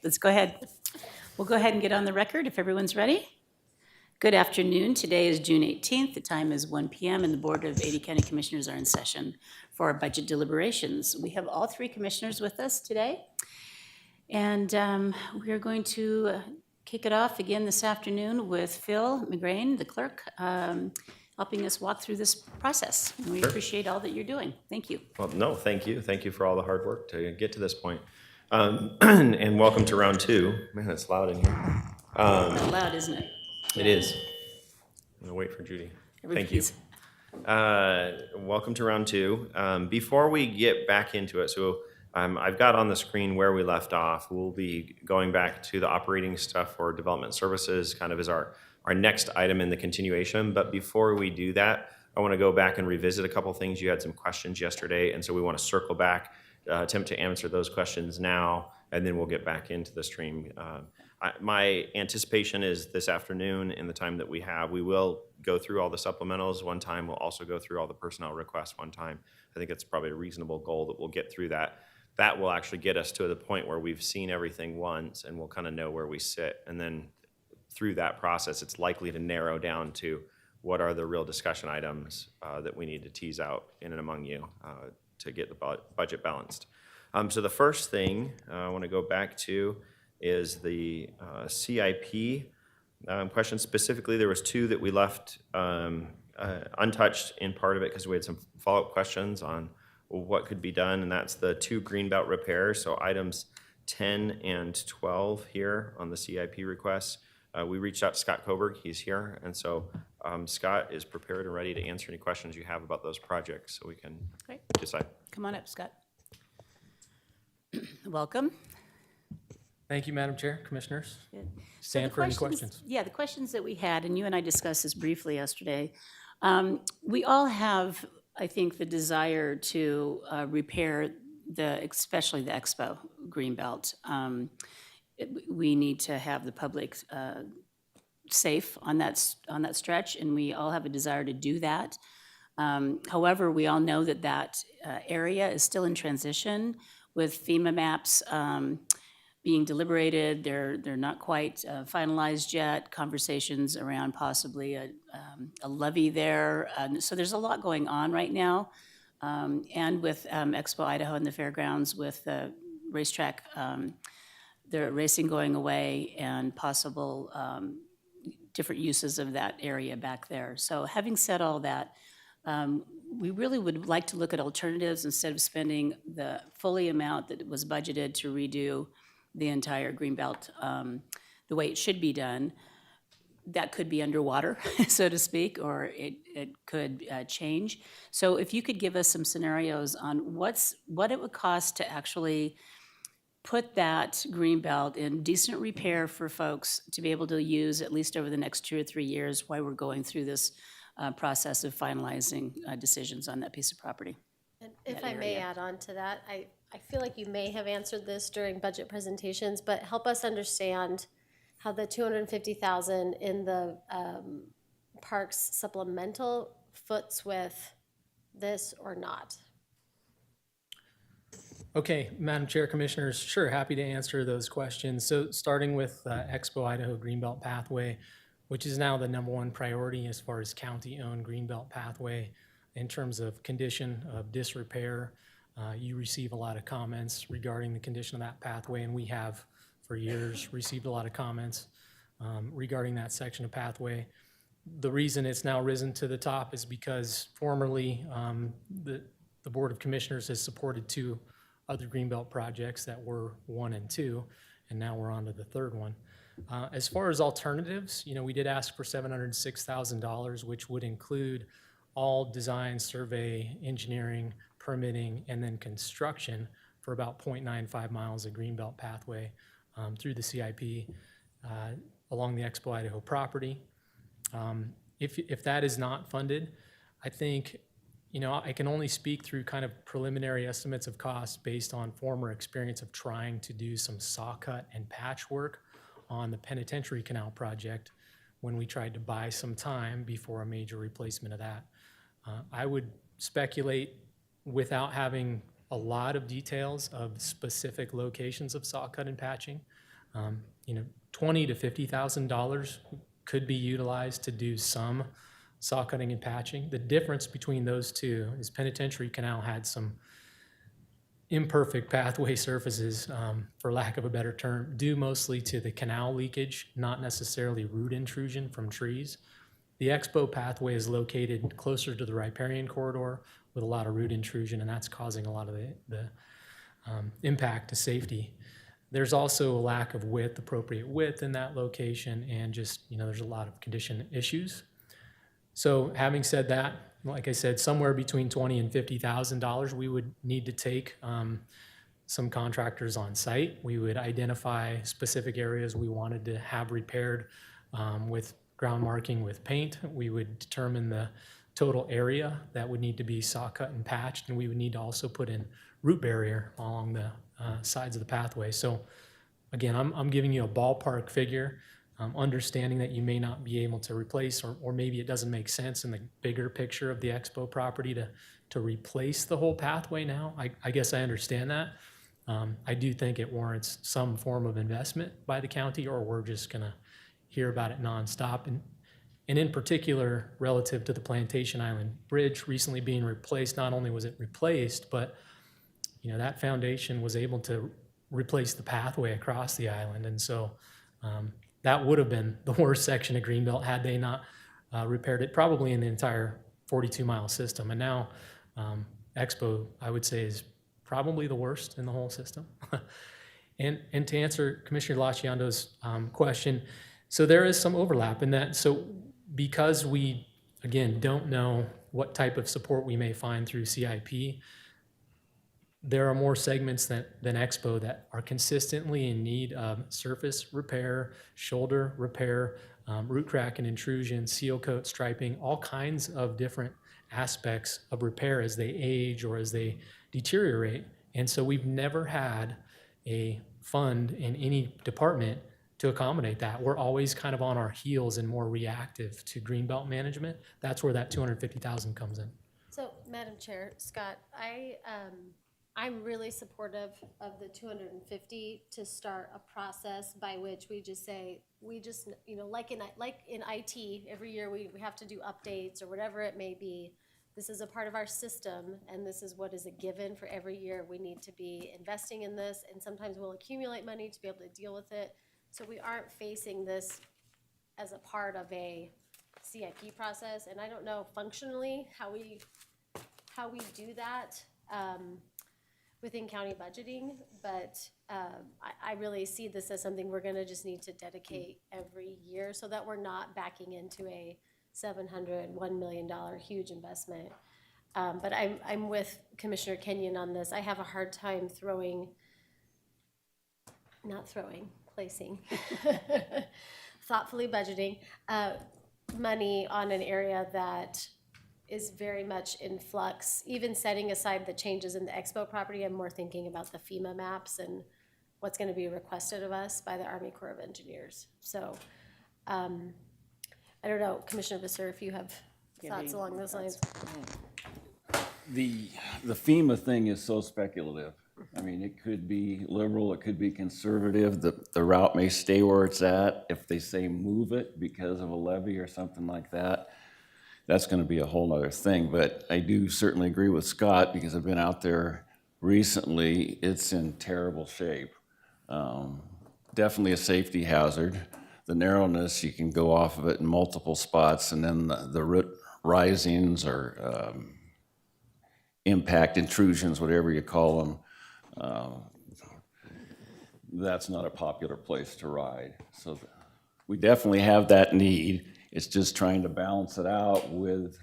Let's go ahead. We'll go ahead and get on the record if everyone's ready. Good afternoon. Today is June 18th. The time is 1 p.m. and the Board of 80 County Commissioners are in session for our budget deliberations. We have all three commissioners with us today. And we are going to kick it off again this afternoon with Phil McGrain, the clerk, helping us walk through this process. And we appreciate all that you're doing. Thank you. Well, no, thank you. Thank you for all the hard work to get to this point. And welcome to round two. Man, it's loud in here. Loud, isn't it? It is. I'm going to wait for Judy. Thank you. Welcome to round two. Before we get back into it, so I've got on the screen where we left off. We'll be going back to the operating stuff for development services, kind of as our next item in the continuation. But before we do that, I want to go back and revisit a couple things. You had some questions yesterday, and so we want to circle back, attempt to answer those questions now, and then we'll get back into the stream. My anticipation is this afternoon, in the time that we have, we will go through all the supplementals one time. We'll also go through all the personnel requests one time. I think it's probably a reasonable goal that we'll get through that. That will actually get us to the point where we've seen everything once and we'll kind of know where we sit. And then through that process, it's likely to narrow down to what are the real discussion items that we need to tease out in and among you to get the budget balanced. So the first thing I want to go back to is the CIP question. Specifically, there was two that we left untouched in part of it because we had some follow-up questions on what could be done, and that's the two greenbelt repairs, so items 10 and 12 here on the CIP requests. We reached out to Scott Coburg, he's here, and so Scott is prepared and ready to answer any questions you have about those projects so we can decide. Come on up, Scott. Welcome. Thank you, Madam Chair, Commissioners. Stand for any questions. Yeah, the questions that we had, and you and I discussed this briefly yesterday, we all have, I think, the desire to repair especially the Expo Greenbelt. We need to have the public safe on that stretch, and we all have a desire to do that. However, we all know that area is still in transition with FEMA maps being deliberated. They're not quite finalized yet. Conversations around possibly a levy there. So there's a lot going on right now. And with Expo Idaho and the fairgrounds, with the racetrack, the racing going away, and possible different uses of that area back there. So having said all that, we really would like to look at alternatives instead of spending the fully amount that was budgeted to redo the entire Greenbelt the way it should be done. That could be underwater, so to speak, or it could change. So if you could give us some scenarios on what it would cost to actually put that Greenbelt in decent repair for folks to be able to use at least over the next 2 or 3 years while we're going through this process of finalizing decisions on that piece of property. And if I may add on to that, I feel like you may have answered this during budget presentations, but help us understand how the $250,000 in the parks supplemental foots with this or not. Okay, Madam Chair, Commissioners, sure, happy to answer those questions. So starting with Expo Idaho Greenbelt Pathway, which is now the #1 priority as far as county-owned Greenbelt Pathway in terms of condition of disrepair. You receive a lot of comments regarding the condition of that pathway, and we have for years received a lot of comments regarding that section of pathway. The reason it's now risen to the top is because formerly the Board of Commissioners has supported 2 other Greenbelt projects that were 1 and 2, and now we're on to the 3rd one. As far as alternatives, we did ask for $706,000, which would include all design, survey, engineering, permitting, and then construction for about 0.95 miles of Greenbelt pathway through the CIP along the Expo Idaho property. If that is not funded, I think, I can only speak through kind of preliminary estimates of costs based on former experience of trying to do some saw cut and patch work on the Penitentiary Canal project when we tried to buy some time before a major replacement of that. I would speculate without having a lot of details of specific locations of saw cut and patching, You know, $20,000 to $50,000 could be utilized to do some saw cutting and patching. The difference between those two is Penitentiary Canal had some imperfect pathway surfaces, for lack of a better term, due mostly to the canal leakage, not necessarily root intrusion from trees. The Expo pathway is located closer to the riparian corridor with a lot of root intrusion, and that's causing a lot of the impact to safety. There's also a lack of width, appropriate width in that location, and just, you know, there's a lot of condition issues. So having said that, like I said, somewhere between $20,000 and $50,000, we would need to take some contractors on site. We would identify specific areas we wanted to have repaired with ground marking with paint. We would determine the total area that would need to be saw cut and patched, and we would need to also put in root barrier along the sides of the pathway. So again, I'm giving you a ballpark figure, understanding that you may not be able to replace, or maybe it doesn't make sense in the bigger picture of the Expo property to replace the whole pathway now. I guess I understand that. I do think it warrants some form of investment by the county, or we're just gonna hear about it nonstop. And in particular, relative to the Plantation Island Bridge recently being replaced, not only was it replaced, but you know, that foundation was able to replace the pathway across the island. And so that would have been the worst section of Greenbelt had they not repaired it, probably in the entire 42-mile system. And now Expo, I would say, is probably the worst in the whole system. And to answer Commissioner Laciando's question, so there is some overlap in that. So because we, again, don't know what type of support we may find through CIP, there are more segments than Expo that are consistently in need of surface repair, shoulder repair, root crack and intrusion, seal coat striping, all kinds of different aspects of repair as they age or as they deteriorate. And so we've never had a fund in any department to accommodate that. We're always kind of on our heels and more reactive to Greenbelt management. That's where that $250,000 comes in. So, Madam Chair, Scott, I'm really supportive of the 250 to start a process by which we just say, you know, like in IT, every year we have to do updates or whatever it may be. This is a part of our system, and this is what is a given for every year. We need to be investing in this, and sometimes we'll accumulate money to be able to deal with it. So we aren't facing this as a part of a CIP process, and I don't know functionally how we do that within county budgeting, but I really see this as something we're gonna just need to dedicate every year so that we're not backing into a $1 million huge investment. But I'm with Commissioner Kenyon on this. I have a hard time placing, thoughtfully budgeting money on an area that is very much in flux. Even setting aside the changes in the Expo property, I'm more thinking about the FEMA maps and what's going to be requested of us by the Army Corps of Engineers. So I don't know, Commissioner Visser, if you have thoughts along those lines. The FEMA thing is so speculative. I mean, it could be liberal, it could be conservative. The route may stay where it's at. If they say move it because of a levee or something like that, that's going to be a whole other thing. But I do certainly agree with Scott, because I've been out there recently. It's in terrible shape. Definitely a safety hazard. The narrowness, you can go off of it in multiple spots, and then the root risings or impact intrusions, whatever you call them, that's not a popular place to ride. So we definitely have that need. It's just trying to balance it out with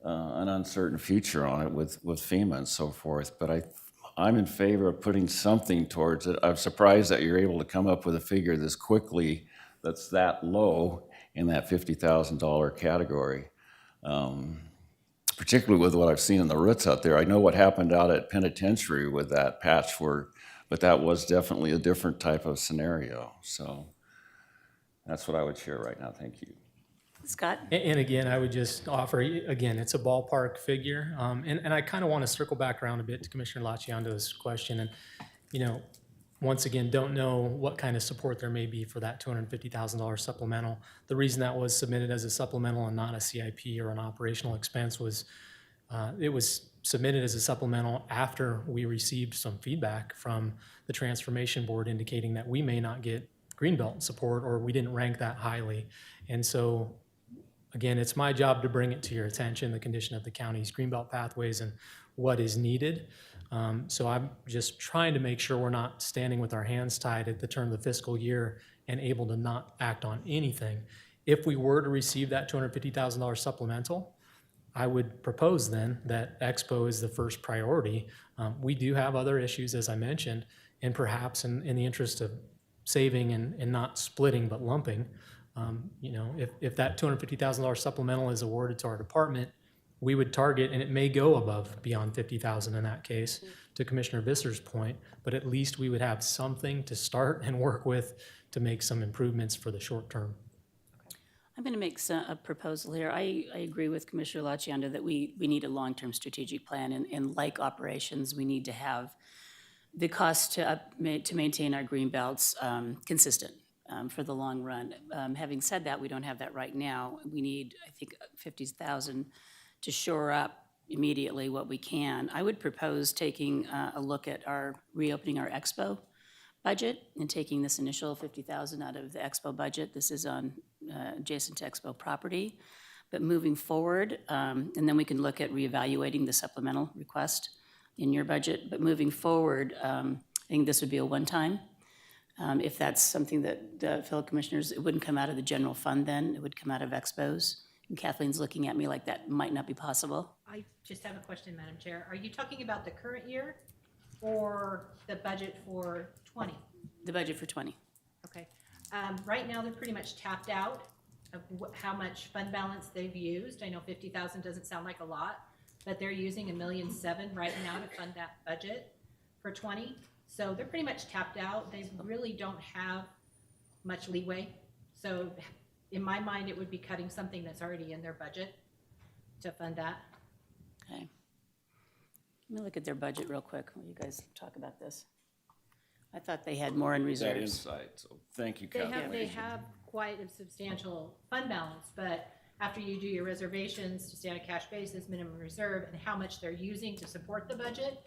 an uncertain future on it with FEMA and so forth. But I'm in favor of putting something towards it. I'm surprised that you're able to come up with a figure this quickly that's that low in that $50,000 category. Particularly with what I've seen in the roots out there. I know what happened out at Penitentiary with that patchwork, but that was definitely a different type of scenario. So that's what I would share right now. Thank you. Scott? And again, I would just offer, again, it's a ballpark figure. And I kind of want to circle back around a bit to Commissioner Laciando's question. And, you know, once again, don't know what kind of support there may be for that $250,000 supplemental. The reason that was submitted as a supplemental and not a CIP or an operational expense was it was submitted as a supplemental after we received some feedback from the Transformation Board indicating that we may not get Greenbelt support or we didn't rank that highly. And so, again, it's my job to bring it to your attention, the condition of the county's Greenbelt pathways and what is needed. So I'm just trying to make sure we're not standing with our hands tied at the turn of the fiscal year and able to not act on anything. If we were to receive that $250,000 supplemental, I would propose then that Expo is the first priority. We do have other issues, as I mentioned, and perhaps in the interest of saving and not splitting but lumping, if that $250,000 supplemental is awarded to our department, we would target, and it may go above beyond 50,000 in that case, to Commissioner Visser's point, but at least we would have something to start and work with to make some improvements for the short term. I'm going to make a proposal here. I agree with Commissioner Laciando that we need a long-term strategic plan, and like operations, we need to have the cost to maintain our green belts consistent for the long run. Having said that, we don't have that right now. We need, I think, 50,000 to shore up immediately what we can. I would propose taking a look at reopening our Expo budget and taking this initial 50,000 out of the Expo budget. This is on adjacent to Expo property. But moving forward, and then we can look at reevaluating the supplemental request in your budget. But moving forward, I think this would be a one-time. If that's something that fellow commissioners, it wouldn't come out of the general fund then, it would come out of Expos. And Kathleen's looking at me like that might not be possible. I just have a question, Madam Chair. Are you talking about the current year or the budget for 20? The budget for 20. Okay. Right now, they're pretty much tapped out of how much fund balance they've used. I know 50,000 doesn't sound like a lot, but they're using $1.7 million right now to fund that budget for 20. So they're pretty much tapped out. They really don't have much leeway. So in my mind, it would be cutting something that's already in their budget to fund that. Okay. Let me look at their budget real quick while you guys talk about this. I thought they had more in That reserves. insight, so thank you, They Kathleen. have quite a substantial fund balance, but after you do your reservations to stay on a cash basis, minimum reserve, and how much they're using to support the budget,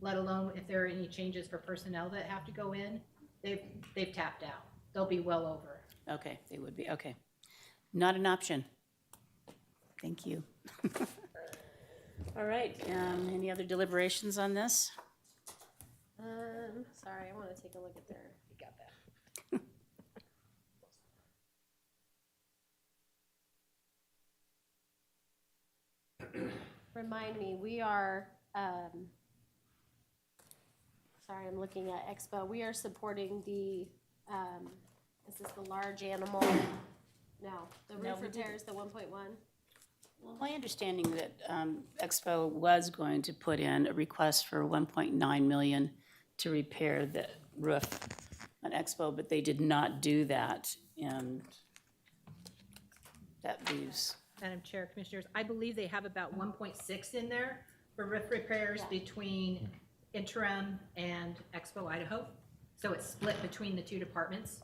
let alone if there are any changes for personnel that have to go in, they've tapped out. They'll be well over. Okay, they would be, okay. Not an option. Thank you. All right, any other deliberations on this? Sorry, I want to take a look at their. You got that. Remind me, we are, sorry, I'm looking at Expo. We are supporting the, is this the large animal? No, the No, roof we didn't. repairs, the 1.1? Well, my understanding that Expo was going to put in a request for 1.9 million to repair the roof on Expo, but they did not do that, and that leaves. Madam Chair, Commissioners, I believe they have about 1.6 in there for roof repairs between interim and Expo Idaho. So it's split between the two departments.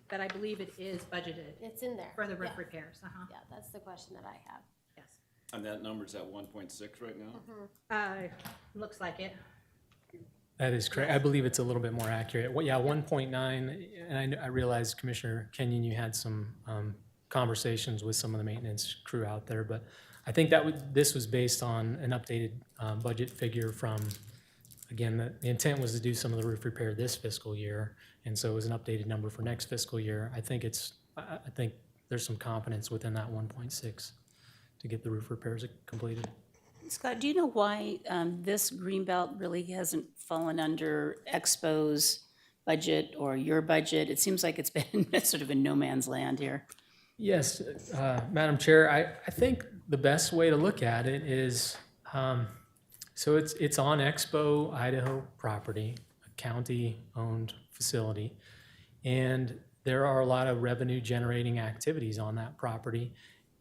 But I believe it is budgeted It's in there. for the roof Yeah. repairs. Yeah, that's the question that I have. Yes. And that number's at 1.6 right now? Looks like it. That is correct. I believe it's a little bit more accurate. Well, yeah, 1.9, and I realize, Commissioner Kenyon, you had some conversations with some of the maintenance crew out there, but I think this was based on an updated budget figure from, again, the intent was to do some of the roof repair this fiscal year, and so it was an updated number for next fiscal year. I think there's some confidence within that 1.6 to get the roof repairs completed. Scott, do you know why this greenbelt really hasn't fallen under Expo's budget or your budget? It seems like it's been sort of in no man's land here. Yes, Madam Chair, I think the best way to look at it is, so it's on Expo Idaho property, a county-owned facility, and there are a lot of revenue-generating activities on that property.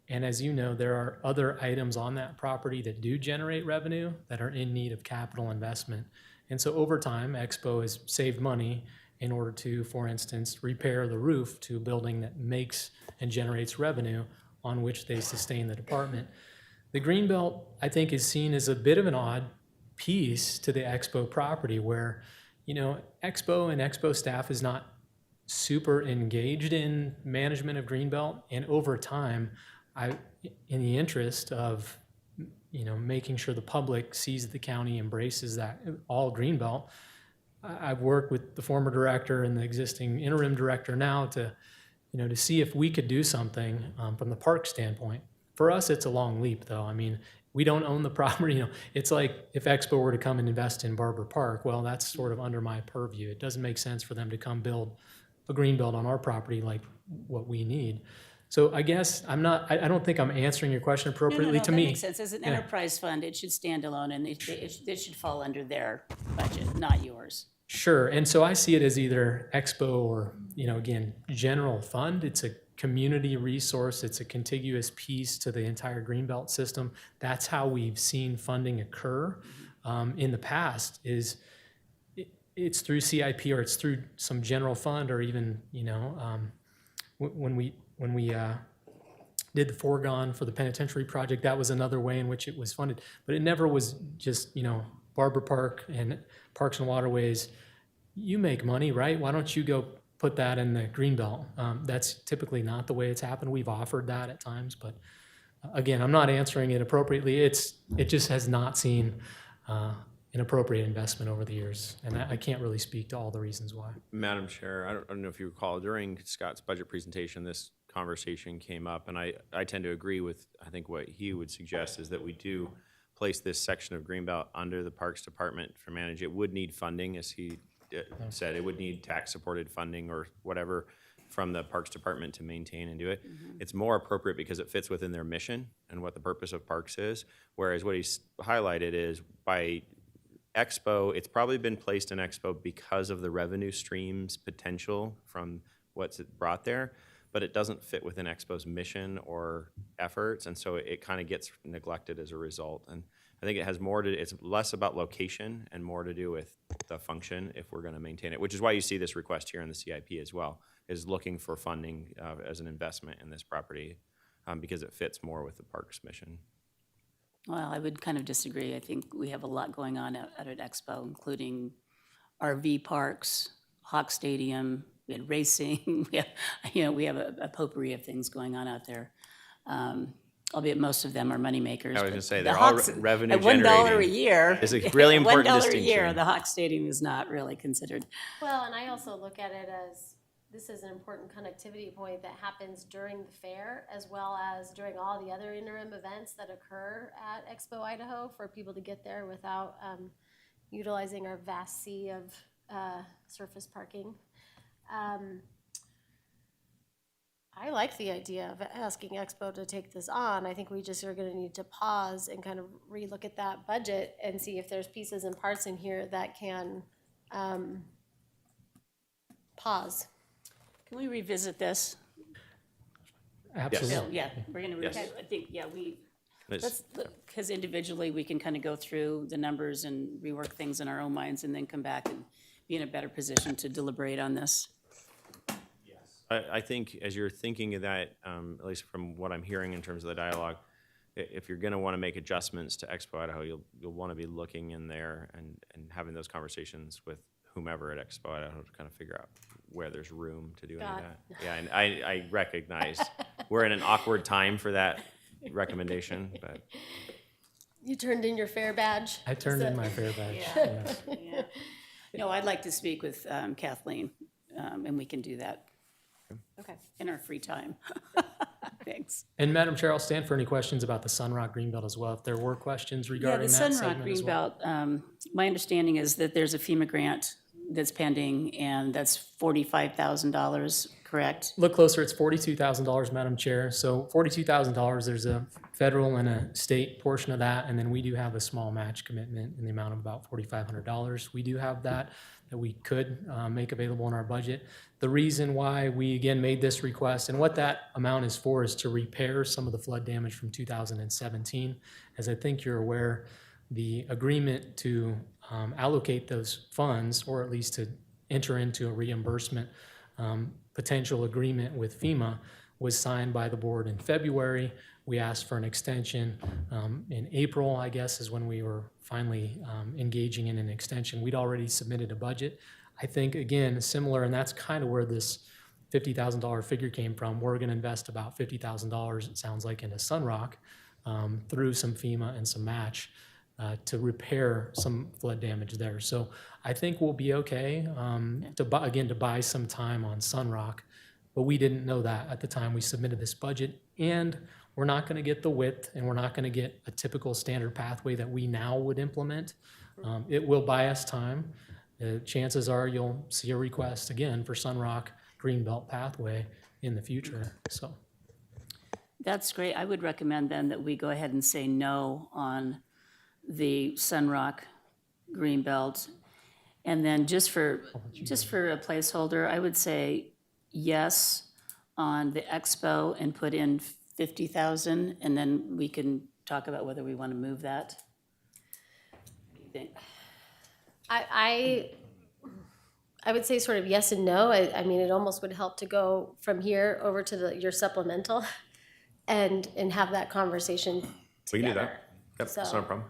And as you know, there are other items on that property that do generate revenue that are in need of capital investment. And so over time, Expo has saved money in order to, for instance, repair the roof to a building that makes and generates revenue on which they sustain the department. The Greenbelt, I think, is seen as a bit of an odd piece to the Expo property where, Expo and Expo staff is not super engaged in management of Greenbelt. And over time, in the interest of, making sure the public sees the county embraces that all Greenbelt, I've worked with the former director and the existing interim director now to see if we could do something from the park standpoint. For us, it's a long leap, though. I mean, we don't own the property. It's like if Expo were to come and invest in Barber Park, well, that's sort of under my purview. It doesn't make sense for them to come build a greenbelt on our property like what we need. So I guess I don't think I'm answering your question appropriately to that me. makes sense. As an enterprise fund, it should stand alone, and it should fall under their budget, not yours. Sure. And so I see it as either Expo or, again, general fund. It's a community resource. It's a contiguous piece to the entire Greenbelt system. That's how we've seen funding occur in the past it's through CIP or it's through some general fund or even, when we did the foregone for the penitentiary project, that was another way in which it was funded. But it never was just, Barber Park and Parks and Waterways, you make money, right? Why don't you go put that in the Greenbelt? That's typically not the way it's happened. We've offered that at times, but again, I'm not answering it appropriately. It just has not seen an appropriate investment over the years, and I can't really speak to all the reasons why. Madam Chair, I don't know if you recall, during Scott's budget presentation, this conversation came up, and I tend to agree with, I think what he would suggest is that we do place this section of Greenbelt under the Parks Department for manage. It would need funding, as he said. It would need tax-supported funding or whatever from the Parks Department to maintain and do it. It's more appropriate because it fits within their mission and what the purpose of parks is, whereas what he's highlighted is by Expo, it's probably been placed in Expo because of the revenue streams potential from what's brought there, but it doesn't fit within Expo's mission or efforts, and so it kind of gets neglected as a result. And I think it has more to, it's less about location and more to do with the function if we're going to maintain it, which is why you see this request here in the CIP as well, is looking for funding as an investment in this property because it fits more with the park's mission. Well, I would kind of disagree. I think we have a lot going on out at Expo, including RV parks, Hawk Stadium, we had racing, we have a potpourri of things going on out there. Albeit most of them are moneymakers. I was going to say, the they're all Hawks, revenue at $1 a generating. year. It's a really important $1 a distinction. year, the Hawk Stadium is not really considered. Well, and I also look at it as this is an important connectivity point that happens during the fair as well as during all the other interim events that occur at Expo Idaho for people to get there without utilizing our vast sea of surface parking. I like the idea of asking Expo to take this on. I think we just are going to need to pause and kind of relook at that budget and see if there's pieces and parts in here that can pause. Can we revisit this? Absolutely. Yeah, we're going to revisit. I think, because individually we can kind of go through the numbers and rework things in our own minds and then come back and be in a better position to deliberate on this. I think as you're thinking of that, at least from what I'm hearing in terms of the dialogue, if you're going to want to make adjustments to Expo Idaho, you'll want to be looking in there and having those conversations with whomever at Expo Idaho to kind of figure out where there's room to do any of that. Yeah, and I recognize we're in an awkward time for that recommendation, but. You turned in your fair badge? I turned in my fair badge, yes. Yeah. No, I'd like to speak with Kathleen, and we can do that Okay. in our free time. Thanks. And Madam Chair, I'll stand for any questions about the Sunrock Greenbelt as well, if there were questions regarding that Yeah, the Sunrock segment as well. Greenbelt, my understanding is that there's a FEMA grant that's pending, and that's $45,000, correct? Look closer, it's $42,000, Madam Chair. So $42,000, there's a federal and a state portion of that, and then we do have a small match commitment in the amount of about $4,500. We do have that we could make available in our budget. The reason why we, again, made this request, and what that amount is for, is to repair some of the flood damage from 2017. As I think you're aware, the agreement to allocate those funds, or at least to enter into a reimbursement potential agreement with FEMA, was signed by the board in February. We asked for an extension in April, I guess, is when we were finally engaging in an extension. We'd already submitted a budget. I think, again, similar, and that's kind of where this $50,000 figure came from. We're going to invest about $50,000, it sounds like, into Sunrock through some FEMA and some match to repair some flood damage there. So I think we'll be okay to buy some time on Sunrock, but we didn't know that at the time we submitted this budget. And we're not going to get the width, and we're not going to get a typical standard pathway that we now would implement. It will buy us time. Chances are you'll see a request again for Sunrock Greenbelt pathway in the future, so. That's great. I would recommend then that we go ahead and say no on the Sunrock Greenbelt. And then just for a placeholder, I would say yes on the Expo and put in 50,000, and then we can talk about whether we want to move that. What do you think? I would say sort of yes and no. I mean, it almost would help to go from here over to your supplemental and have that conversation We can do together. that. Yep, that's So- not a problem.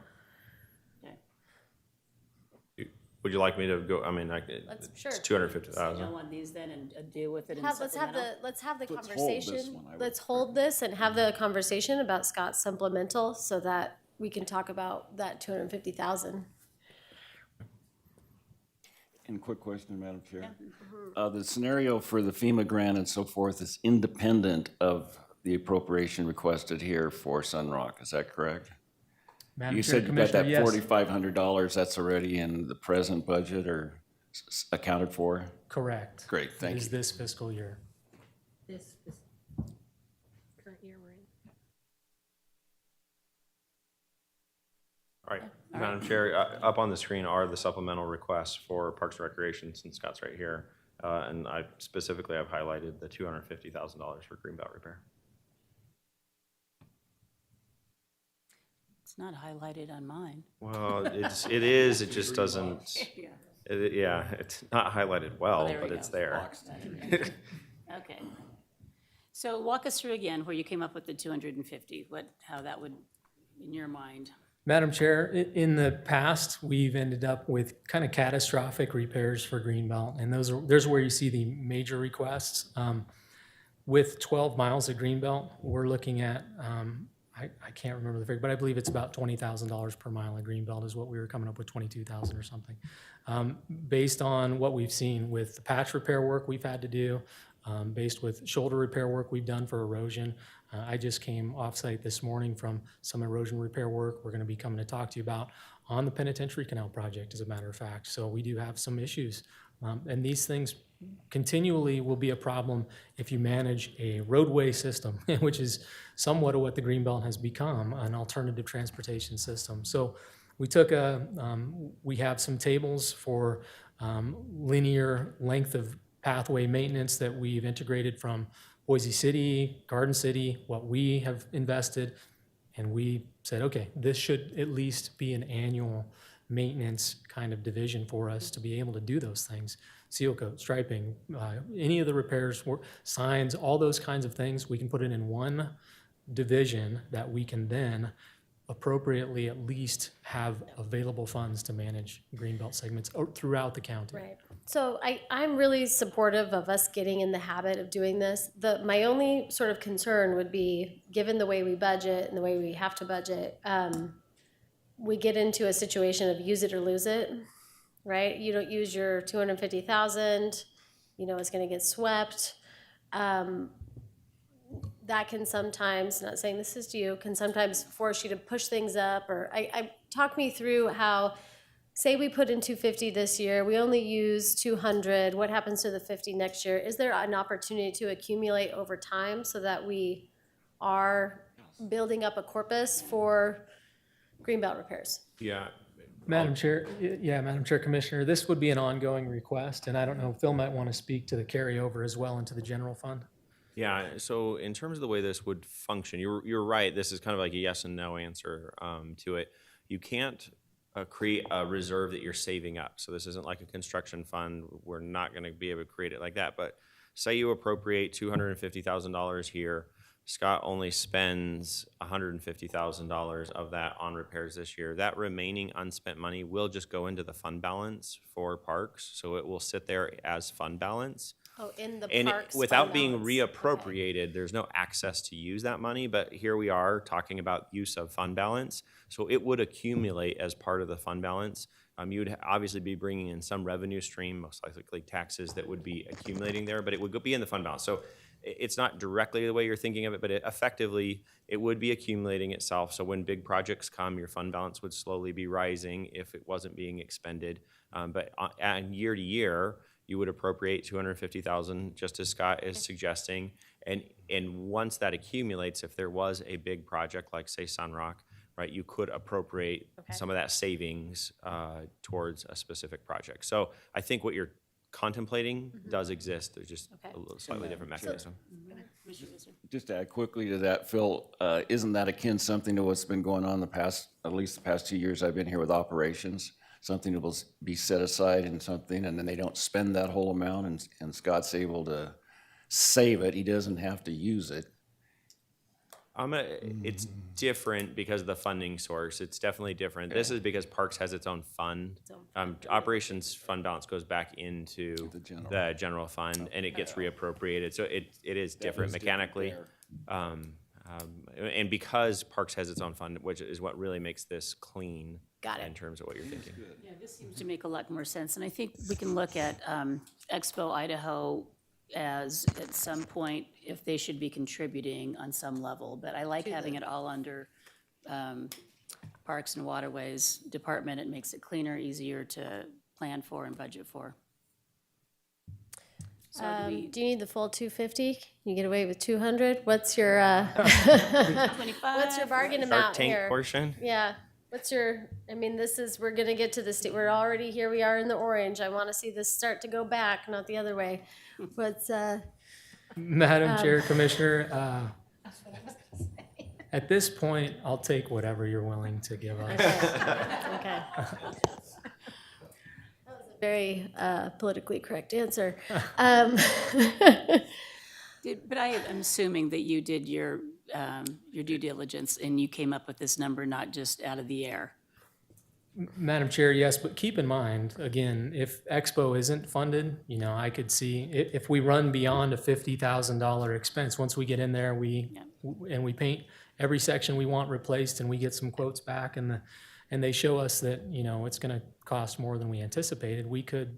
Okay. Would you like me to go, I mean, Sure. it's 250,000. Don't want these then and deal with it in Let's have supplemental? let's have the Let's hold this conversation. one, I would Let's hold this and have the conversation about Scott's supplemental so that we can talk about that 250,000. And quick question, Madam Chair. The scenario for the FEMA grant and so forth is independent of the appropriation requested here for Sunrock, is that correct? Madam You Chair, said you got Commissioner, that yes. $4,500, that's already in the present budget or accounted for? Correct. Great, It thank is you. this fiscal year. This current year we're in. All right, Madam Chair, up on the screen are the supplemental requests for Parks and Recreation, since Scott's right here. And I specifically have highlighted the $250,000 for Greenbelt repair. It's not highlighted on mine. Well, it is, it just doesn't, yeah, it's not highlighted well, there we but it's go. there. Okay. So walk us through again where you came up with the 250, how that would, in your mind. Madam Chair, in the past, we've ended up with kind of catastrophic repairs for Greenbelt, and there's where you see the major requests. With 12 miles of Greenbelt, we're looking at, I can't remember the figure, but I believe it's about $20,000 per mile of Greenbelt is what we were coming up with, 22,000 or something. Based on what we've seen with the patch repair work we've had to do, based with shoulder repair work we've done for erosion. I just came off-site this morning from some erosion repair work we're going to be coming to talk to you about on the Penitentiary Canal project, as a matter of fact. So we do have some issues. And these things continually will be a problem if you manage a roadway system, which is somewhat of what the Greenbelt has become, an alternative transportation system. So we took we have some tables for linear length of pathway maintenance that we've integrated from Boise City, Garden City, what we have invested, and we said, okay, this should at least be an annual maintenance kind of division for us to be able to do those things. Seal coat, striping, any of the repairs, signs, all those kinds of things, we can put it in one division that we can then appropriately at least have available funds to manage Greenbelt segments throughout the county. Right. So I'm really supportive of us getting in the habit of doing this. My only sort of concern would be, given the way we budget and the way we have to budget, we get into a situation of use it or lose it, right? You don't use your 250,000, it's gonna get swept. That can sometimes, not saying this is to you, can sometimes force you to push things up, or talk me through how, say we put in 250 this year, we only use 200, what happens to the 50 next year? Is there an opportunity to accumulate over time so that we are building up a corpus for Greenbelt repairs? Yeah. Madam Chair, Madam Chair, Commissioner, this would be an ongoing request, and I don't know, Phil might want to speak to the carryover as well into the general fund. Yeah, so in terms of the way this would function, you're right, this is kind of like a yes and no answer to it. You can't create a reserve that you're saving up. So this isn't like a construction fund. We're not going to be able to create it like that. But say you appropriate $250,000 here. Scott only spends $150,000 of that on repairs this year. That remaining unspent money will just go into the fund balance for parks. So it will sit there as fund balance. Oh, in the And parks without fund being balance. reappropriated, there's no access to use that money, but here we are talking about use of fund balance. So it would accumulate as part of the fund balance. You would obviously be bringing in some revenue stream, most likely taxes that would be accumulating there, but it would be in the fund balance. So it's not directly the way you're thinking of it, but effectively it would be accumulating itself. So when big projects come, your fund balance would slowly be rising if it wasn't being expended. But year to year, you would appropriate $250,000, just as Scott is suggesting. And once that accumulates, if there was a big project like, say, Sunrock, right, you could appropriate some of that savings towards a specific project. So I think what you're contemplating does exist. There's just a little slightly different mechanism. Just to add quickly to that, Phil, isn't that akin something to what's been going on at least the past 2 years I've been here with operations? Something that will be set aside in something, and then they don't spend that whole amount, and Scott's able to save it. He doesn't have to use it. It's different because of the funding source. It's definitely different. This is because Parks has its own fund. Operations fund balance goes back into the general fund, and it gets reappropriated. So it is different mechanically. And because Parks has its own fund, which is what really makes this clean. Got it. In terms of what you're thinking. Yeah, this seems to make a lot more sense, and I think we can look at Expo Idaho as, at some point, if they should be contributing on some level, but I like having it all under Parks and Waterways Department. It makes it cleaner, easier to plan for and budget for. So do we, Do you need the full 250? You get away with 200? What's your 25? what's your bargain Shark amount Tank here? portion. Yeah. What's your? I mean, we're gonna get to the state. We're already here. We are in the orange. I want to see this start to go back, not the other way. What's Madam Chair, Commissioner, at this point, I'll take whatever you're willing to give us. okay? That was a very politically correct answer. But I'm assuming that you did your due diligence and you came up with this number not just out of the air. Madam Chair, yes, but keep in mind, again, if Expo isn't funded, I could see if we run beyond a $50,000 expense, once we get in there, we paint every section we want replaced and we get some quotes back and they show us that, it's gonna cost more than we anticipated, we could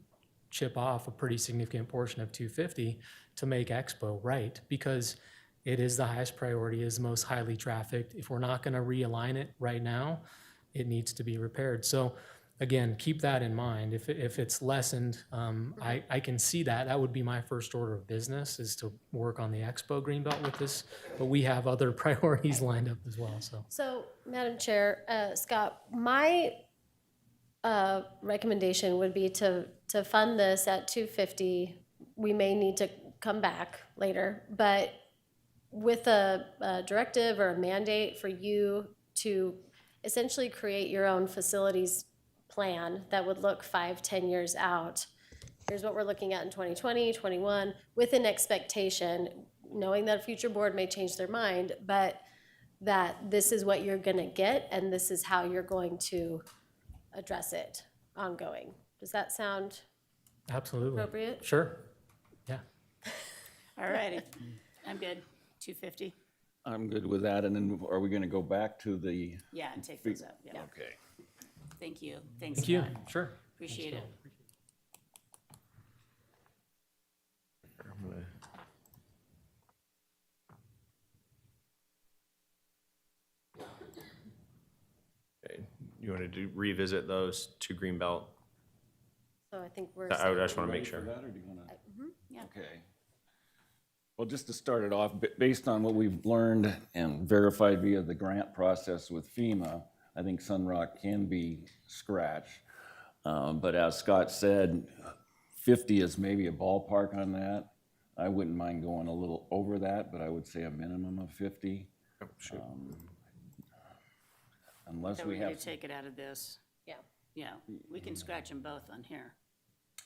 chip off a pretty significant portion of 250 to make Expo right, because it is the highest priority, is the most highly trafficked. If we're not gonna realign it right now, it needs to be repaired. So again, keep that in mind. If it's lessened, I can see that. That would be my first order of business, is to work on the Expo Greenbelt with this, but we have other priorities lined up as well, so. So, Madam Chair, Scott, my recommendation would be to fund this at 250. We may need to come back later, but with a directive or a mandate for you to essentially create your own facilities plan that would look 5-10 years out. Here's what we're looking at in 2020, 21, with an expectation, knowing that a future board may change their mind, but that this is what you're gonna get and this is how you're going to address it ongoing. Does that sound Absolutely. appropriate? Sure, yeah. All righty, I'm good, 250. I'm good with that, and then are we gonna go back to the, Yeah, and take those up, yeah. okay. Thank you, thanks, Thank you, Scott. sure. Appreciate it. Okay. You want to revisit those two Greenbelt? So I think we're. I just want to make Ready for sure. that, or do you wanna? Yeah. Okay. Well, just to start it off, based on what we've learned and verified via the grant process with FEMA, I think Sunrock can be scratched. But as Scott said, 50 is maybe a ballpark on that. I wouldn't mind going a little over that, but I would say a minimum of 50. Oh, shoot. Unless So we we're gonna have, take it out of this. Yeah, Yeah, we can scratch them both on here.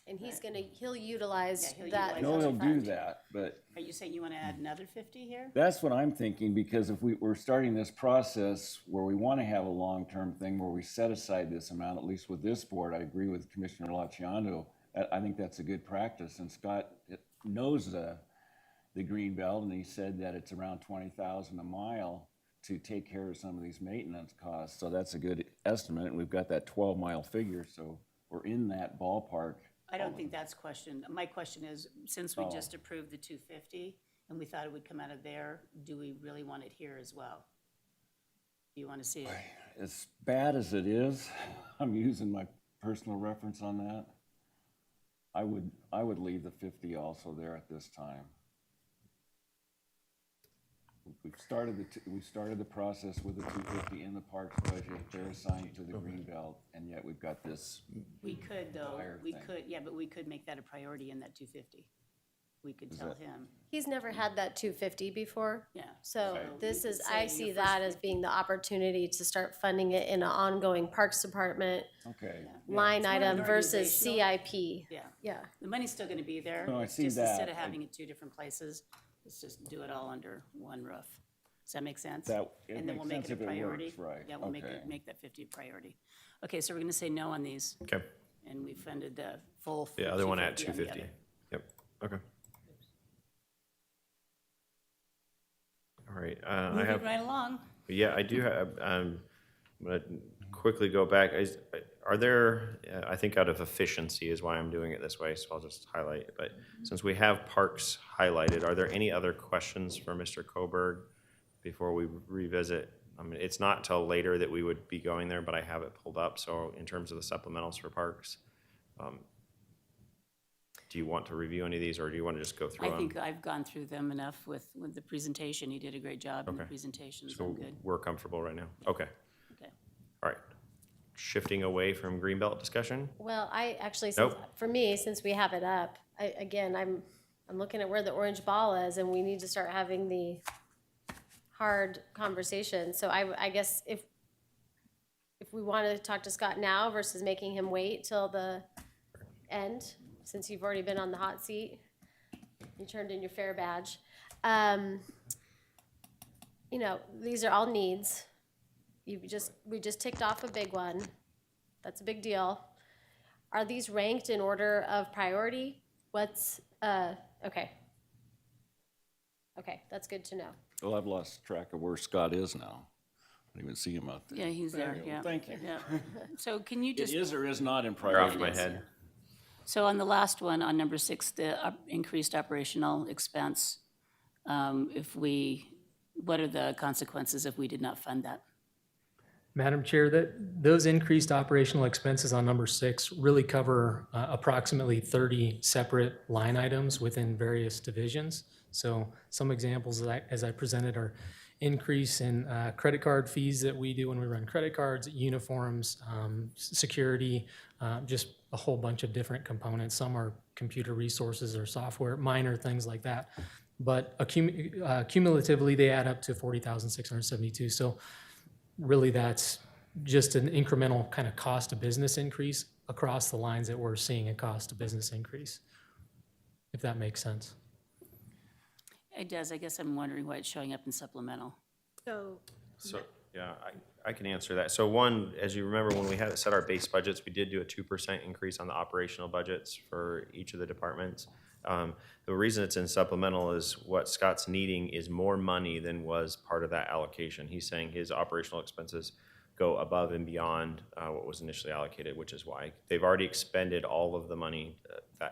and he'll utilize Yeah, he'll that. I utilize know he'll do fund. that, but Are you saying you want to add another 50 here? that's what I'm thinking, because if we're starting this process where we want to have a long-term thing where we set aside this amount, at least with this board, I agree with Commissioner Laciando. I think that's a good practice, and Scott knows the green belt, and he said that it's around 20,000 a mile to take care of some of these maintenance costs. So that's a good estimate, and we've got that 12-mile figure, so we're in that ballpark. I don't think that's questioned. My question is, since we just approved the 250 and we thought it would come out of there, do we really want it here as well? Do you want to see it? As bad as it is, I'm using my personal reference on that. I would leave the 50 also there at this time. We started the process with the 250 in the parks budget. They're assigned to the green belt, and yet we've got this. We could though, Dire we thing. could, yeah, but we could make that a priority in that 250. We could tell him, He's never had that 250 before. yeah. So this we is, could I say see your that first as being the opportunity to start funding it in an ongoing Parks Department Okay. line It's more item an versus organizational- CIP. Yeah, Yeah, the money's still going to be there. No, I It's see just that. instead of having it two different places, let's just do it all under one roof. Does that make sense? It And then we'll makes make it sense a if it priority. works, right. Yeah, we'll make Okay. it, make that 50 a priority. Okay, so we're going to say no on these, Okay. and we funded the full. The other one at 250 on the 250. other. Yep. Okay. All right. I Moving have. right along. Yeah, I do have. I'm gonna quickly go back. Are there? I think out of efficiency is why I'm doing it this way. So I'll just highlight it. But since we have parks highlighted, are there any other questions for Mr. Coburg before we revisit? I mean, it's not till later that we would be going there, but I have it pulled up. So in terms of the supplementals for parks, do you want to review any of these, or do you want to just go through I them? think I've gone through them enough with the presentation. You did a great job in the Okay. presentation, so So I'm good. we're comfortable right now. Okay. Okay. All right. Shifting away from Greenbelt discussion. well, I actually, Nope. for me, since we have it up, I'm looking at where the orange ball is, and we need to start having the hard conversation. So I guess if we want to talk to Scott now versus making him wait till the end, since you've already been on the hot seat, you turned in your fair badge. You know, these are all needs. We just ticked off a big one. That's a big deal. Are these ranked in order of priority? Okay. Okay, that's good to know. Well, I've lost track of where Scott is now. I don't even see him out there. Yeah, he's there, yeah. Thank you. Yeah. So can you It just, is or is not in You're off priority. my head. so on the last one, on number 6, the increased operational expense, what are the consequences if we did not fund that? Madam Chair, those increased operational expenses on number 6 really cover approximately 30 separate line items within various divisions. So some examples as I presented are increase in credit card fees that we do when we run credit cards, uniforms, security, just a whole bunch of different components. Some are computer resources or software, minor things like that. But cumulatively, they add up to $40,672. So really, that's just an incremental kind of cost of business increase across the lines that we're seeing a cost of business increase, if that makes sense. It does. I guess I'm wondering why it's showing up in supplemental. So, So, yeah, I can answer that. So one, as you remember, when we had set our base budgets, we did do a 2% increase on the operational budgets for each of the departments. The reason it's in supplemental is what Scott's needing is more money than was part of that allocation. He's saying his operational expenses go above and beyond what was initially allocated, which is why they've already expended all of the money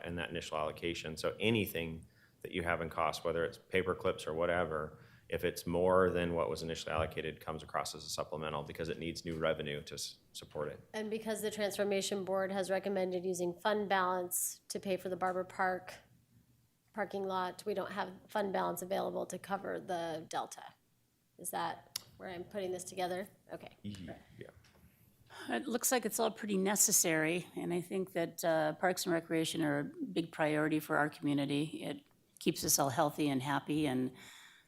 in that initial allocation. So anything that you have in cost, whether it's paper clips or whatever, if it's more than what was initially allocated, comes across as a supplemental because it needs new revenue to support it. And because the Transformation Board has recommended using fund balance to pay for the Barber Park parking lot, we don't have fund balance available to cover the delta. Is that where I'm putting this together? Okay. Yeah. It looks like it's all pretty necessary, and I think that Parks and Recreation are a big priority for our community. It keeps us all healthy and happy, and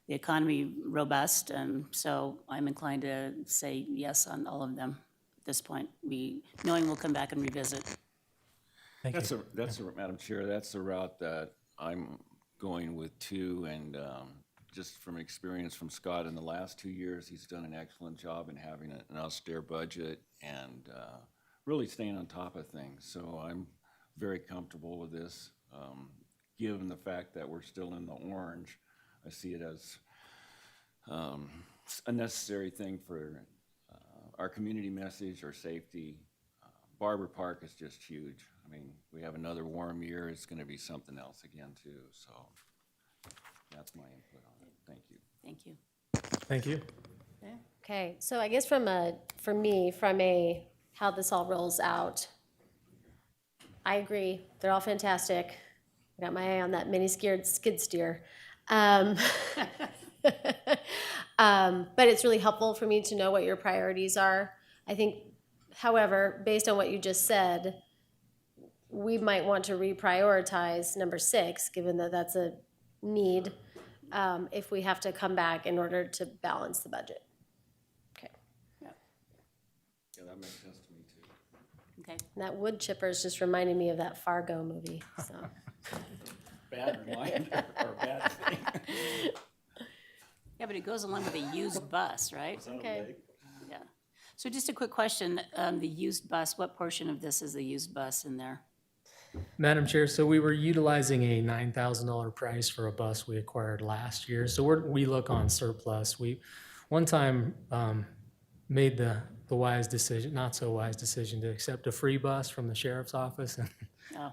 the economy robust, and so I'm inclined to say yes on all of them. this point. Knowing we'll come back and revisit. Thank you. Madam Chair, that's the route that I'm going with too, and just from experience from Scott in the last 2 years, he's done an excellent job in having an austere budget and really staying on top of things. So I'm very comfortable with this. Given the fact that we're still in the orange, I see it as a necessary thing for our community message, our safety. Barber Park is just huge. I mean, we have another warm year, it's gonna be something else again too, so that's my input on it. Thank you. Thank you. Thank you. Okay, so I guess from how this all rolls out, I agree, they're all fantastic. I got my eye on that mini skid steer. But it's really helpful for me to know what your priorities are. I think, however, based on what you just said, we might want to reprioritize number 6, given that that's a need, if we have to come back in order to balance the budget. Okay. Yeah, that makes sense to me too. Okay. And that wood chipper is just reminding me of that Fargo movie, so. Bad reminder, or bad thing. Yeah, but it goes along with a used bus, right? Okay. Yeah. So just a quick question, the used bus, what portion of this is the used bus in there? Madam Chair, so we were utilizing a $9,000 price for a bus we acquired last year. So we look on surplus. We one time made the wise decision, not so wise decision, to accept a free bus from the sheriff's office. Oh.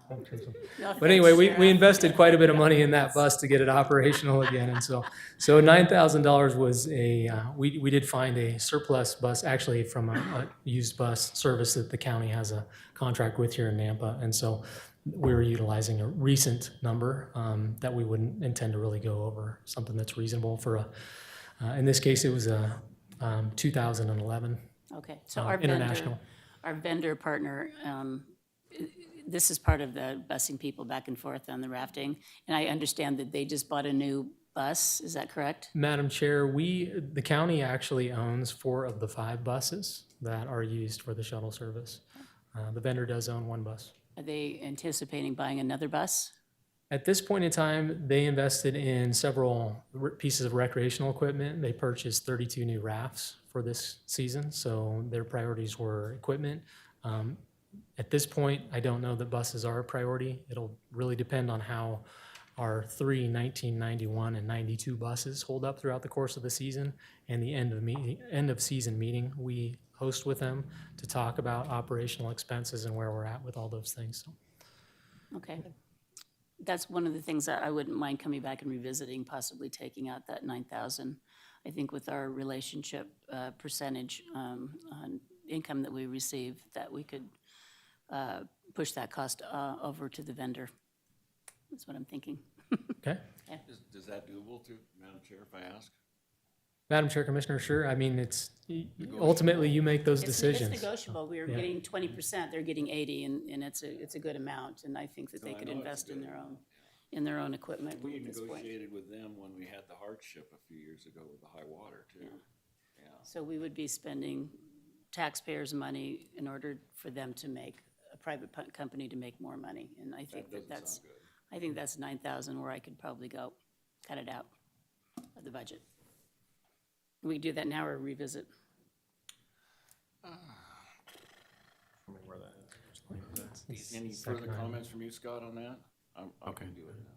But anyway, we invested quite a bit of money in that bus to get it operational again. And so $9,000 was we did find a surplus bus, actually from a used bus service that the county has a contract with here in Nampa. And so we were utilizing a recent number that we wouldn't intend to really go over, something that's reasonable for in this case, it was a 2011 Okay, so international. our vendor partner, this is part of the busing people back and forth on the rafting, and I understand that they just bought a new bus, is that correct? Madam Chair, the county actually owns 4 of the 5 buses that are used for the shuttle service. The vendor does own 1 bus. Are they anticipating buying another bus? At this point in time, they invested in several pieces of recreational equipment. They purchased 32 new rafts for this season, so their priorities were equipment. At this point, I don't know that buses are a priority. It'll really depend on how our 3 1991 and 92 buses hold up throughout the course of the season, and the end of season meeting we host with them to talk about operational expenses and where we're at with all those things. So. Okay. That's one of the things that I wouldn't mind coming back and revisiting, possibly taking out that 9,000. I think with our relationship percentage on income that we receive, that we could push that cost over to the vendor. That's what I'm thinking. Okay. Is that doable too, Madam Chair, if I ask? Madam Chair, Commissioner, sure. I mean, it's ultimately you make those decisions. It's negotiable. We were getting 20%, they're getting 80, and it's a good amount. And I think that they could invest in their own equipment We at this point. negotiated with them when we had the hardship a few years ago with the high water too. Yeah. So we would be spending taxpayers' money in order for them to make, a private company to make more money. And I think I think that's 9,000 where I could probably go, cut it out of the budget. We can do that now or revisit. Any further comments from you, Scott, on that? I can do it now.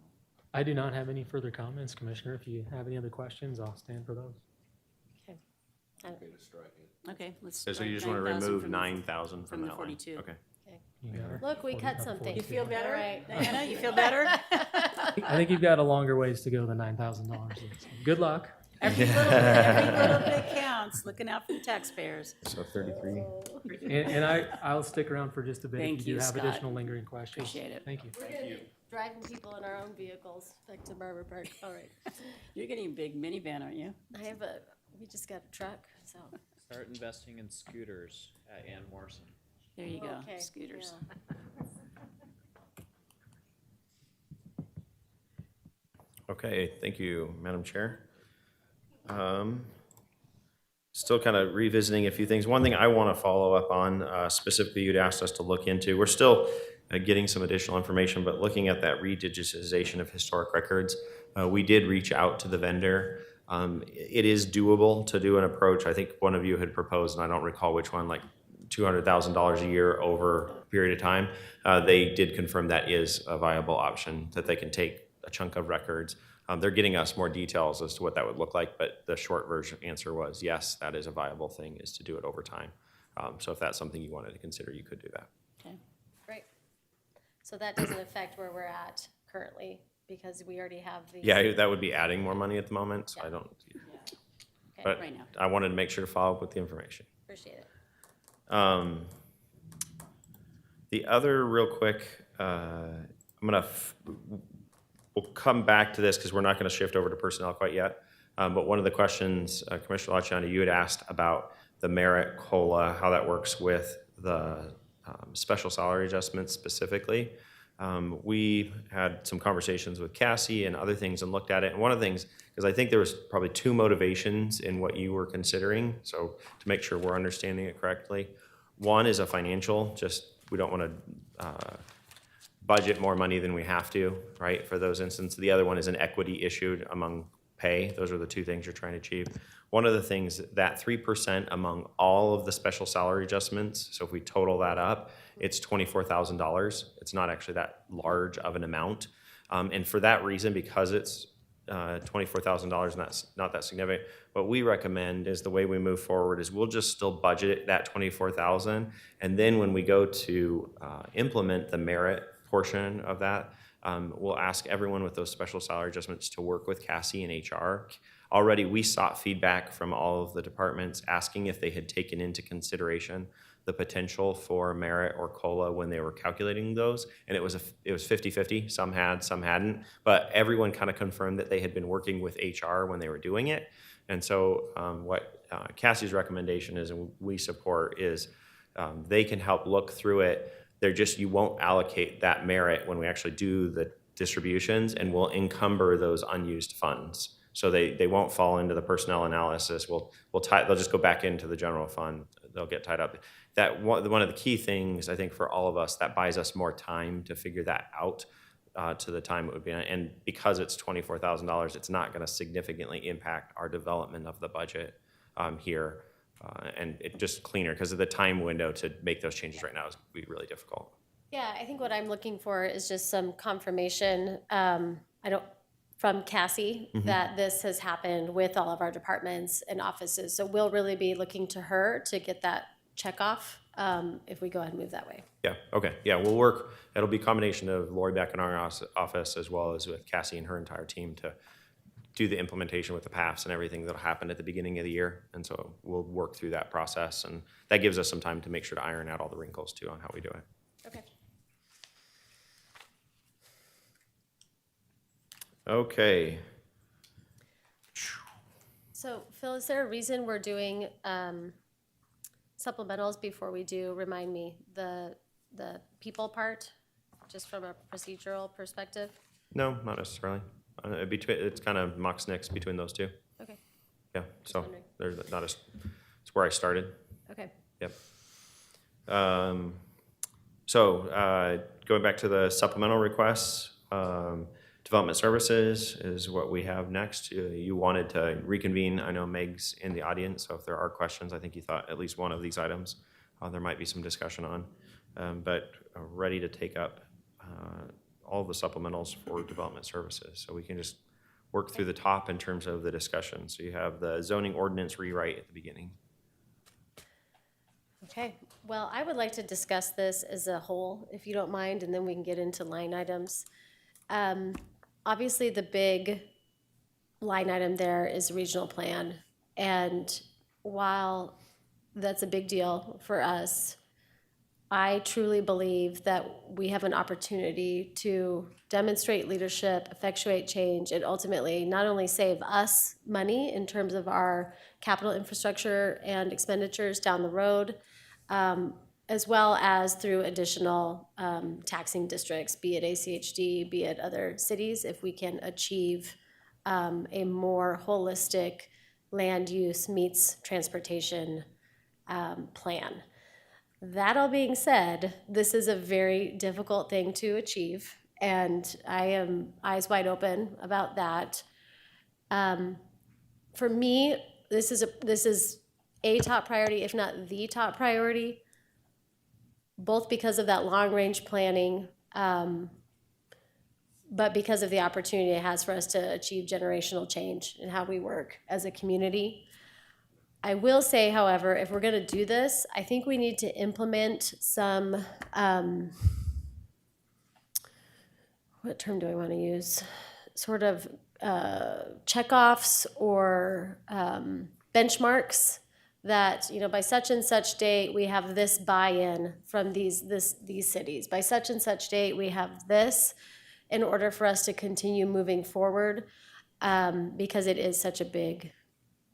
I do not have any further comments, Commissioner. If you have any other questions, I'll stand for those. Okay. Okay to strike it. Okay, let's. So strike you just want to 9,000 remove from the- 9,000 from the that line? 42. Okay. You got it. Look, we cut something. You feel better? All right. Diana, you feel better? I think you've got a longer ways to go than $9,000. Good luck. Every little bit counts, looking out for the taxpayers. So 33. And I'll stick around for just a bit Thank if you you, do have Scott. additional lingering questions. Appreciate it. Thank you. Driving people in our own vehicles back to Barber Park. All right. You're getting a big minivan, aren't you? We just got a truck, so. Start investing in scooters at Ann Morrison. There you go, Okay, scooters. yeah. Okay, thank you, Madam Chair. still kind of revisiting a few things. One thing I want to follow up on, specifically you'd asked us to look into, we're still getting some additional information, but looking at that redigitization of historic records, we did reach out to the vendor. It is doable to do an approach. I think one of you had proposed, and I don't recall which one, like $200,000 a year over a period of time. They did confirm that is a viable option, that they can take a chunk of records. They're getting us more details as to what that would look like, but the short version answer was yes, that is a viable thing, is to do it over time. So if that's something you wanted to consider, you could do that. Okay. Great. So that doesn't affect where we're at currently, because we already have the. Yeah, that would be adding more money at the moment, so I don't, but Right now. I wanted to make sure to follow up with the information. Appreciate it. The other real quick, we'll come back to this because we're not going to shift over to personnel quite yet. But one of the questions, Commissioner Laciani, you had asked about the merit COLA, how that works with the special salary adjustments specifically. We had some conversations with Cassie and other things and looked at it. And one of the things, because I think there was probably two motivations in what you were considering, so to make sure we're understanding it correctly. One is a financial, just we don't want to budget more money than we have to, right, for those instances. The other one is an equity issue among pay. Those are the two things you're trying to achieve. One of the things, that 3% among all of the special salary adjustments, so if we total that up, it's $24,000. It's not actually that large of an amount. And for that reason, because it's $24,000 and that's not that significant, what we recommend is the way we move forward is we'll just still budget that $24,000. And then when we go to implement the merit portion of that, we'll ask everyone with those special salary adjustments to work with Cassie and HR. Already we sought feedback from all of the departments asking if they had taken into consideration the potential for merit or COLA when they were calculating those, and it was 50-50. Some had, some hadn't, but everyone kind of confirmed that they had been working with HR when they were doing it. And so what Cassie's recommendation is, and we support, is they can help look through it. They're just, you won't allocate that merit when we actually do the distributions, and we'll encumber those unused funds. So they won't fall into the personnel analysis. They'll just go back into the general fund. They'll get tied up. That one of the key things, I think, for all of us, that buys us more time to figure that out to the time it would be. And because it's $24,000, it's not going to significantly impact our development of the budget here. And it's just cleaner because of the time window to make those changes right now is be really difficult. Yeah, I think what I'm looking for is just some confirmation, from Cassie, that this has happened with all of our departments and offices. So we'll really be looking to her to get that check off if we go ahead and move that way. Yeah, okay. Yeah, we'll work. It'll be a combination of Lori back in our office as well as with Cassie and her entire team to do the implementation with the PAFs and everything that'll happen at the beginning of the year. And so we'll work through that process. And that gives us some time to make sure to iron out all the wrinkles too on how we do it. Okay. Okay. So Phil, is there a reason we're doing supplementals before we do, remind me, the people part, just from a procedural perspective? No, not necessarily. It's kind of mock nicks between those two. Okay, Yeah, so wondering. there's not it's where I started. okay. Yep. Going back to the supplemental requests, development services is what we have next. You wanted to reconvene. I know Meg's in the audience, so if there are questions, I think you thought at least one of these items there might be some discussion on, but ready to take up all the supplementals for development services. So we can just work through the top in terms of the discussion. So you have the zoning ordinance rewrite at the beginning. Okay, well, I would like to discuss this as a whole, if you don't mind, and then we can get into line items. Obviously, the big line item there is regional plan. And while that's a big deal for us, I truly believe that we have an opportunity to demonstrate leadership, effectuate change, and ultimately not only save us money in terms of our capital infrastructure and expenditures down the road, as well as through additional taxing districts, be it ACHD, be it other cities, if we can achieve a more holistic land use meets transportation plan. That all being said, this is a very difficult thing to achieve, and I am eyes wide open about that. For me, this is a top priority, if not the top priority, both because of that long-range planning, but because of the opportunity it has for us to achieve generational change in how we work as a community. I will say, however, if we're going to do this, I think we need to implement some, what term do I want to use? Sort of checkoffs or benchmarks that, you know, by such and such date, we have this buy-in from these cities. By such and such date, we have this in order for us to continue moving forward, because it is such a big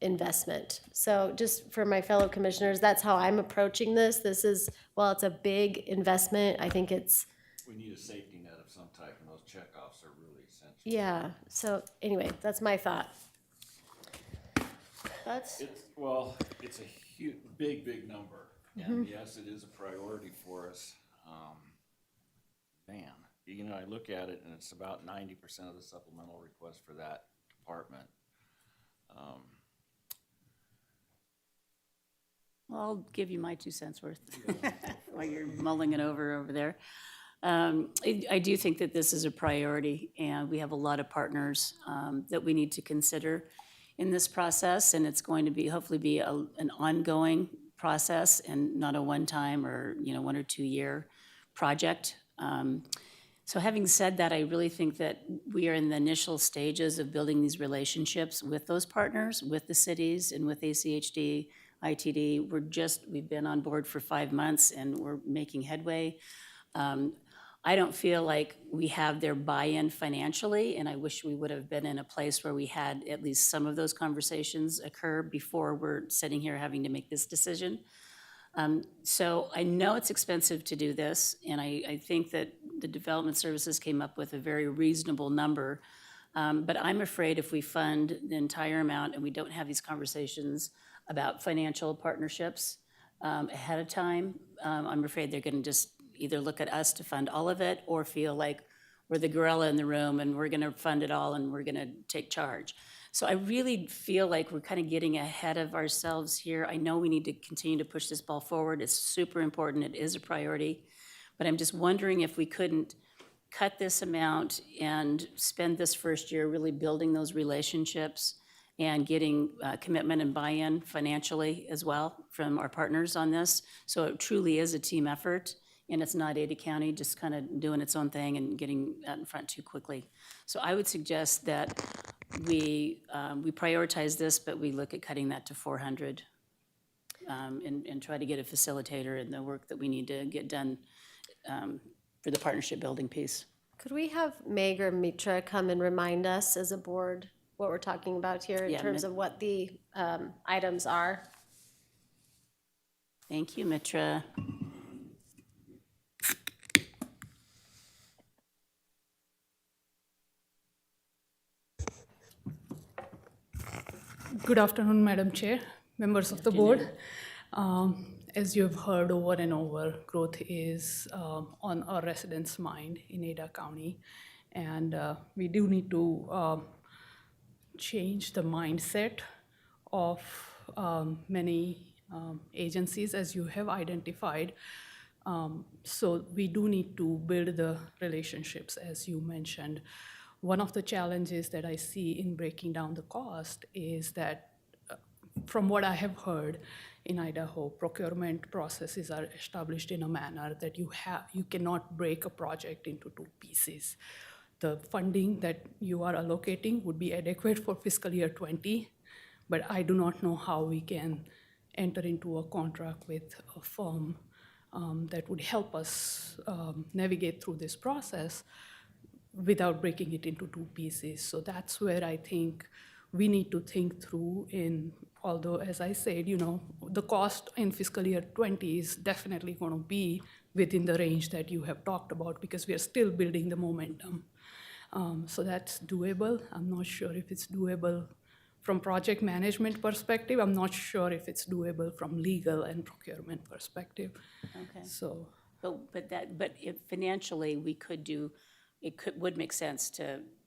investment. So just for my fellow commissioners, that's how I'm approaching this. This is, while it's a big investment, I think it's, We need a safety net of some type, and those checkoffs are really essential. yeah. So anyway, that's my thought. That's, It's a huge, big number, and yes, it is a priority for us. Man, you know, I look at it, and it's about 90% of the supplemental request for that department. Well, I'll give you my 2 cents worth while you're mulling it over there. I do think that this is a priority, and we have a lot of partners that we need to consider in this process, and it's going to be, hopefully be an ongoing process and not a one-time or, you know, 1 or 2 year project. So having said that, I really think that we are in the initial stages of building these relationships with those partners, with the cities and with ACHD, ITD. We've been on board for 5 months and we're making headway. I don't feel like we have their buy-in financially, and I wish we would have been in a place where we had at least some of those conversations occur before we're sitting here having to make this decision. So I know it's expensive to do this, and I think that the development services came up with a very reasonable number. But I'm afraid if we fund the entire amount and we don't have these conversations about financial partnerships ahead of time, I'm afraid they're going to just either look at us to fund all of it or feel like we're the gorilla in the room and we're going to fund it all and we're going to take charge. So I really feel like we're kind of getting ahead of ourselves here. I know we need to continue to push this ball forward. It's super important. It is a priority. But I'm just wondering if we couldn't cut this amount and spend this first year really building those relationships and getting commitment and buy-in financially as well from our partners on this. So it truly is a team effort, and it's not Ada County just kind of doing its own thing and getting out in front too quickly. So I would suggest that we prioritize this, but we look at cutting that to 400 and try to get a facilitator in the work that we need to get done for the partnership building piece. could we have Meg or Mitra come and remind us as a board what we're talking about here in Yeah, terms of what the items are? Thank you, Mitra. Good afternoon, Madam Chair, members of the board. As you have heard over and over, growth is on our residents' mind in Ada County. And we do need to change the mindset of many agencies, as you have identified. So we do need to build the relationships, as you mentioned. One of the challenges that I see in breaking down the cost is that, from what I have heard in Idaho, procurement processes are established in a manner that you cannot break a project into 2 pieces. The funding that you are allocating would be adequate for fiscal year 20, but I do not know how we can enter into a contract with a firm that would help us navigate through this process without breaking it into 2 pieces. So that's where I think we need to think through although, as I said, you know, the cost in fiscal year 20 is definitely going to be within the range that you have talked about because we are still building the momentum. So that's doable. I'm not sure if it's doable from project management perspective. I'm not sure if it's doable from legal and procurement perspective. Okay. So, But if financially, we could do, would make sense to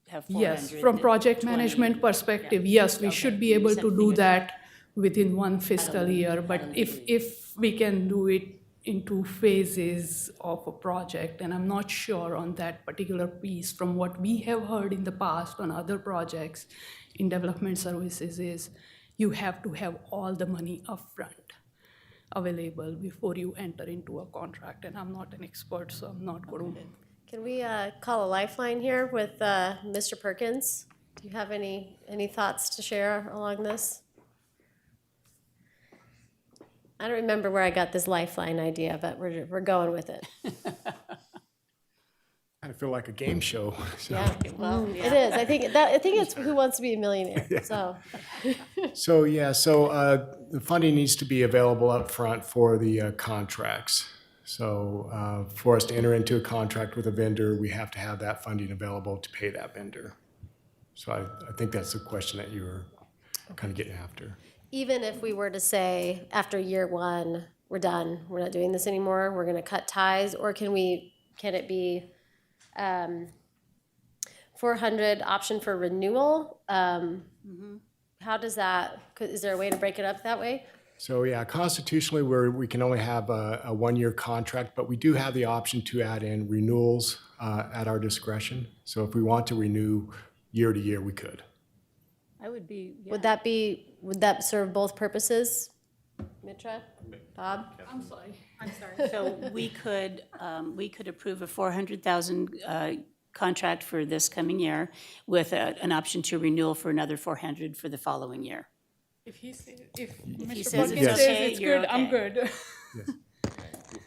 have 400. yes, from project 20, management perspective, yeah. yes, we Okay. should be You able just have to to do figure that that within one fiscal year. But if we can do it in 2 phases of a project, and I'm not sure on that particular piece, from what we have heard in the past on other projects in development services, is you have to have all the money upfront available before you enter into a contract. And I'm not an expert, so I'm not going to. Can we call a lifeline here with Mr. Perkins? Do you have any thoughts to share along this? I don't remember where I got this lifeline idea, but we're going with it. I feel like a game show. So, Yeah, Well, it is. I think it's Who Wants to Be a Millionaire. So the funding needs to be available up front for the contracts. So for us to enter into a contract with a vendor, we have to have that funding available to pay that vendor. So I think that's the question that you were kind of getting after. even if we were to say after year 1, we're done, we're not doing this anymore, we're going to cut ties, or can it be 400 option for renewal? How does that, is there a way to break it up that way? So yeah, constitutionally, we can only have a 1-year contract, but we do have the option to add in renewals at our discretion. So if we want to renew year to year, we could. I would be, yeah. Would that serve both purposes? Mitra? Bob? I'm sorry. So we could approve a 400,000 contract for this coming year with an option to renewal for another 400 for the following year. If Mr. says Perkins it's says okay, it's you're good, I'm okay. good.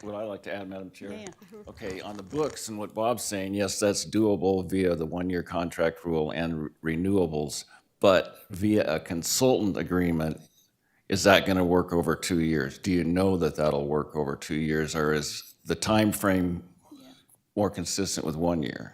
Would I like to add, Madam Chair? Yeah. Okay, on the books and what Bob's saying, yes, that's doable via the 1-year contract rule and renewables, but via a consultant agreement, is that going to work over 2 years? Do you know that that'll work over 2 years, or is the time frame more consistent with 1 year?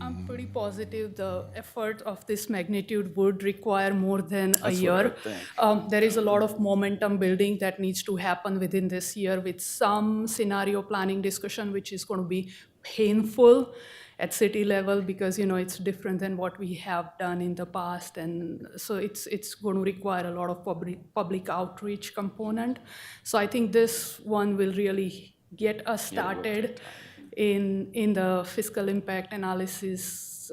I'm pretty positive the effort of this magnitude would require more than a That's what I year. would think. There is a lot of momentum building that needs to happen within this year with some scenario planning discussion, which is going to be painful at city level because, it's different than what we have done in the past. And so it's going to require a lot of public outreach component. So I think this one will really get us started in the fiscal impact analysis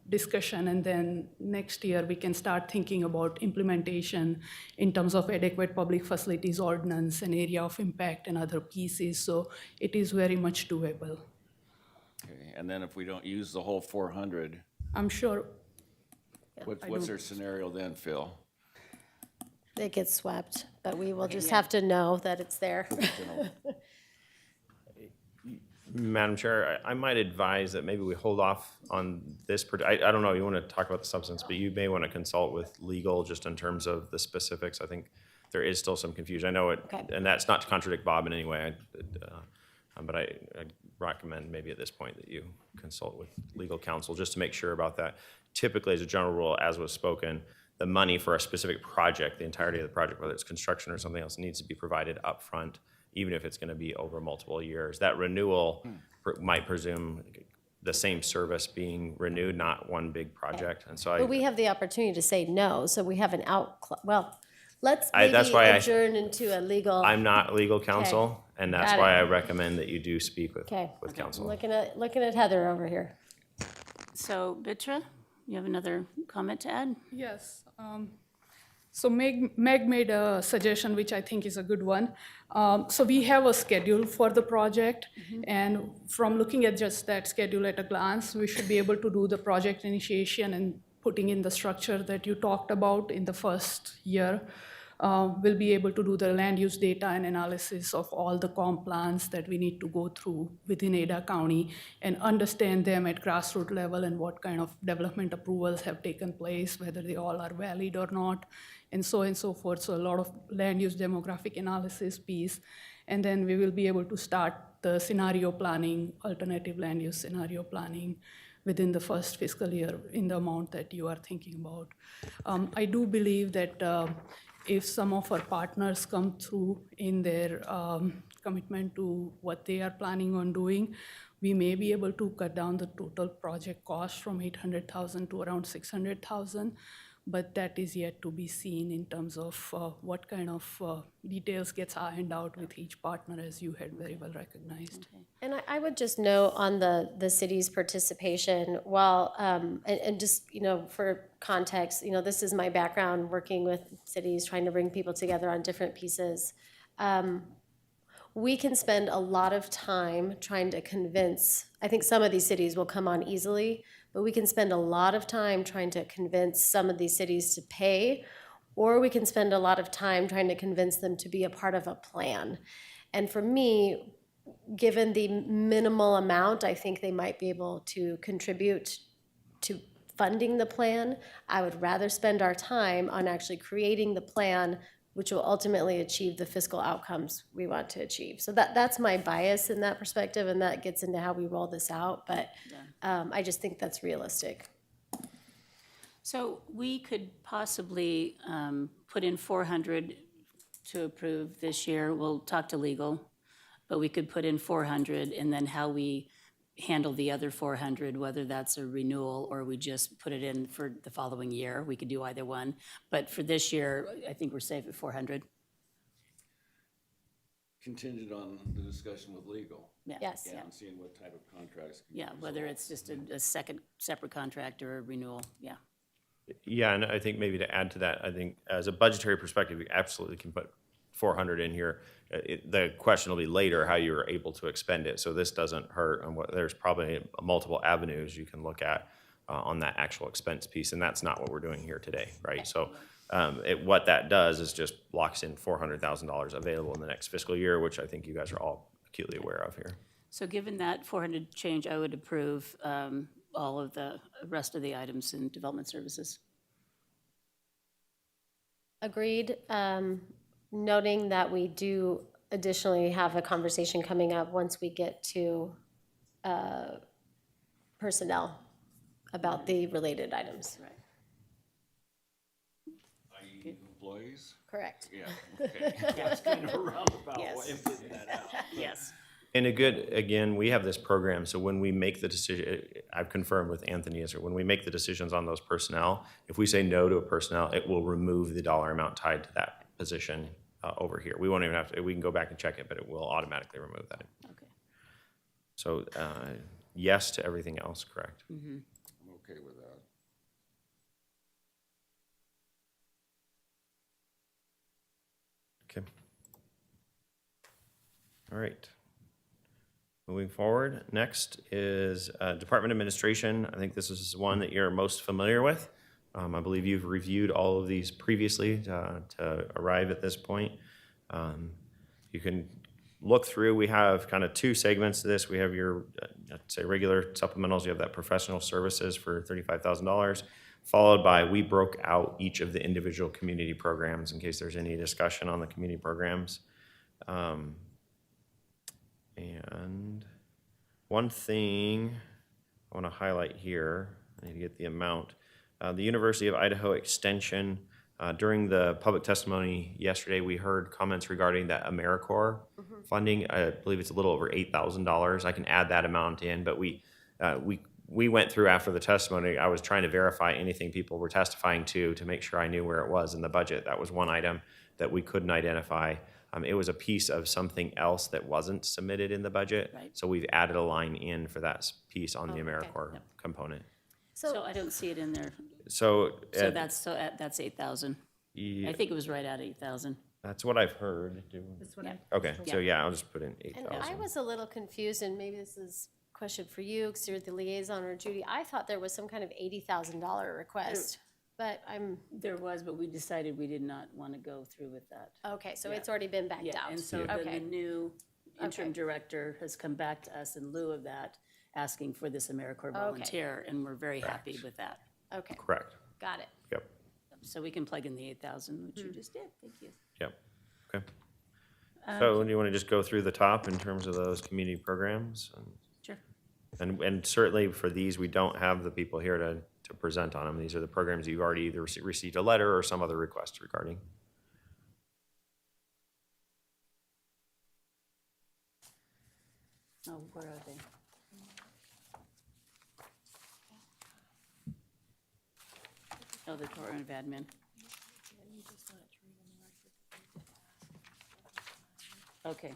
discussion, and then next year we can start thinking about implementation in terms of adequate public facilities ordinance and area of impact and other pieces. So it is very much doable. Okay, and then if we don't use the whole 400, I'm sure. what's our scenario then, Phil? It gets swept, but we will just have to know that it's there. Madam Chair, I might advise that maybe we hold off on this. I don't know, you want to talk about the substance, but you may want to consult with legal just in terms of the specifics. I think there is still some confusion. I know it, Okay. and that's not to contradict Bob in any way, but I'd recommend maybe at this point that you consult with legal counsel just to make sure about that. Typically, as a general rule, as was spoken, the money for a specific project, the entirety of the project, whether it's construction or something else, needs to be provided upfront, even if it's going to be over multiple years. That renewal might presume the same service being renewed, not one big project. And so But we have the opportunity to say no, so we have an let's that's maybe why adjourn into a legal. I'm not legal counsel, and that's Got it. why I recommend that you do speak with Okay. counsel. Looking at Heather over here. So Bitra, you have another comment to add? Yes. So Meg made a suggestion, which I think is a good one. So we have a schedule for the project, and from looking at just that schedule at a glance, we should be able to do the project initiation and putting in the structure that you talked about in the first year. We'll be able to do the land use data and analysis of all the comp plans that we need to go through within Ada County and understand them at grassroots level and what kind of development approvals have taken place, whether they all are valid or not, and so on and so forth. So a lot of land use demographic analysis piece. And then we will be able to start the scenario planning, alternative land use scenario planning within the first fiscal year in the amount that you are thinking about. I do believe that if some of our partners come through in their commitment to what they are planning on doing, we may be able to cut down the total project cost from 800,000 to around 600,000. But that is yet to be seen in terms of what kind of details gets ironed out with each partner, as you had very well recognized. And I would just note on the city's participation, while, and just, for context, this is my background working with cities, trying to bring people together on different pieces. We can spend a lot of time trying to convince, I think some of these cities will come on easily, but we can spend a lot of time trying to convince some of these cities to pay, or we can spend a lot of time trying to convince them to be a part of a plan. And for me, given the minimal amount I think they might be able to contribute to funding the plan, I would rather spend our time on actually creating the plan, which will ultimately achieve the fiscal outcomes we want to achieve. So that's my bias in that perspective, and that gets into how we roll this out, but I just think that's realistic. So we could possibly put in 400 to approve this year. We'll talk to legal, but we could put in 400, and then how we handle the other 400, whether that's a renewal or we just put it in for the following year. We could do either one. But for this year, I think we're safe at 400. Contingent on the discussion with legal. Yeah. Yes. Yeah. And seeing what type of contracts. can Yeah, be whether resolved. it's just a second separate contract or a renewal, yeah. Yeah, and I think maybe to add to that, I think as a budgetary perspective, you absolutely can put 400 in here. The question will be later how you're able to expend it. So this doesn't hurt. And there's probably multiple avenues you can look at on that actual expense piece, and that's not what we're doing here today, right? So what that does is just locks in $400,000 available in the next fiscal year, which I think you guys are all acutely aware of here. So given that 400 change, I would approve all of the rest of the items in development services. Agreed. Noting that we do additionally have a conversation coming up once we get to personnel about the related items. Right. i.e. employees? Correct. Yeah, okay. That's kind of a roundabout way Yes. of getting that out. Yes. And again, we have this program, so when we make the decision, I've confirmed with Anthony, when we make the decisions on those personnel, if we say no to a personnel, it will remove the dollar amount tied to that position over here. We won't even have to, we can go back and check it, but it will automatically remove that. Okay. So yes to everything else, correct? I'm okay with that. Okay. All right. Moving forward, next is Department Administration. I think this is one that you're most familiar with. I believe you've reviewed all of these previously to arrive at this point. You can look through. We have kind of two segments to this. We have your, say, regular supplementals. You have that professional services for $35,000, followed by we broke out each of the individual community programs in case there's any discussion on the community programs. And one thing I want to highlight here, I need to get the amount. The University of Idaho Extension, during the public testimony yesterday, we heard comments regarding that AmeriCorps funding. I believe it's a little over $8,000. I can add that amount in, but we went through after the testimony. I was trying to verify anything people were testifying to make sure I knew where it was in the budget. That was one item that we couldn't identify. It was a piece of something else that wasn't submitted in the budget. Right. So we've added a line in for that piece on the okay. AmeriCorps component. So I don't see it in there. So, So that's 8,000. yeah, I think it was right at 8,000. that's what I've heard. That's what I. Okay, so yeah, I'll just put in And I 8,000. was a little confused, and maybe this is a question for you, because you're the liaison, or Judy. I thought there was some kind of $80,000 request, but There was, but we decided we did not want to go through with that. okay, so Yeah. it's already been backed out. And so then Okay. the new interim Okay. director has come back to us in lieu of that, asking for this AmeriCorps volunteer, and we're very happy with that. Okay, Correct. got it. Yep. So we can plug in the 8,000, which you just did, thank you. Yep. Okay. So do you want to just go through the top in terms of those community programs? Sure. And certainly for these, we don't have the people here to present on them. These are the programs you've already either received a letter or some other request regarding. Oh, where are they? Oh, the Department of Admin. Okay.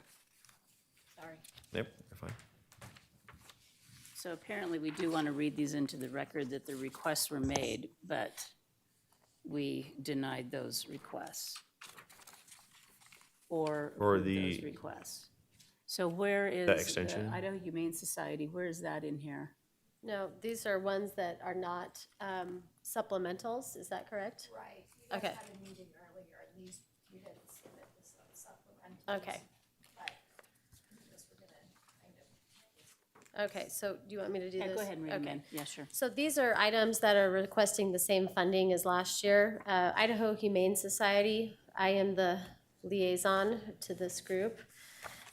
Sorry. Yep, you're fine. So apparently, we do want to read these into the record that the requests were made, but we denied those requests. Or Or approved those the- requests. So where is extension? the Idaho Humane Society? Where is that in here? No, these are ones that are not supplementals, is that correct? Right. Okay. had a meeting earlier, and these, you didn't submit this supplemental. Okay, But this we're gonna kind of. okay, so do you want me to do Yeah, this? go ahead and read them Okay. in. Yeah, sure. So these are items that are requesting the same funding as last year. Idaho Humane Society, I am the liaison to this group.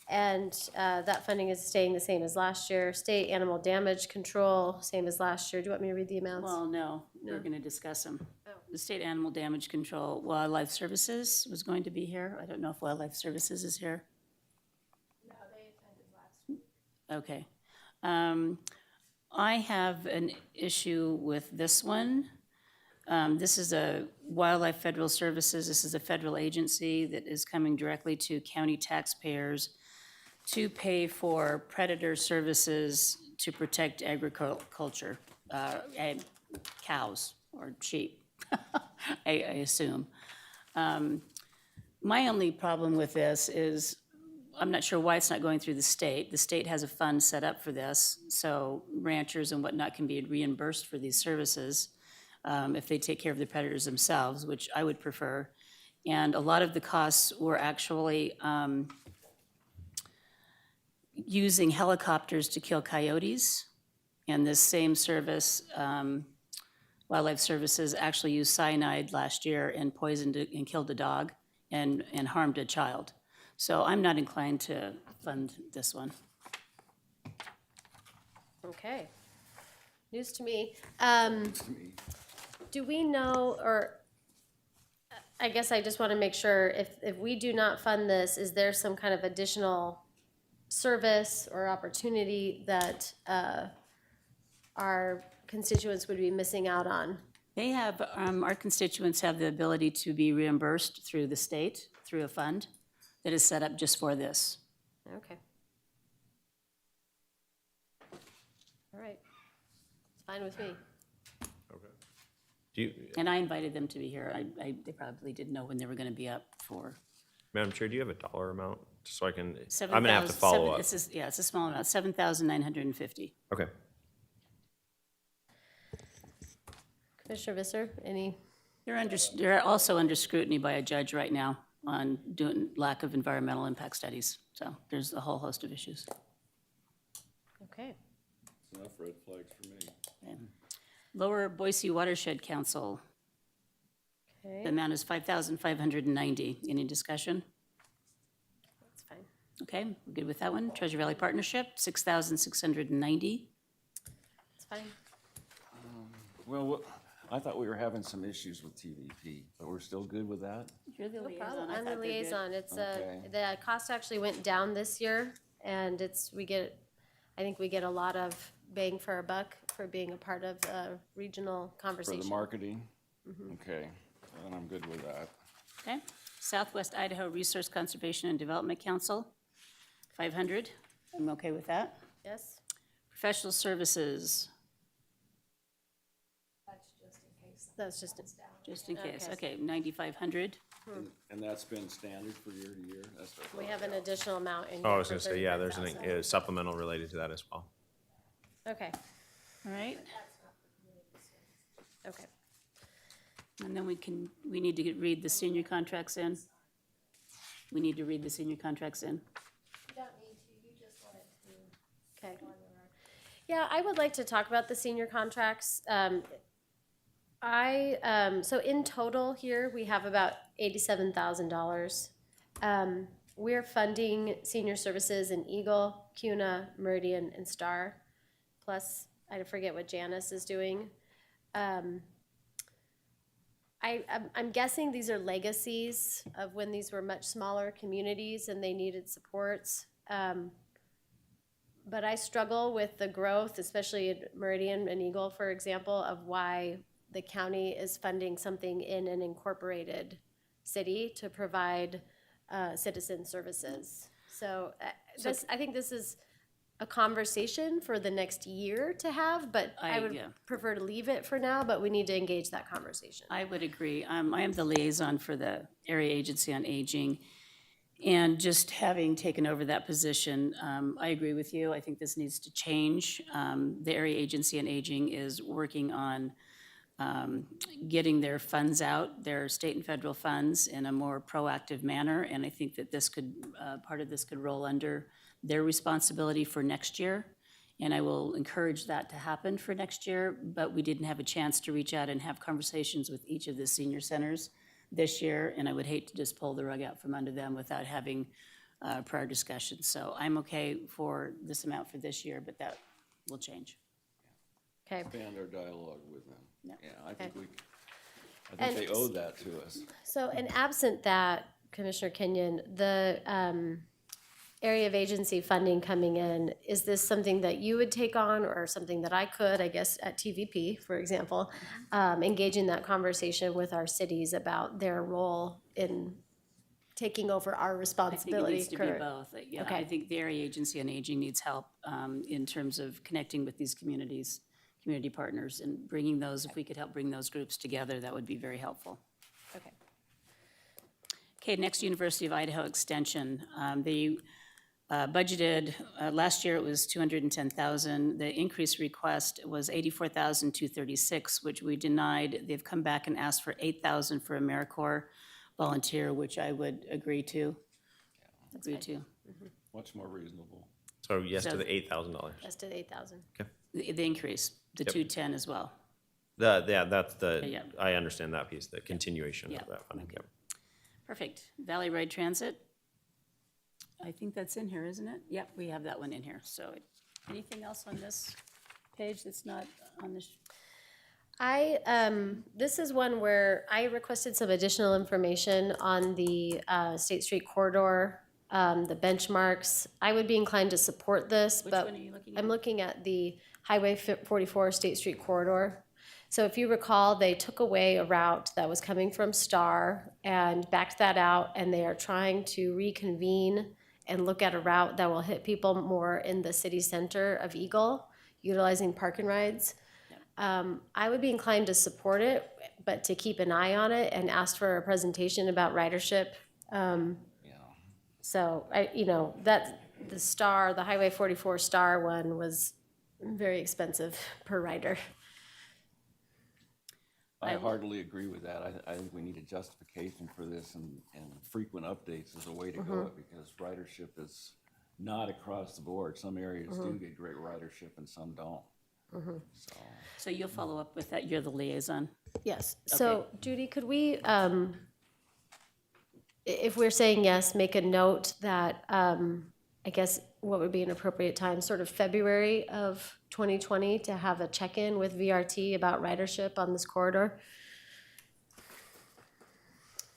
And that funding is staying the same as last year. State Animal Damage Control, same as last year. Do you want me to read the amounts? Well, no, we're going to discuss them. The State Animal Damage Control, Wildlife Services was going to be here. I don't know if Wildlife Services is here. No, they attended last week. Okay. I have an issue with this one. This is a Wildlife Federal Services. This is a federal agency that is coming directly to county taxpayers to pay for predator services to protect agriculture, cows or sheep, I assume. My only problem with this is, I'm not sure why it's not going through the state. The state has a fund set up for this, so ranchers and whatnot can be reimbursed for these services if they take care of the predators themselves, which I would prefer. And a lot of the costs were actually using helicopters to kill coyotes. And this same service, Wildlife Services, actually used cyanide last year and poisoned and killed a dog and harmed a child. So I'm not inclined to fund this one. Okay. News to me. Do we know, or I guess I just want to make sure, if we do not fund this, is there some kind of additional service or opportunity that our constituents would be missing out on? They have, our constituents have the ability to be reimbursed through the state, through a fund that is set up just for this. Okay. All right. It's fine with me. Do you, And I invited them to be here. They probably didn't know when they were going to be up for. Madam Chair, do you have a dollar amount? Just so I can, I'm going to have to follow up. It's a small amount, 7,950. Okay. Commissioner Visser, any? They're also under scrutiny by a judge right now on doing lack of environmental impact studies. So there's a whole host of issues. Okay. Enough red flags for me. Okay. Lower Boise Watershed Council, the Okay, amount is 5,590. Any discussion? that's fine. Okay, we're good with that one. Treasure Valley Partnership, 6,690. It's fine. Well, I thought we were having some issues with TVP, but we're still good with that? You're the No liaison. problem. I I'm the thought they're good. liaison. It's Okay. the cost actually went down this year, and I think we get a lot of bang for our buck for being a part of regional For conversation. the marketing? Okay, then I'm good with that. Okay. Southwest Idaho Resource Conservation and Development Council, 500. I'm okay with that. Yes? Professional services, That's just, just in case. Okay. Okay, 9,500. And that's been standard for year to year? That's what I we thought. have an additional amount in here. Oh, I was for going to say, yeah, there's 35,000. a supplemental related to that as well. Okay, All right. okay. And then we need to read the senior contracts in. We need to read the senior contracts in. You don't need to, you just want it to Okay. go on the record. Yeah, I would like to talk about the senior contracts. So in total here, we have about $87,000. We're funding senior services in Eagle, CUNA, Meridian, and Star. plus, I forget what Janice is doing. I'm guessing these are legacies of when these were much smaller communities and they needed supports. But I struggle with the growth, especially in Meridian and Eagle, for example, of why the county is funding something in an incorporated city to provide citizen services. So I think this is a conversation for the next year to have, but I would prefer to leave it for now, but we need to engage that conversation. I would agree. I am the liaison for the Area Agency on Aging. And just having taken over that position, I agree with you. I think this needs to change. The Area Agency on Aging is working on getting their funds out, their state and federal funds, in a more proactive manner. And I think that this could, part of this could roll under their responsibility for next year. And I will encourage that to happen for next year. But we didn't have a chance to reach out and have conversations with each of the senior centers this year, and I would hate to just pull the rug out from under them without having prior discussions. So I'm okay for this amount for this year, but that will change. Okay. Expand our dialogue with them. Yeah. Yeah, I think And they owe that to us. So, and absent that, Commissioner Kenyon, the area of agency funding coming in, is this something that you would take on or something that I could, I guess, at TVP, for example, engage in that conversation with our cities about their role in taking over our I responsibility? think it needs to be both. Yeah, Okay. I think the Area Agency on Aging needs help in terms of connecting with these communities, community partners, and bringing those, if we could help bring those groups together, that would be very helpful. Okay. Okay, next, University of Idaho Extension. They budgeted, last year it was $210,000. The increase request was $84,236, which we denied. They've come back and asked for $8,000 for AmeriCorps volunteer, which I would agree to. Much more reasonable. So yes to So- the $8,000. Just at 8,000. The increase, the 210 as well. That's Yeah. I understand that piece, the continuation Yeah, of that funding. okay. Yep. Perfect. Valley Road Transit. I think that's in here, isn't it? Yep, we have that one in here. So anything else on this page that's not on this? This is one where I requested some additional information on the State Street corridor, the benchmarks. I would be inclined to support this, Which but one are you looking I'm at? looking at the Highway 44 State Street corridor. So if you recall, they took away a route that was coming from Star and backed that out, and they are trying to reconvene and look at a route that will hit people more in the city center of Eagle, utilizing park and rides. I would be inclined to support it, but to keep an eye on it and ask for a presentation about ridership. So that the Highway 44 Star one was very expensive per rider. I heartily agree with that. I think we need a justification for this, and frequent updates is a way to go, because ridership is not across the board. Some areas do get great ridership and some don't. So you'll follow up with that. You're the liaison. Yes. So Judy, could we, if we're saying yes, make a note that, I guess, what would be an appropriate time, sort of February of 2020, to have a check-in with VRT about ridership on this corridor?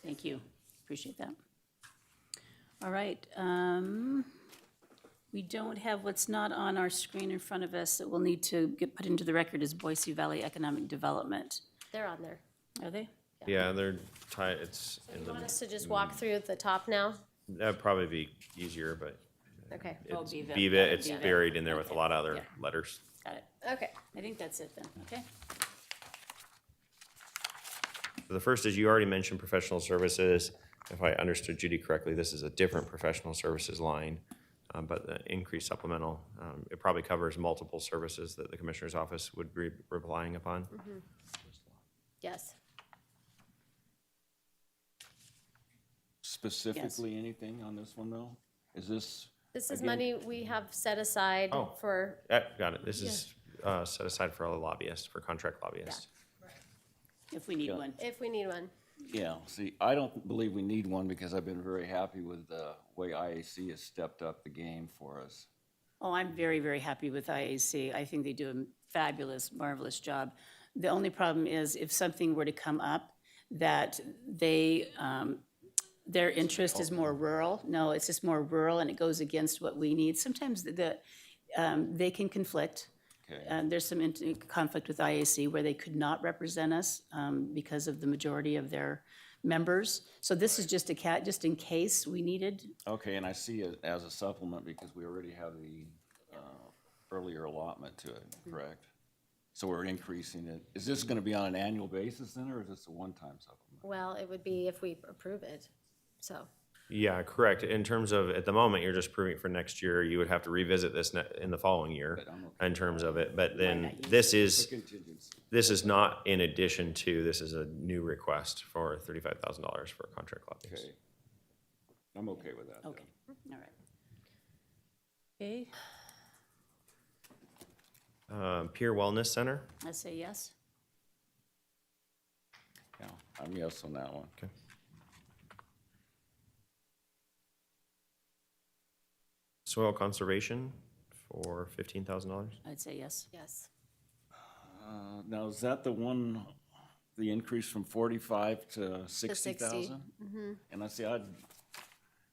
Thank you. Appreciate that. All right. We don't have, what's not on our screen in front of us that will need to get put into the record is Boise Valley Economic Development. They're on there. Are they? Yeah, they're tied, it's in You want us the, to just walk through at the top now? that'd probably be easier, but Okay. Oh, it's Viva. Viva, it's Viva. buried in there with a lot of other Yeah. letters. Got it. Okay. I think that's it then. Okay. So the first is, you already mentioned professional services. If I understood Judy correctly, this is a different professional services line, but the increased supplemental, it probably covers multiple services that the Commissioner's Office would be relying upon. Yes. Specifically, anything on this one, though? Is this? This is Again- money we have set aside Oh. for, Got it. This is set aside for a lobbyist, for contract lobbyists. If we need one. if we need one. Yeah, see, I don't believe we need one, because I've been very happy with the way IAC has stepped up the game for us. Oh, I'm very, very happy with IAC. I think they do a fabulous, marvelous job. The only problem is if something were to come up that they, their interest is more rural. No, it's just more rural and it goes against what we need. Sometimes they can conflict. Okay. There's some conflict with IAC where they could not represent us because of the majority of their members. So this is just just in case we needed. Okay, and I see it as a supplement because we already have the earlier allotment to it, correct? So we're increasing it. Is this gonna be on an annual basis then, or is this a one-time supplement? Well, it would be if we approve it, so. Yeah, correct. In terms of, at the moment, you're just approving it for next year. You would have to revisit this in the following year But I'm okay in terms of it. But then not use this The is, contingency. this is not in addition to, this is a new request for $35,000 for contract copies. Okay. I'm okay with that then. Okay, all right. Okay, Peer Wellness Center. let's say yes. Yeah, I'm yes on that one. Okay. Soil conservation for $15,000. I'd say yes. Yes. Now, is that the one, the increase from 45 to 60,000? And I see,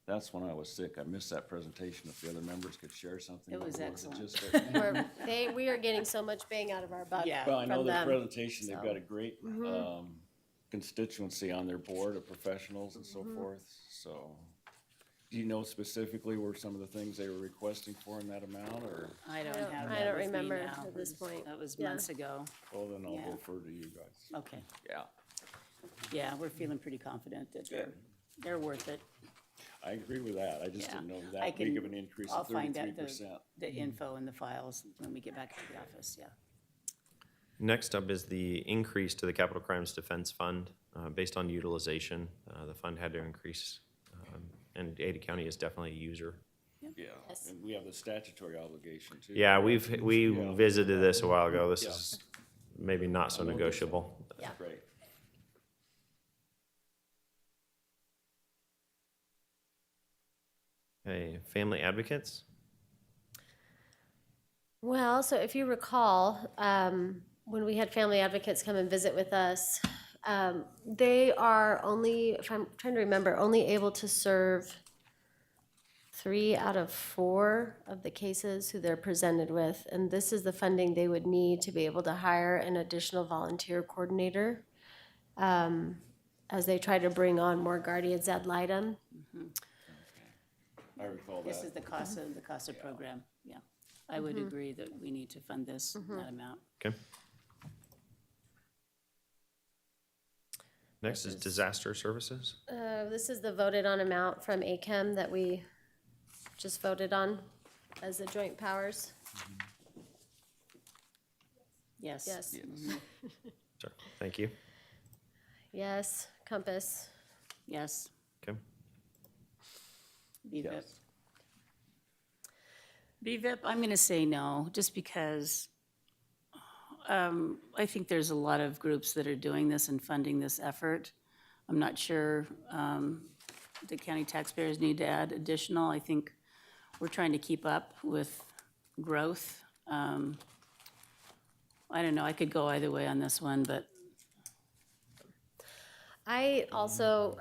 that's when I was sick. I missed that presentation. If the other members could share something. It was before, excellent. just that- We are getting so much bang out of our buck Yeah. Well, I know from the them. presentation, they've so. got a great constituency on their board of professionals and so forth, so. Do you know specifically where some of the things they were requesting for in that amount, or? I don't have I that don't with me remember now. at this point. That was Yeah. months ago. Well, then I'll Yeah. defer to you guys. Okay, Yeah, yeah, we're feeling pretty confident that they're worth it. I agree with that. I just Yeah. didn't know I that big can- of an increase I'll of find out 33%. the info and the files when we get back to the office, yeah. Next up is the increase to the Capital Crimes Defense Fund. Based on utilization, the fund had to increase. And Ada County is definitely a user. Yeah, Yes. and we have the statutory obligation too. Yeah, we Yeah. visited this a while ago. This Yeah. is maybe not so negotiable. Yeah. That's great. Okay, family advocates. Well, so if you recall, when we had family advocates come and visit with us, they are only, if I'm trying to remember, only able to serve 3 out of 4 of the cases who they're presented with. And this is the funding they would need to be able to hire an additional volunteer coordinator as they try to bring on more guardians ad litem. I recall This that. is the CASA program, yeah. I would agree that we need to fund this, that amount. Okay. Next is disaster services. This is the voted on amount from ACAM that we just voted on as the joint powers. Yes. Yes, Sure. Thank you. yes, Compass. Yes, Okay. BVIP. Yes. BVIP, I'm gonna say no, just because I think there's a lot of groups that are doing this and funding this effort. I'm not sure the county taxpayers need to add additional. I think we're trying to keep up with growth. I don't know, I could go either way on this one, but I also,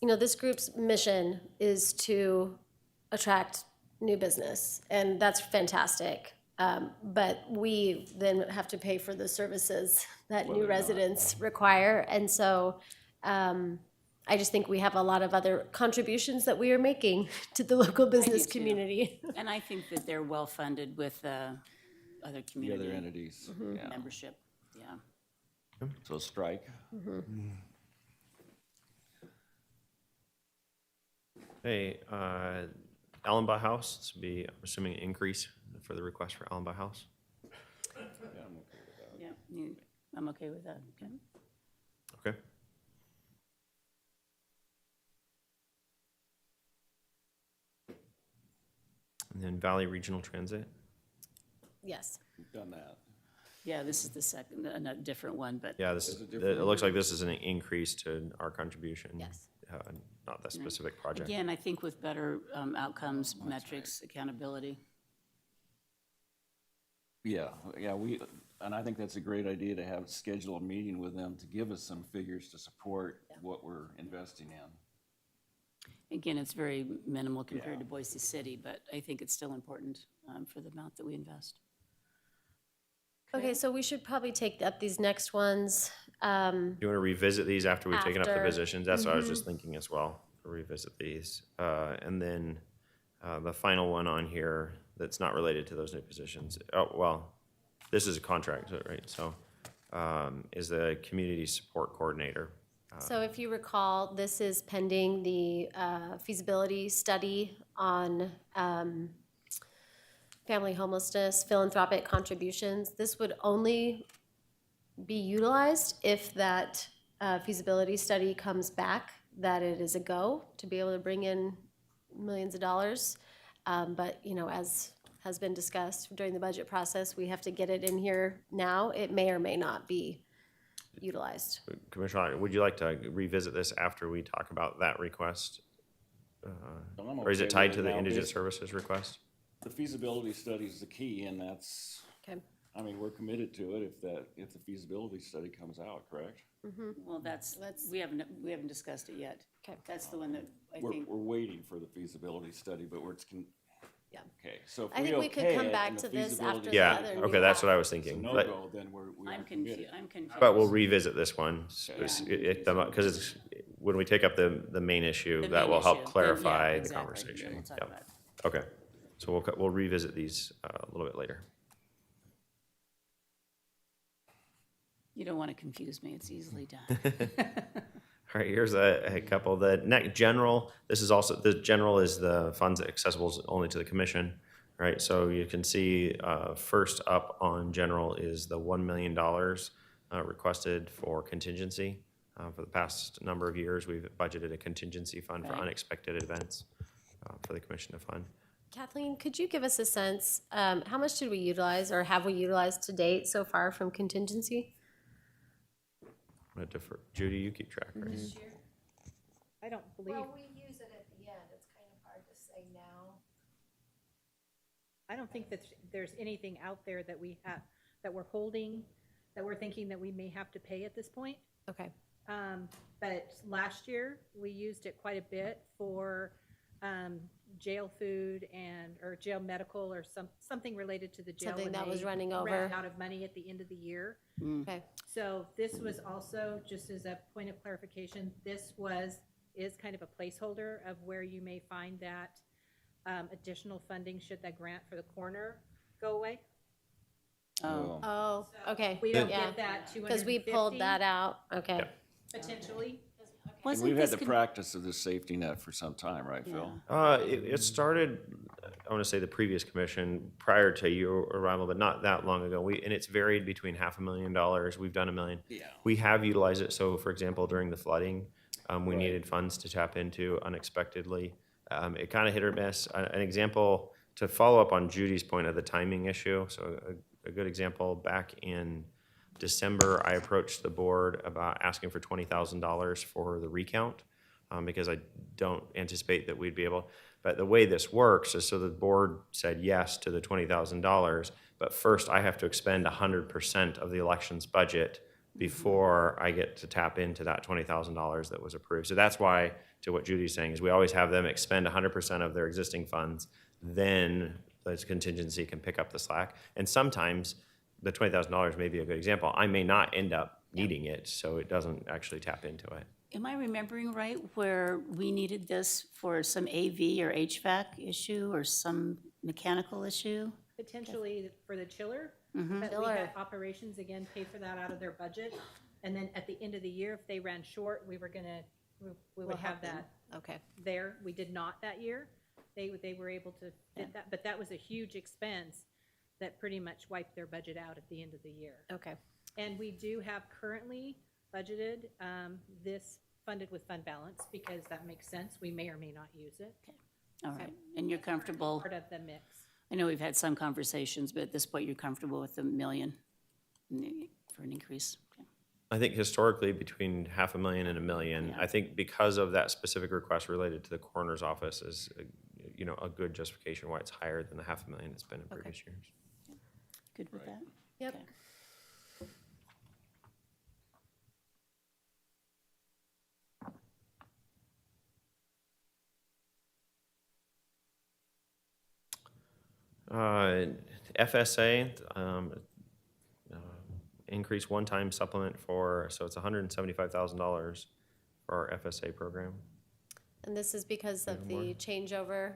this group's mission is to attract new business, and that's fantastic. But we then have to pay for the services that new residents require. And so I just think we have a lot of other contributions that we are making to the local business too. community. and I think that they're well-funded with other The other community entities, yeah. membership, yeah. So strike. Hey, Allenby House, this would be, I'm assuming, an increase for the request for Allenby House. Yeah, I'm okay with that. Yeah, I'm okay with that, okay. Okay. And then Valley Regional Transit. Yes. We've done that. Yeah, this is the second, a different one, but Yeah, this Is is, it different? it looks like this is an increase to our contribution. Yes. Not that specific project. again, I think with better outcomes, metrics, accountability. Yeah, and I think that's a great idea to have, schedule a meeting with them to give us some figures to support what we're investing in. Again, it's very minimal compared to Boise City, but I think it's still important for the amount that we invest. Okay, so we should probably take up these next ones. You want to revisit these after we've taken up the After. positions? That's what I was just thinking as well, to revisit these. And then the final one on here that's not related to those new positions. Oh, well, this is a contract, right? So is the community support coordinator. So if you recall, this is pending the feasibility study on family homelessness, philanthropic contributions. This would only be utilized if that feasibility study comes back, that it is a go to be able to bring in millions of dollars. But, you know, as has been discussed during the budget process, we have to get it in here now. It may or may not be utilized. Commissioner, would you like to revisit this after we talk about that request? Or is it tied to the indigent services request? The feasibility study is the key, and that's, Okay. I mean, we're committed to it if the feasibility study comes out, correct? Well, we haven't discussed it yet. Okay. That's the one that I We're think, waiting for the feasibility study, but Yeah. okay, so if I we think we could okay come it back and to the this feasibility after the Yeah, other. okay, that's what I was is a thinking. But, no-go, then we I'm are committed. confused. but we'll revisit this one. Because when we take up the main issue, The that main will help issue, then, clarify yeah, the exactly. conversation. Then we'll talk Yep. about it. Okay, so we'll revisit these a little bit later. You don't want to confuse me, it's easily done. All right, here's a couple. The next general, the general is the funds accessible only to the commission, right? So you can see first up on general is the $1 million requested for contingency. For the past number of years, we've budgeted a contingency fund for Right. unexpected events for the commission to fund. Kathleen, could you give us a sense, how much did we utilize or have we utilized to date so far from contingency? I'm gonna defer. Judy, you keep track, right? I don't believe, Well, we use it at the end. It's kind of hard to say now. I don't think that there's anything out there that we have, that we're holding, that we're thinking that we may have to pay at this point. Okay. But last year, we used it quite a bit for jail food or jail medical or something related to the jail. Something when that was they running ran over. out of money at the end of the year. Okay. So this was also, just as a point of clarification, is kind of a placeholder of where you may find that additional funding should that grant for the coroner go away. Oh, Oh, okay. We don't Yeah. get that 250. Because we pulled that out. Okay. Yeah. Potentially. And wasn't we've had this, the practice of the safety net for some time, right, Phil? It started, I want to say the previous commission prior to your arrival, but not that long ago. And it's varied between $500,000. We've done $1 million. Yeah. We have utilized it. So for example, during the flooding, we needed funds to tap into unexpectedly. It kind of hit or miss. An example to follow up on Judy's point of the timing issue. So a good example, back in December, I approached the board about asking for $20,000 for the recount because I don't anticipate that we'd be able. But the way this works is so the board said yes to the $20,000, but first I have to expend 100% of the elections budget before I get to tap into that $20,000 that was approved. So that's why, to what Judy's saying, is we always have them expend 100% of their existing funds, then the contingency can pick up the slack. And sometimes the $20,000 may be a good example. I may not end up needing it, so it doesn't actually tap into it. am I remembering right where we needed this for some AV or HVAC issue or some mechanical issue? Potentially for the chiller. Mm-hmm. But we Chiller. had operations, again, pay for that out of their budget. And then at the end of the year, if they ran short, we would have that Okay. there. We did not that year. They were able to fit that, but that was a huge expense that pretty much wiped their budget out at the end of the year. Okay. And we do have currently budgeted this funded with fund balance because that makes sense. We may or may not use it. All right, and you're comfortable, Part of the mix. I know we've had some conversations, but at this point, you're comfortable with the million for an increase? Okay. I think historically between $500,000 and $1 million, Yeah. I think because of that specific request related to the coroner's office is, a good justification why it's higher than the $500,000 it's been in previous years. Good with that? Yep. Okay. FSA, increase one-time supplement for, so it's $175,000 for our FSA program. And this is because of the changeover,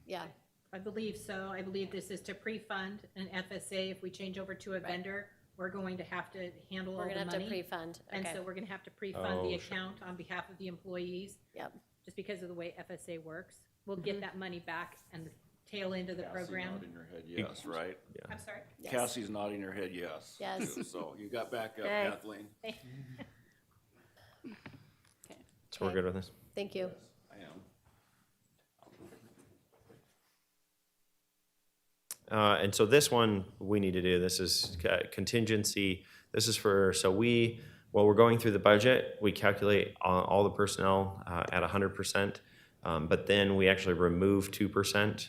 yeah, I believe so. I believe this is to pre-fund an FSA. If we change over to a vendor, we're going to have to handle all we're the gonna have to money. pre-fund, And okay, so we're gonna have to pre-fund the Oh, sure. account on behalf of the employees, yep. just because of the way FSA works. We'll get that money back and the tail end of the program. Nodding her head yes, right? I'm sorry? Yes. Cassie's nodding her head yes. Yes. too. So you got back up, Okay. Kathleen. So we're good with this? Thank you. I am. And so this one, we need to do, this is contingency. This is for, so while we're going through the budget, we calculate all the personnel at 100%, but then we actually remove 2%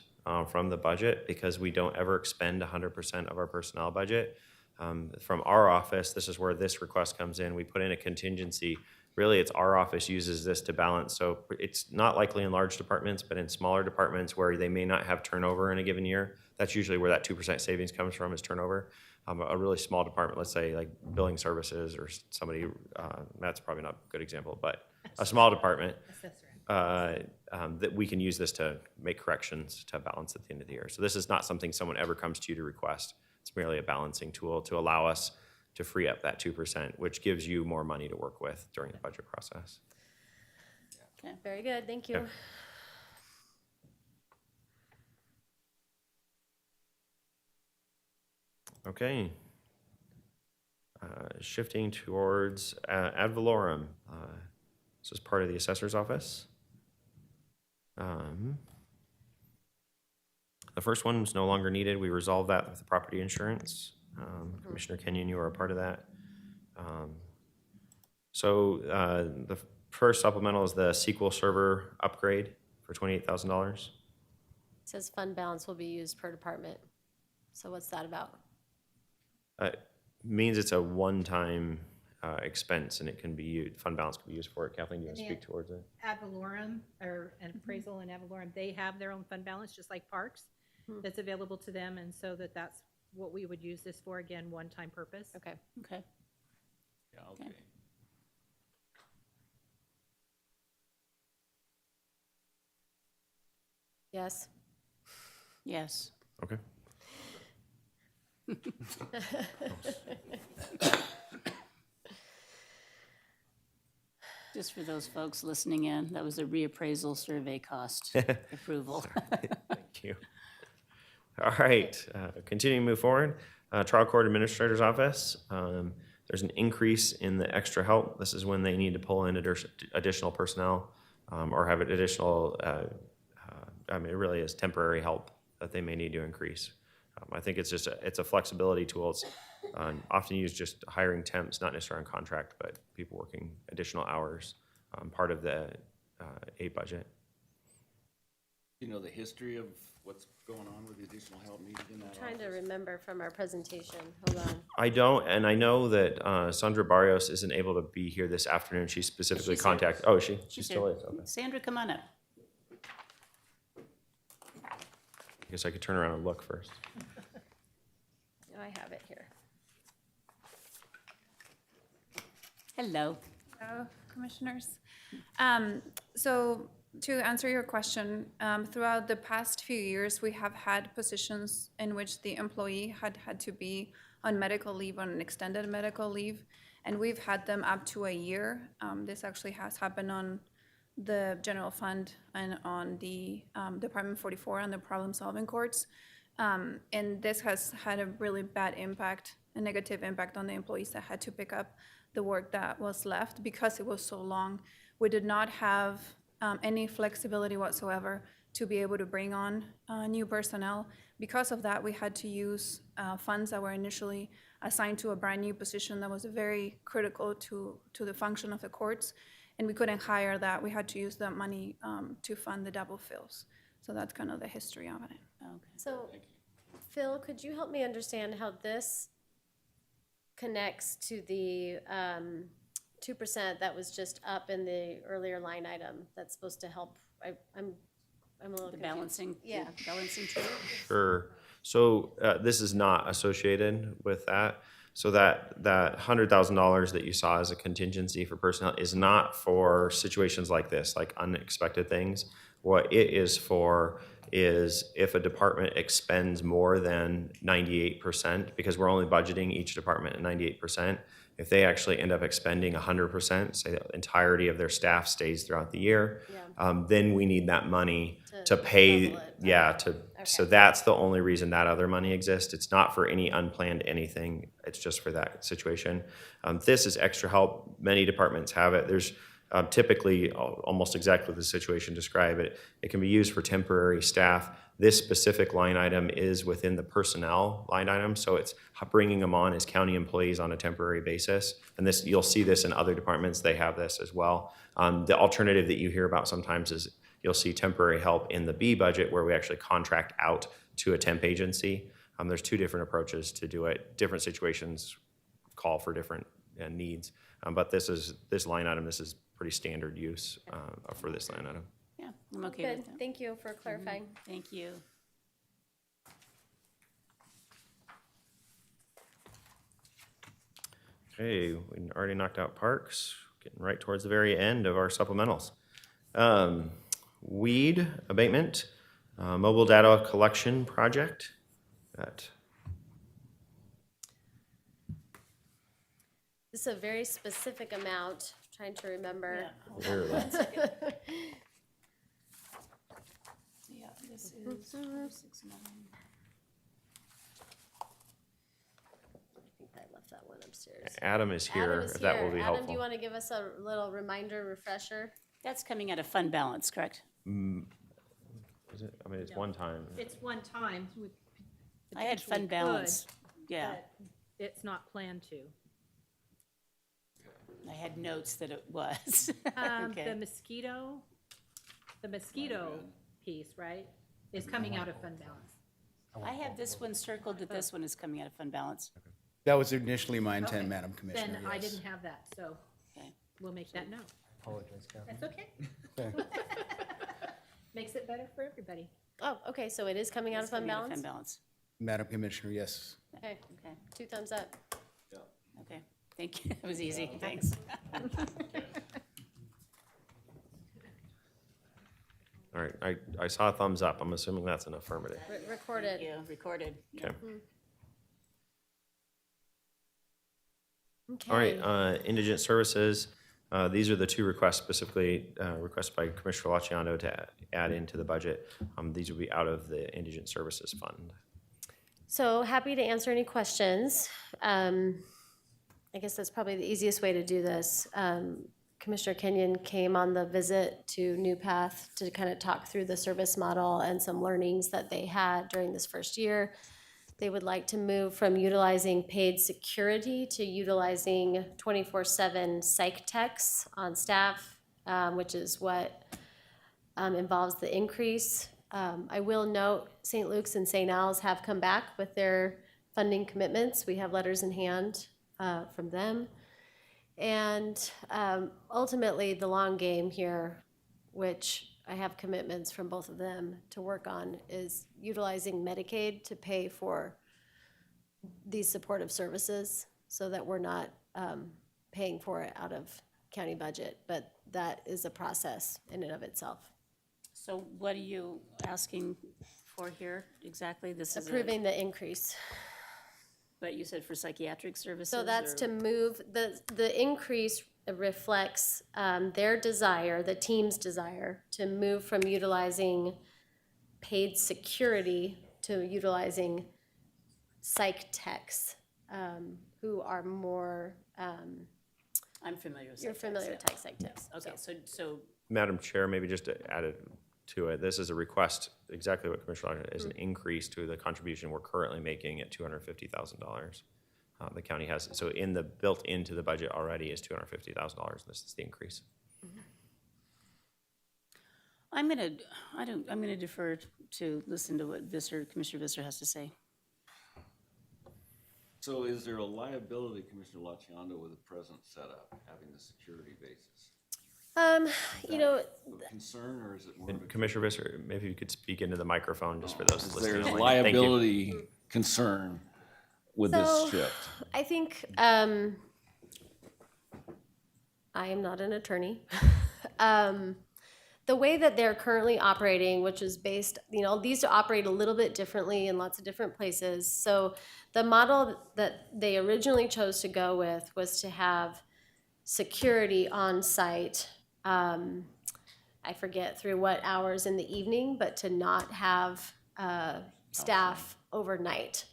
from the budget because we don't ever expend 100% of our personnel budget. From our office, this is where this request comes in. We put in a contingency. Really, it's our office uses this to balance. So it's not likely in large departments, but in smaller departments where they may not have turnover in a given year, that's usually where that 2% savings comes from, is turnover. A really small department, let's say like billing services or somebody, that's probably not a good example, but a small department, that we can use this to make corrections to balance at the end of the year. So this is not something someone ever comes to you to request. It's merely a balancing tool to allow us to free up that 2%, which gives you more money to work with during the budget process. Very good, thank you. Okay. Okay. Shifting towards ad valorem. This is part of the assessor's office. The first one is no longer needed. We resolved that with the property insurance. Commissioner Kenyon, you were a part of that. So the first supplemental is the SQL Server upgrade for $28,000. It says fund balance will be used per department. So what's that about? Means it's a one-time expense and it can be used, fund balance can be used for it. Kathleen, do you want to speak towards it? Ad valorem, or an appraisal and ad valorem, they have their own fund balance, just like parks, that's available to them, and so that's what we would use this for, again, one-time purpose. Okay. Okay. Yeah, okay. Yes. Yes. Okay. Just for those folks listening in, that was a reappraisal survey cost approval. Thank you. All right, continuing to move forward. Trial court administrator's office. There's an increase in the extra help. This is when they need to pull in additional personnel or have additional, I mean, it really is temporary help that they may need to increase. I think it's just it's a flexibility tool. It's often used just hiring temps, not necessarily on contract, but people working additional hours, part of the A budget. You know the history of what's going on with the additional help needed in that Trying to office? remember from our presentation. Hold on. I don't, and I know that Sandra Barrios isn't able to be here this afternoon. She specifically She's here. contacted. Oh, is she? She She's still here. is. Okay. Sandra, come on up. I guess I could turn around and look first. I have it here. Hello. Hello, commissioners. So to answer your question, throughout the past few years, we have had positions in which the employee had to be on medical leave, on an extended medical leave, and we've had them up to a year. This actually has happened on the general fund and on the Department 44 and the problem-solving courts. And this has had a really bad impact, a negative impact on the employees that had to pick up the work that was left because it was so long. We did not have any flexibility whatsoever to be able to bring on new personnel. Because of that, we had to use funds that were initially assigned to a brand new position that was very critical to the function of the courts, and we couldn't hire that. We had to use that money to fund the double fills. So that's kind of the history of it. Okay. So Phil, could you help me understand how this connects to the 2% that was just up in the earlier line item that's supposed to help? I'm a little The confused. Yeah. balancing tool. Sure. So this is not associated with that. So that $100,000 that you saw as a contingency for personnel is not for situations like this, like unexpected things. What it is for is if a department expends more than 98%, because we're only budgeting each department at 98%, if they actually end up expending 100%, say the entirety of their staff stays throughout the year, then we need that money to pay, level it. yeah, so that's the only reason that other money exists. It's not for any unplanned anything. It's just for that situation. This is extra help. Many departments have it. There's typically almost exactly the situation described. It can be used for temporary staff. This specific line item is within the personnel line item, so it's bringing them on as county employees on a temporary basis. And this, you'll see this in other departments. They have this as well. The alternative that you hear about sometimes is you'll see temporary help in the B budget where we actually contract out to a temp agency. There's two different approaches to do it. Different situations call for different needs. But this line item, this is pretty standard use for this line item. Yeah, I'm okay Good. with that. Thank you for clarifying. Thank you. Okay, we already knocked out parks, getting right towards the very end of our supplementals. Weed abatement, mobile data collection project. This is a very specific amount, trying to remember. Here, Yeah, this is 469. I think I left that one upstairs. Adam is here, Adam is if that will here. be Adam, helpful. do you want to give us a little reminder, refresher? That's coming out of fund balance, correct? Is it? I mean, it's one time. It's one time. We I had fund potentially balance. could, Yeah, but It's not planned to. I had notes that it was. The Okay. mosquito piece, right, is coming out of fund balance. I have this one circled that this one is coming out of fund balance. That was initially my intent, Okay. Madam Commissioner, Then I yes. didn't have that, so Okay. we'll make that note. Apologize, Captain. That's okay. Makes it better for everybody. Oh, okay, so it is coming out of It's fund coming out of balance? Fund balance. Madam Commissioner, yes. Okay, Okay, 2 thumbs up. okay. Thank you. It was easy. Thanks. All right, I saw a thumbs up. I'm assuming that's an affirmative. Recorded. Yeah, recorded. Okay. Okay. All right, indigent services. These are the two requests specifically requested by Commissioner Laciano to add into the budget. These will be out of the indigent services fund. So happy to answer any questions. I guess that's probably the easiest way to do this. Commissioner Kenyon came on the visit to New Path to kind of talk through the service model and some learnings that they had during this first year. They would like to move from utilizing paid security to utilizing 24/7 psych techs on staff, which is what involves the increase. I will note St. Luke's and St. Al's have come back with their funding commitments. We have letters in hand from them. And ultimately, the long game here, which I have commitments from both of them to work on, is utilizing Medicaid to pay for these supportive services so that we're not paying for it out of county budget. But that is a process in and of itself. So what are you asking for here exactly? This is Approving the increase. But you said for psychiatric services? So that's or- to move, the increase reflects their desire, the team's desire, to move from utilizing paid security to utilizing psych techs, who are more, I'm familiar with. you're psych familiar with techs, psych techs. yeah. Okay, so Madam Chair, maybe just to add it to it, this is a request, exactly what Commissioner Laciano is, an increase to the contribution we're currently making at $250,000. The county has, so built into the budget already is $250,000. This is the increase. I'm gonna defer to listen to what Commissioner Visser has to say. So is there a liability, Commissioner Laciando, with the present setup, having the security basis? You know, A concern, or is it more of a? And Commissioner Visser, maybe you could speak into the microphone just for those Is listening. there a online. Thank you. liability concern with this So, shift? I think, I am not an attorney. The way that they're currently operating, which is based, you know, these operate a little bit differently in lots of different places. So the model that they originally chose to go with was to have security on site. I forget through what hours in the evening, but to not have staff overnight.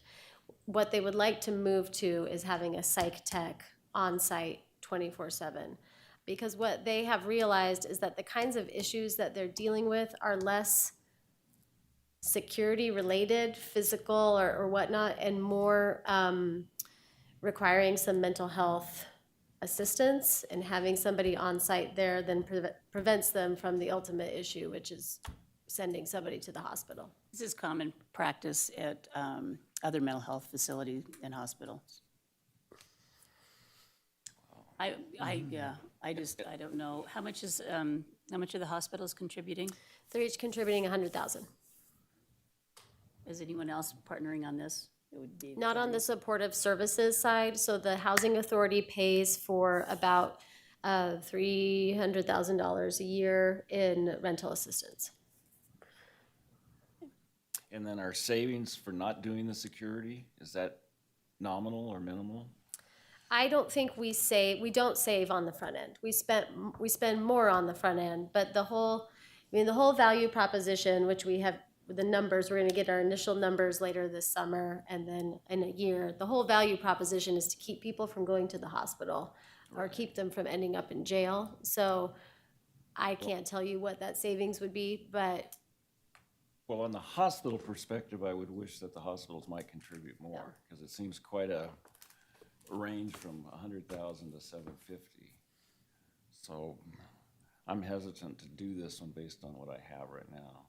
What they would like to move to is having a psych tech on site 24/7. Because what they have realized is that the kinds of issues that they're dealing with are less security related, physical or whatnot, and more requiring some mental health assistance, and having somebody on site there then prevents them from the ultimate issue, which is sending somebody to the hospital. This is common practice at other mental health facilities and hospitals. Yeah, I don't know. How much are the hospitals contributing? They're each contributing 100,000. Is anyone else partnering on this? It would be Not on the supportive services side, so the housing authority pays for about $300,000 a year in rental assistance. And then our savings for not doing the security, is that nominal or minimal? I don't think we don't save on the front end. We spend more on the front end, but the whole value proposition, which we have the numbers, we're gonna get our initial numbers later this summer, and then in a year, the whole value proposition is to keep people from going to the hospital or keep them from ending up in jail. So I can't tell you what that savings would be, but Well, on the hospital perspective, I would wish that the hospitals might contribute more, because it seems quite a range from 100,000 to 750. So I'm hesitant to do this one based on what I have right now.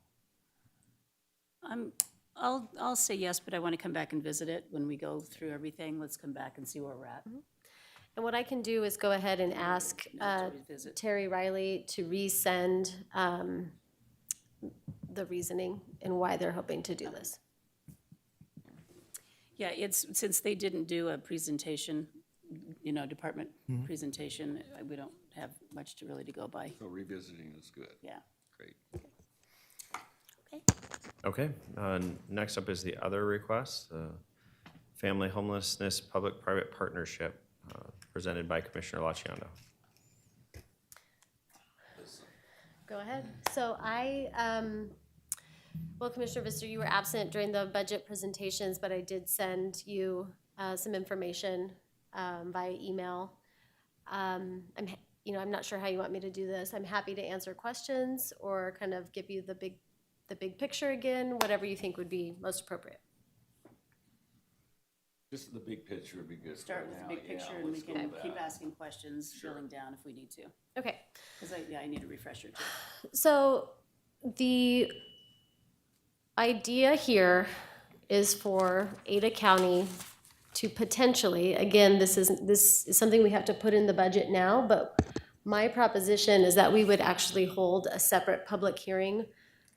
I'll say yes, but I want to come back and visit it when we go through everything. Let's come back and see where we're at. and what I can do is go ahead and ask Visit. Terry Riley to resend the reasoning and why they're hoping to do this. Yeah, it's, since they didn't do a presentation, department presentation, we don't have much to really to go by. So revisiting is good. Yeah. Great. Okay, next up is the other request, the Family Homelessness Public-Private Partnership, presented by Commissioner Laciando. Go ahead. So well, Commissioner Visser, you were absent during the budget presentations, but I did send you some information via email. I'm not sure how you want me to do this. I'm happy to answer questions or kind of give you the big picture again, whatever you think would be most appropriate. Just the big picture would be good. Start right with the now. big Yeah, picture, and we let's go can with keep that. asking questions, drilling down if we need to. Okay. Because I need a refresher too. So the idea here is for Ada County to potentially, again, this is something we have to put in the budget now, but my proposition is that we would actually hold a separate public hearing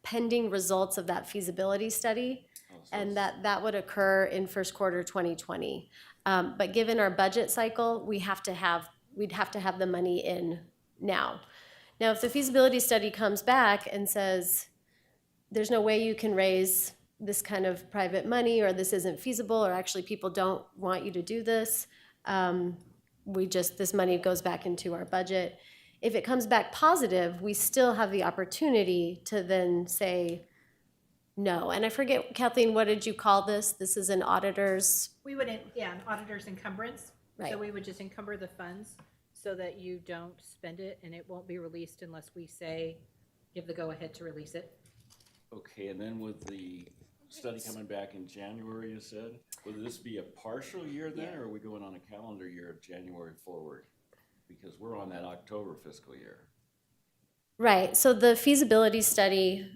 pending results of that feasibility study, and that would occur in first quarter 2020. But given our budget cycle, we'd have to have the money in now. Now, if the feasibility study comes back and says, there's no way you can raise this kind of private money, or this isn't feasible, or actually people don't want you to do this, this money goes back into our budget. If it comes back positive, we still have the opportunity to then say no. And I forget, Kathleen, what did you call this? This is an auditor's. We would, an auditor's encumbrance. Right. So we would just encumber the funds so that you don't spend it, and it won't be released unless we say, give the go-ahead to release it. Okay, and then with the study coming back in January, you said, would this be a partial year then, or are we going on a calendar year of January forward? Because we're on that October fiscal year. Right, so the feasibility study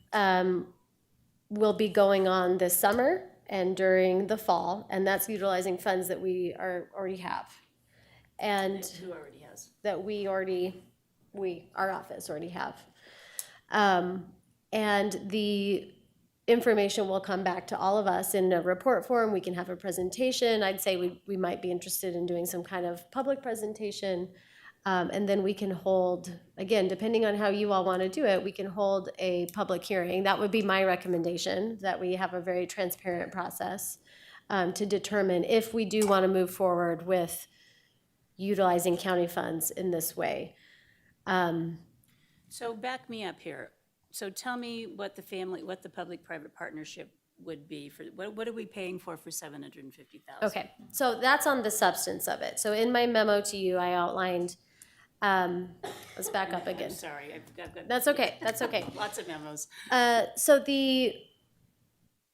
will be going on this summer, and during the fall, and that's utilizing funds that we already have. And Who already has? that our office already have. And the information will come back to all of us in a report form. We can have a presentation. I'd say we might be interested in doing some kind of public presentation. And then we can hold, again, depending on how you all want to do it, we can hold a public hearing. That would be my recommendation, that we have a very transparent process to determine if we do want to move forward with utilizing county funds in this way. So back me up here. So tell me what the public-private partnership would be for, what are we paying for $750,000? Okay, so that's on the substance of it. So in my memo to you, I outlined, let's back up again. I'm sorry, I've got. That's okay, that's okay. Lots of memos. So the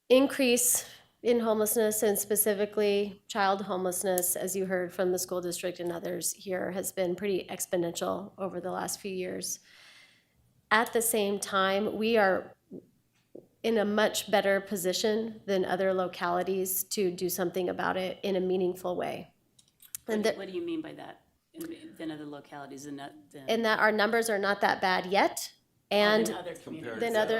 increase in homelessness, and specifically child homelessness, as you heard from the school district and others here, has been pretty exponential over the last few years. At the same time, we are in a much better position than other localities to do something about it in a meaningful way. And What do you mean by that? Than other localities and not, and that our numbers are not that bad yet, and than other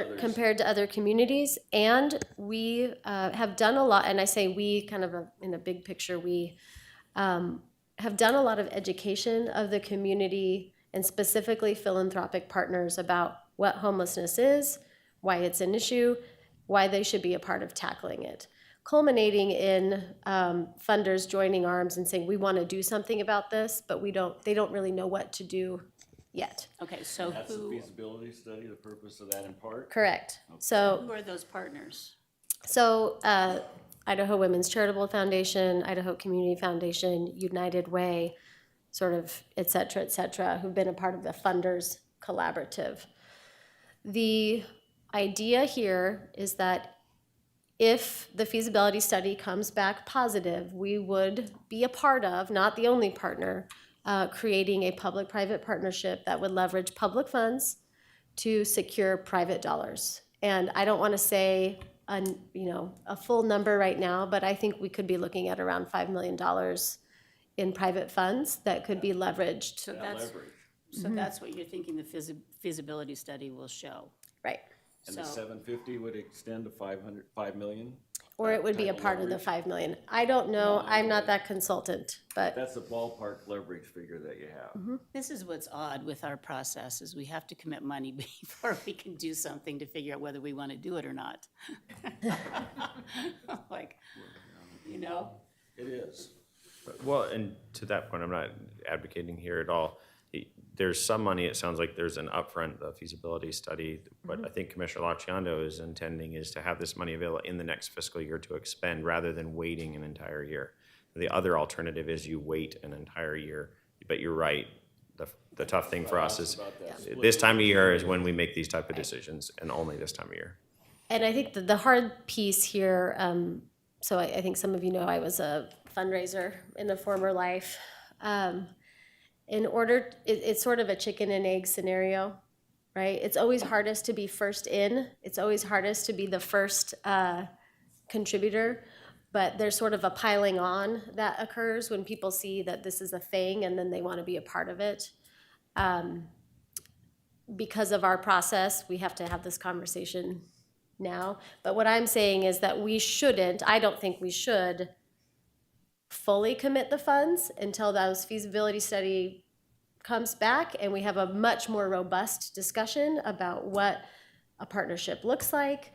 communities? compared to other communities. And we have done a lot, and I say we kind of in a big picture, we have done a lot of education of the community and specifically philanthropic partners about what homelessness is, why it's an issue, why they should be a part of tackling it, culminating in funders joining arms and saying, we want to do something about this, but they don't really know what to do yet. Okay, so That's the who feasibility study, the purpose of that in part? Correct. So are those partners? Idaho Women's Charitable Foundation, Idaho Community Foundation, United Way, sort of, et cetera, who've been a part of the funders collaborative. The idea here is that if the feasibility study comes back positive, we would be a part of, not the only partner, creating a public-private partnership that would leverage public funds to secure private dollars. And I don't want to say a full number right now, but I think we could be looking at around $5 million in private funds that could be leveraged. So that's what you're thinking the feasibility study will show? Right. And the 750 would extend to 5 million? Or it would be a part of the 5 million. I don't know, I'm not that consultant, but That's the ballpark leverage figure that you have. This is what's odd with our process, is we have to commit money before we can do something to figure out whether we want to do it or not. Like, It is. Well, and to that point, I'm not advocating here at all. There's some money, it sounds like there's an upfront, the feasibility study. What I think Commissioner Laciando is intending is to have this money available in the next fiscal year to expend rather than waiting an entire year. The other alternative is you wait an entire year, but you're right. The tough thing for us is this time of year is when we make these type of decisions, and only this time of year. and I think the hard piece here, so I think some of you know I was a fundraiser in a former life. It's sort of a chicken and egg scenario, right? It's always hardest to be first in. It's always hardest to be the first contributor, but there's sort of a piling on that occurs when people see that this is a thing and then they want to be a part of it. Because of our process, we have to have this conversation now. But what I'm saying is that I don't think we should fully commit the funds until those feasibility study comes back and we have a much more robust discussion about what a partnership looks like,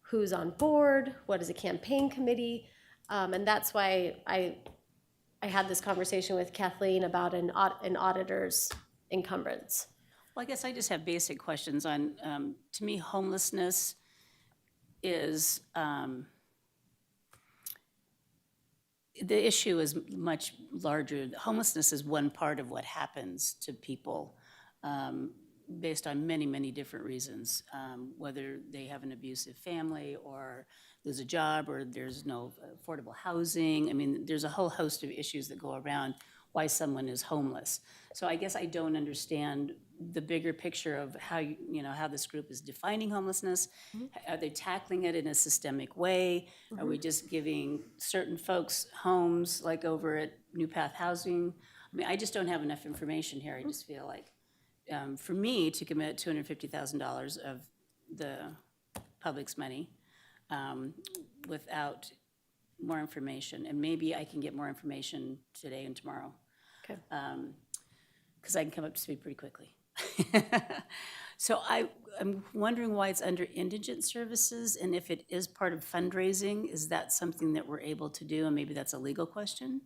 who's on board, what is a campaign committee, and that's why I had this conversation with Kathleen about an auditor's encumbrance. well, I guess I just have basic questions on, to me, homelessness is, the issue is much larger. Homelessness is one part of what happens to people based on many, many different reasons, whether they have an abusive family or lose a job or there's no affordable housing. I mean, there's a whole host of issues that go around. why someone is homeless. So I guess I don't understand the bigger picture of how, how this group is defining homelessness. Are they tackling it in a systemic way? Are we just giving certain folks homes, like over at New Path Housing? I mean, I just don't have enough information here. I just feel like, for me to commit $250,000 of the public's money without more information, and maybe I can get more information today and tomorrow. Okay. Because I can come up to speed pretty quickly. So I'm wondering why it's under indigent services, and if it is part of fundraising, is that something that we're able to do? And maybe that's a legal question?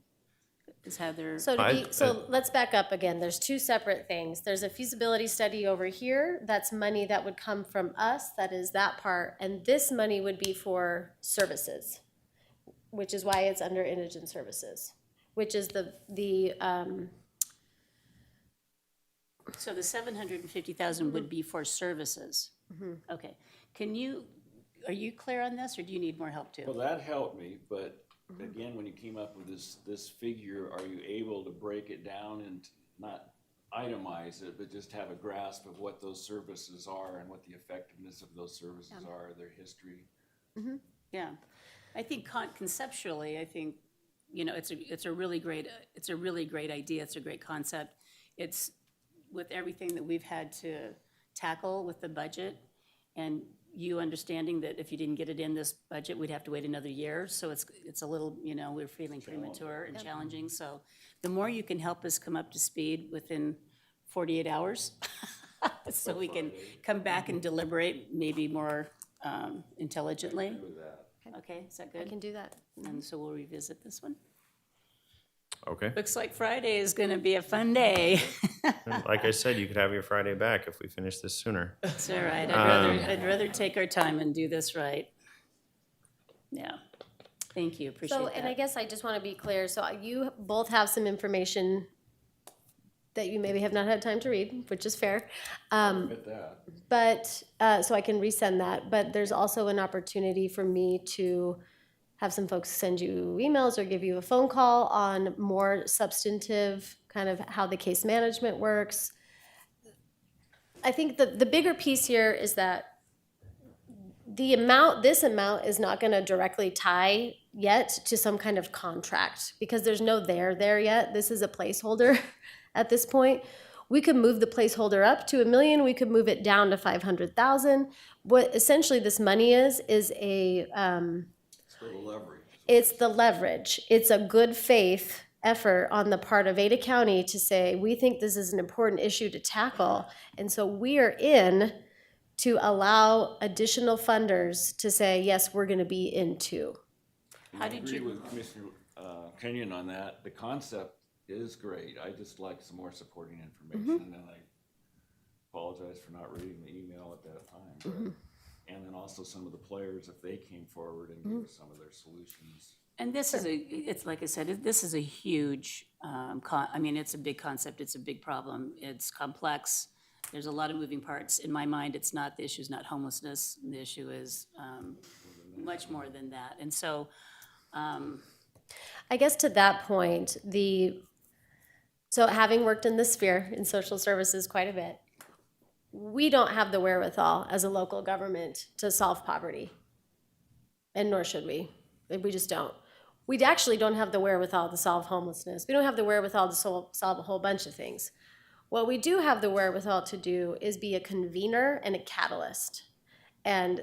Is Heather? So let's back up again. There's two separate things. There's a feasibility study over here. That's money that would come from us. That is that part. And this money would be for services, which is why it's under indigent services, which is So the 750,000 would be for services? Okay. Are you clear on this, or do you need more help Well, too? that helped me, but again, when you came up with this figure, are you able to break it down and not itemize it, but just have a grasp of what those services are and what the effectiveness of those services are, their history? Yeah. I think conceptually, I think, it's a really great idea. It's a great concept. It's with everything that we've had to tackle with the budget, and you understanding that if you didn't get it in this budget, we'd have to wait another year. So it's a little, we're feeling premature and challenging. So the more you can help us come up to speed within 48 hours, so we can come back and deliberate maybe more intelligently. Okay, is that I good? can do that. And so we'll revisit this one. Okay. Looks like Friday is gonna be a fun day. Like I said, you could have your Friday back if we finish this sooner. It's all right. I'd rather take our time and do this right. Yeah. Thank you. Appreciate So, that. and I guess I just want to be clear. So you both have some information that you maybe have not had time to read, which is fair. Get that. But, so I can resend that. But there's also an opportunity for me to have some folks send you emails or give you a phone call on more substantive, kind of how the case management works. I think the bigger piece here is that this amount is not going to directly tie yet to some kind of contract, because there's no there yet. This is a placeholder at this point. We could move the placeholder up to $1 million. We could move it down to 500,000. What essentially this money is a it's the leverage. It's a good faith effort on the part of Ada County to say, we think this is an important issue to tackle. And so we are in to allow additional funders to say, yes, we're going to be in too. How did I agree you? with Commissioner Kenyon on that. The concept is great. I just like some more supporting information, and I apologize for not reading the email at that time. But, and then also some of the players, if they came forward and gave us some of their solutions. And this is it's like I said, this is a huge, it's a big concept, it's a big problem, it's complex. There's a lot of moving parts. In my mind, the issue is not homelessness, the issue is much more than that. And so, I guess to that point, so having worked in this sphere in social services quite a bit, we don't have the wherewithal as a local government to solve poverty. And nor should we. We just don't. We actually don't have the wherewithal to solve homelessness. We don't have the wherewithal to solve a whole bunch of things. What we do have the wherewithal to do is be a convener and a catalyst. And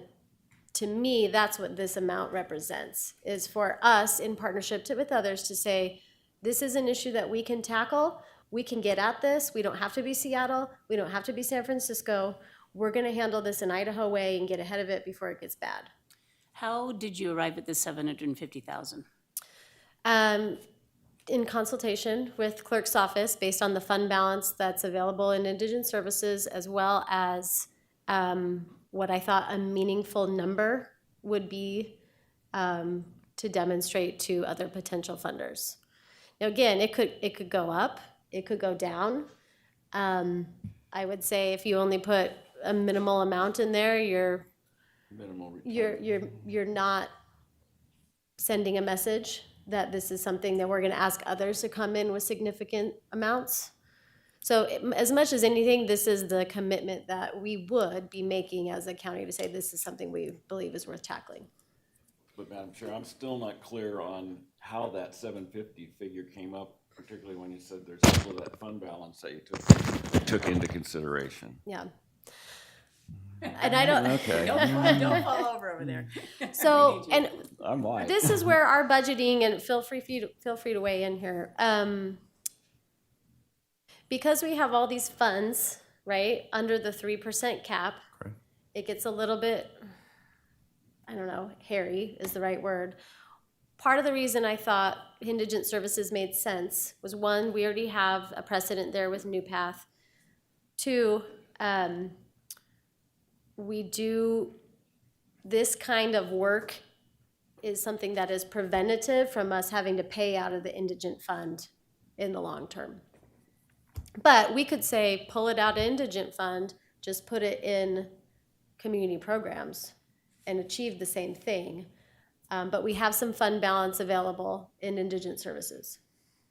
to me, that's what this amount represents, is for us in partnership with others to say, this is an issue that we can tackle. We can get at this. We don't have to be Seattle. We don't have to be San Francisco. We're going to handle this in Idaho way and get ahead of it before it gets bad. how did you arrive at the 750,000? In consultation with clerk's office, based on the fund balance that's available in indigent services, as well as what I thought a meaningful number would be to demonstrate to other potential funders. Now, again, it could go up, it could go down. I would say if you only put a minimal amount in there, you're not sending a message that this is something that we're going to ask others to come in with significant amounts. So as much as anything, this is the commitment that we would be making as a county to say this is something we believe is worth tackling. But Madam Chair, I'm still not clear on how that 750 figure came up, particularly when you said there's still that fund balance that you took into consideration. Yeah. And I don't. Okay, Don't fall over there. So, and I'm like, this is where our budgeting, and feel free to weigh in here. Because we have all these funds, right, under the 3% cap, Correct. it gets a little bit, I don't know, hairy is the right word. Part of the reason I thought indigent services made sense was, one, we already have a precedent there with New Path. Two, we do this kind of work is something that is preventative from us having to pay out of the indigent fund in the long term. But we could say, pull it out of indigent fund, just put it in community programs and achieve the same thing. But we have some fund balance available in indigent services.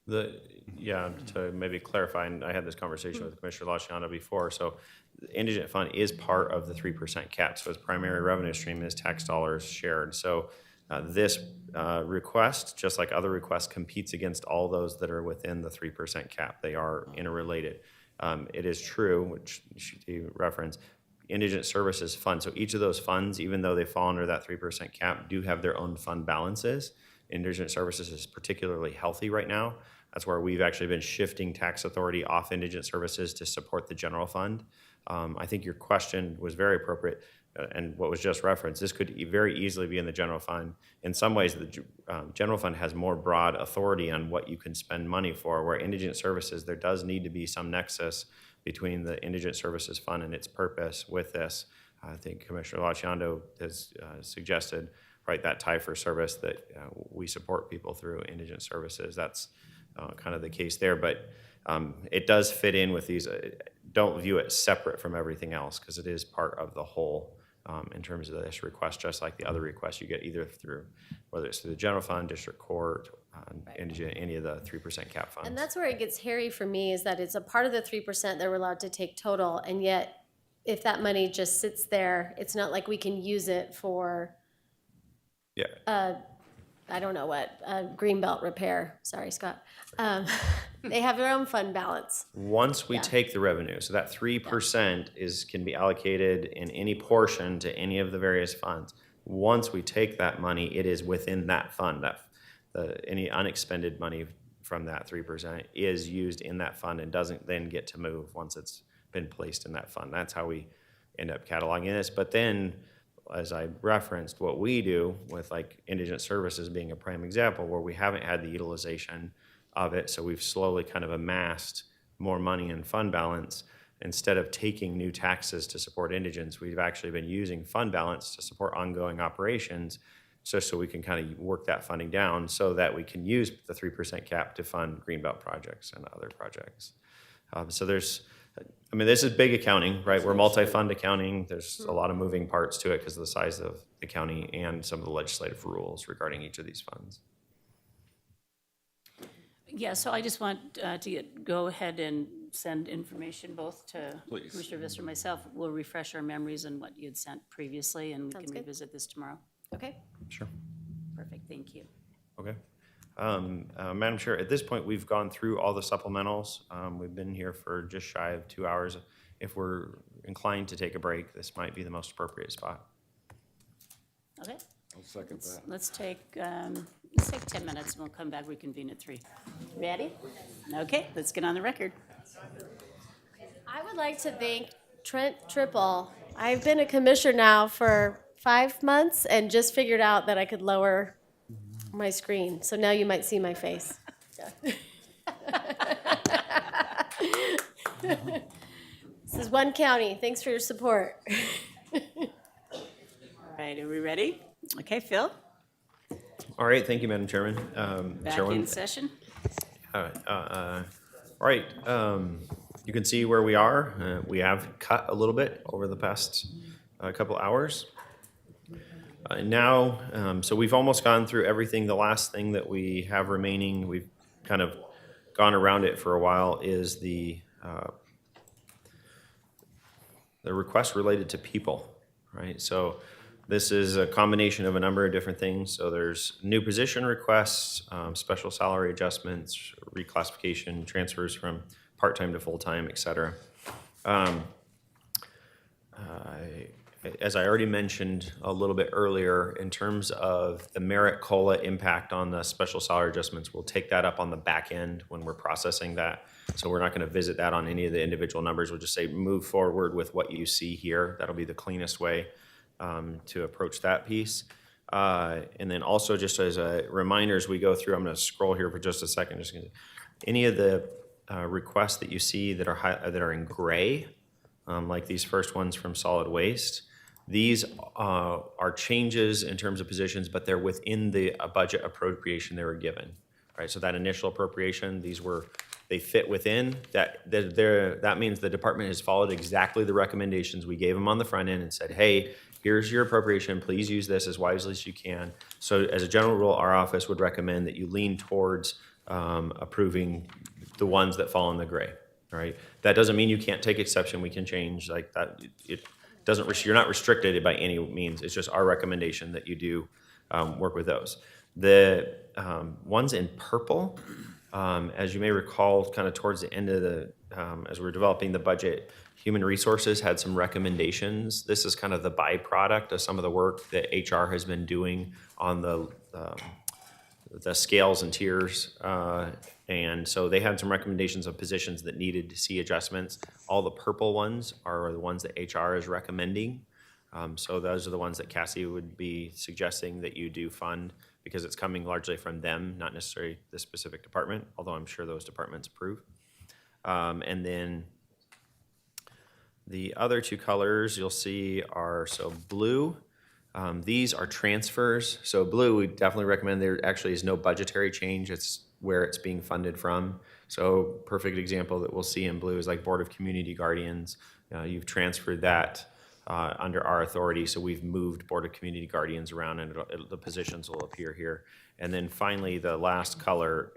To maybe clarify, and I had this conversation with Commissioner Laciano before, so the indigent fund is part of the 3% cap, so its primary revenue stream is tax dollars shared. So this request, just like other requests, competes against all those that are within the 3% cap. They are interrelated. It is true, which you reference, indigent services fund. So each of those funds, even though they fall under that 3% cap, do have their own fund balances. Indigent services is particularly healthy right now. That's where we've actually been shifting tax authority off indigent services to support the general fund. I think your question was very appropriate, and what was just referenced, this could very easily be in the general fund. In some ways, the general fund has more broad authority on what you can spend money for, where indigent services, there does need to be some nexus between the indigent services fund and its purpose with this. I think Commissioner Laciando has suggested, right, that tie for service that we support people through indigent services. That's kind of the case there, but it does fit in with these. Don't view it separate from everything else, because it is part of the whole in terms of this request, just like the other requests you get either through, whether it's through the general fund, district court, indigent, any of the 3% cap funds. And that's where it gets hairy for me, is that it's a part of the 3% that we're allowed to take total, and yet if that money just sits there, it's not like we can use it for I don't know what, greenbelt repair. Sorry, Scott. They have their own fund balance. Once we take the revenue, so that 3% can be allocated in any portion to any of the various funds. Once we take that money, it is within that fund. Any unexpended money from that 3% is used in that fund and doesn't then get to move once it's been placed in that fund. That's how we end up cataloging this. But then, as I referenced, what we do with like indigent services being a prime example, where we haven't had the utilization of it, so we've slowly kind of amassed more money in fund balance. Instead of taking new taxes to support indigents, we've actually been using fund balance to support ongoing operations, so we can kind of work that funding down so that we can use the 3% cap to fund greenbelt projects and other projects. So this is big accounting, right? We're multi-fund accounting. There's a lot of moving parts to it because of the size of the county and some of the legislative rules regarding each of these funds. Yeah, so I just want to go ahead and send information both to Please. Commissioner Visser and myself. We'll refresh our memories on what you had sent previously, and we Sounds can good. revisit this tomorrow. Okay. Sure. Perfect, thank you. Okay. Madam Chair, at this point, we've gone through all the supplementals. We've been here for just shy of 2 hours. If we're inclined to take a break, this might be the most appropriate spot. Okay, I'll second that. let's take 10 minutes, and we'll come back, reconvene at 3. Ready? Okay, let's get on the record. I would like to thank Trent Triple. I've been a commissioner now for 5 months and just figured out that I could lower my screen. So now you might see my face. This is one county. Thanks for your support. All right, are we ready? Okay, Phil, All right, thank you, Madam Chairman. back Chairwoman. in session. All right, you can see where we are. We have cut a little bit over the past couple hours. So we've almost gone through everything. The last thing that we have remaining, we've kind of gone around it for a while, is the request related to people, right? So this is a combination of a number of different things. So there's new position requests, special salary adjustments, reclassification, transfers from part-time to full-time, et cetera. As I already mentioned a little bit earlier, in terms of the merit COLA impact on the special salary adjustments, we'll take that up on the back end when we're processing that. So we're not going to visit that on any of the individual numbers. We'll just say move forward with what you see here. That'll be the cleanest way to approach that piece. And then also, just as a reminder, as we go through, I'm going to scroll here for just a second. Any of the requests that you see that are in gray, like these first ones from solid waste, these are changes in terms of positions, but they're within the budget appropriation they were given, right? So that initial appropriation, they fit within that. That means the department has followed exactly the recommendations we gave them on the front end and said, hey, here's your appropriation. Please use this as wisely as you can. So as a general rule, our office would recommend that you lean towards approving the ones that fall in the gray, right? That doesn't mean you can't take exception. We can change like that. It doesn't. You're not restricted by any means. It's just our recommendation that you do work with those. The ones in purple, as you may recall, kind of towards the end of the, as we're developing the budget, Human Resources had some recommendations. This is kind of the byproduct of some of the work that HR has been doing on the scales and tiers. And so they had some recommendations of positions that needed to see adjustments. All the purple ones are the ones that HR is recommending. So those are the ones that Cassie would be suggesting that you do fund, because it's coming largely from them, not necessarily the specific department, although I'm sure those departments approve. And then the other two colors you'll see are, so blue, these are transfers. So blue, we definitely recommend. There actually is no budgetary change. It's where it's being funded from. So perfect example that we'll see in blue is like Board of Community Guardians. You've transferred that under our authority, so we've moved Board of Community Guardians around, and the positions will appear here. And then finally, the last color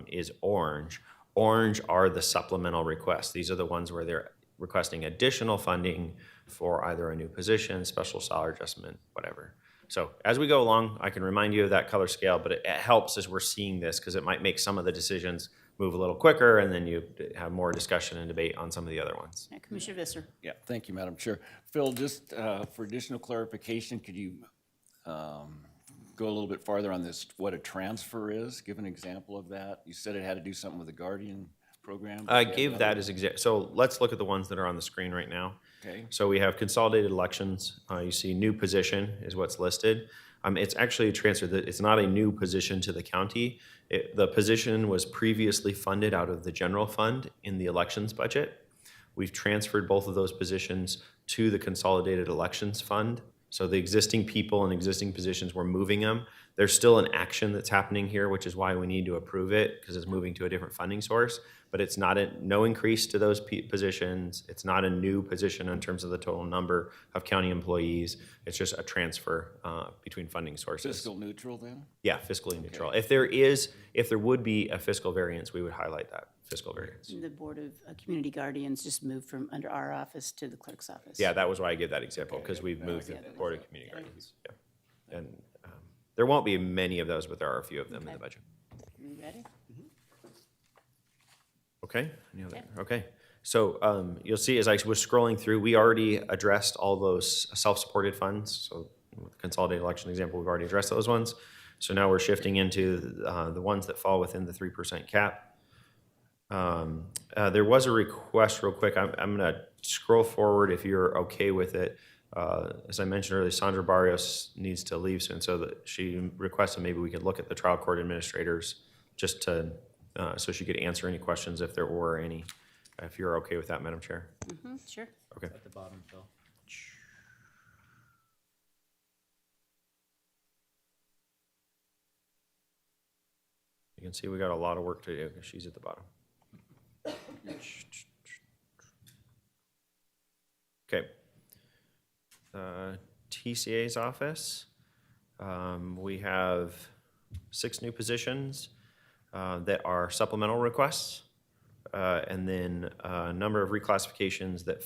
is orange. Orange are the supplemental requests. These are the ones where they're requesting additional funding for either a new position, special salary adjustment, whatever. So as we go along, I can remind you of that color scale, but it helps as we're seeing this, because it might make some of the decisions move a little quicker, and then you have more discussion and debate on some of the other ones. Yeah, Commissioner Visser. Yeah, thank you, Madam Chair. Phil, just for additional clarification, could you go a little bit farther on this, what a transfer is? Give an example of that. You said it had to do something with the Guardian program. I gave that as example. So let's look at the ones that are on the screen right now. Okay. So we have consolidated elections. You see new position is what's listed. It's actually a transfer. It's not a new position to the county. The position was previously funded out of the general fund in the elections budget. We've transferred both of those positions to the consolidated elections fund. So the existing people and existing positions, we're moving them. There's still an action that's happening here, which is why we need to approve it, because it's moving to a different funding source. But it's not no increase to those positions. It's not a new position in terms of the total number of county employees. It's just a transfer between funding sources. Fiscal neutral then? Yeah, fiscally neutral. If there would be a fiscal variance, we would highlight that fiscal variance. The Board of Community Guardians just moved from under our office to the clerk's office. Yeah, that was why I gave that example, because we've moved the Board of Community Guardians. Yeah. And there won't be many of those, but there are a few of them in the budget. You ready? Okay. Okay. So you'll see as I was scrolling through, we already addressed all those self-supported funds. So with the consolidated election example, we've already addressed those ones. So now we're shifting into the ones that fall within the 3% cap. There was a request real quick. I'm going to scroll forward if you're okay with it. As I mentioned earlier, Sandra Barrios needs to leave soon, so that she requested maybe we could look at the trial court administrators just to, so she could answer any questions if there were any, if you're okay with that, Madam Chair. Mm-hmm, sure. Okay. At the bottom, Phil. You can see we got a lot of work to do because she's at the bottom. Okay. TCA's office. We have 6 new positions that are supplemental requests, and then a number of reclassifications that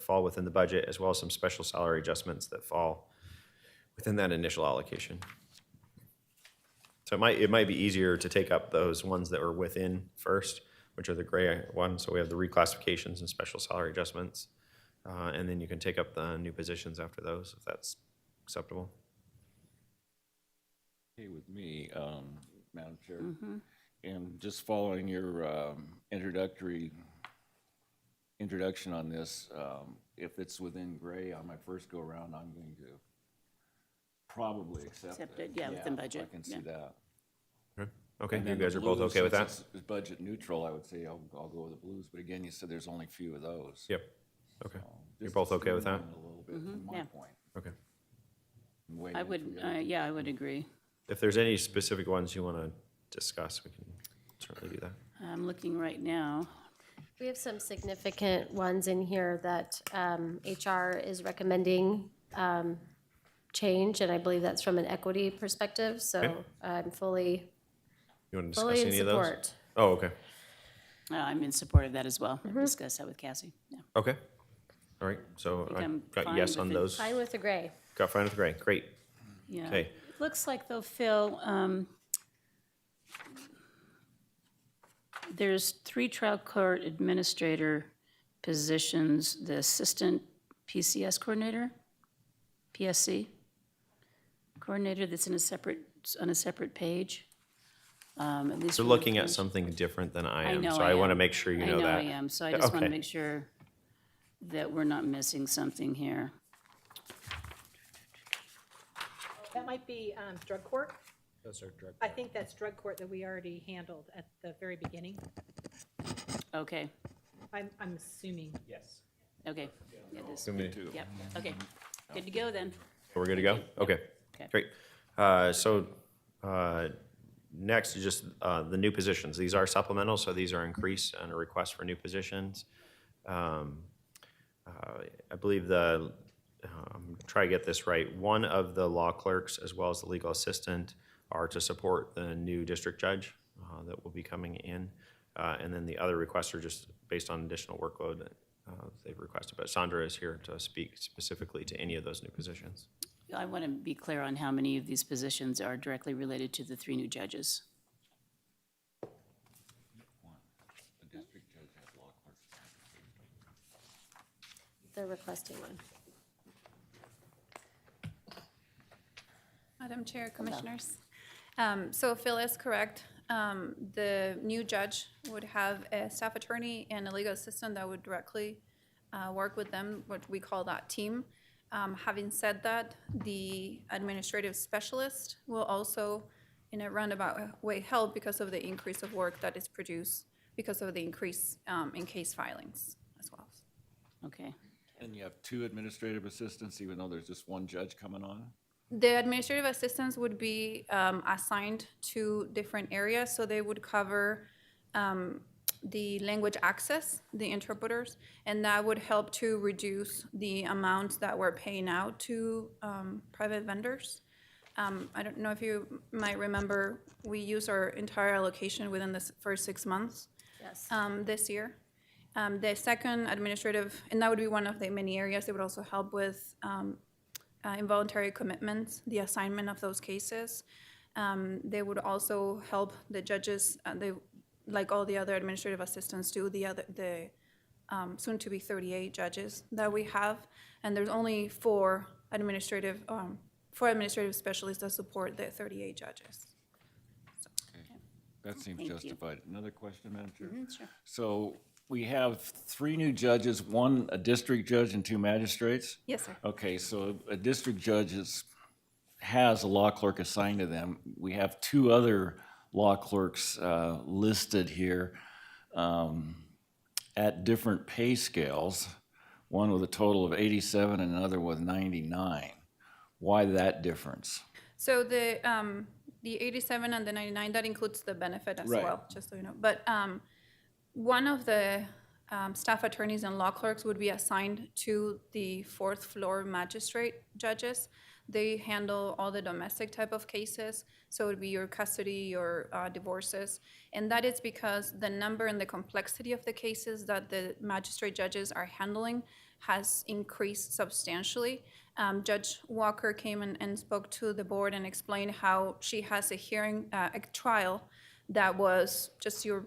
fall within the budget, as well as some special salary adjustments that fall within that initial allocation. So it might be easier to take up those ones that were within first, which are the gray ones. So we have the reclassifications and special salary adjustments, and then you can take up the new positions after those, if that's acceptable. Okay with me, Madam Chair. And just following your introduction on this, if it's within gray on my first go around, I'm going to probably accept it. Yeah, within budget. I can see yeah. that. Okay, And you then guys the are both blues, okay with since that? It's budget neutral, I would say I'll go with the blues, but again, you said there's only a few of those. Yep. Okay. So You're just both to okay with that? streamline it a little bit from my yeah. point. Okay. I'm waiting I for would, the- yeah, I would agree. If there's any specific ones you want to discuss, we can certainly do that. I'm looking right now. We have some significant ones in here that HR is recommending change, and I believe that's from an equity perspective, so Okay. I'm fully You want to discuss in any of those? support. Oh, okay. I'm in support of that as well. I've discussed that with Cassie. Yeah. Okay. All right, so think I I'm got fine yes with on it. those. Fine with the gray. Got fine with gray, great. Yeah. Okay. Looks like they'll fill, there's 3 trial court administrator positions, the assistant PCS coordinator, PSC coordinator that's in on a separate page. At least You're for looking at information. something different than I I am, know so I I want to am. make sure you know that. I am, so I just want to Okay. make sure that we're not missing something here. That might be drug court. Those are drug. I think that's drug court that we already handled at the very beginning. Okay, I'm assuming. Yes. okay. Yeah, it is. Me Yep, okay. Good to go then. We're good to go? Okay, Okay. great. Next is just the new positions. These are supplemental, so these are increase and a request for new positions. I believe try to get this right, one of the law clerks as well as the legal assistant are to support the new district judge that will be coming in. And then the other requests are just based on additional workload that they've requested. But Sandra is here to speak specifically to any of those new positions. I want to be clear on how many of these positions are directly related to the 3 new judges. The district judge has law clerks. They're requesting one. Madam Chair, Commissioners. So Phil is correct. The new judge would have a staff attorney and a legal assistant that would directly work with them, what we call that team. Having said that, the administrative specialist will also, in a roundabout way, help because of the increase of work that is produced because of the increase in case filings as well. Okay, And you have 2 administrative assistants, even though there's just 1 judge coming on? The administrative assistants would be assigned to different areas, so they would cover the language access, the interpreters, and that would help to reduce the amounts that we're paying out to private vendors. I don't know if you might remember, we use our entire allocation within the first 6 months Yes. this year. The second administrative, and that would be one of the many areas, they would also help with involuntary commitments, the assignment of those cases. They would also help the judges, like all the other administrative assistants do, the soon-to-be 38 judges that we have. And there's only 4 administrative specialists that support the 38 judges. That seems Thank you. justified. Another question, Madam Chair? sure. So we have 3 new judges, 1 a district judge and 2 magistrates? Yes, sir. Okay, so a district judge has a law clerk assigned to them. We have 2 other law clerks listed here at different pay scales, one with a total of 87 and another with 99. Why that difference? So the 87 and the 99, that includes the benefit as Right. well, just so you know. But one of the staff attorneys and law clerks would be assigned to the 4th floor magistrate judges. They handle all the domestic type of cases, so it would be your custody, your divorces. And that is because the number and the complexity of the cases that the magistrate judges are handling has increased substantially. Judge Walker came and spoke to the board and explained how she has a hearing, a trial that was just your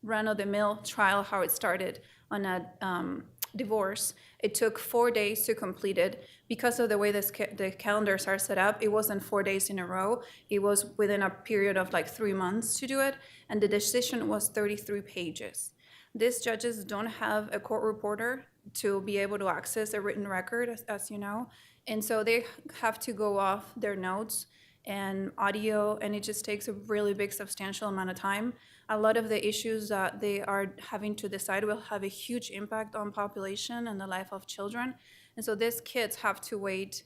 run-of-the-mill trial, how it started on a divorce. It took 4 days to complete it. Because of the way the calendars are set up, it wasn't 4 days in a row. It was within a period of like 3 months to do it, and the decision was 33 pages. These judges don't have a court reporter to be able to access a written record, as you know, and so they have to go off their notes and audio, and it just takes a really big, substantial amount of time. A lot of the issues that they are having to decide will have a huge impact on population and the life of children. And so these kids have to wait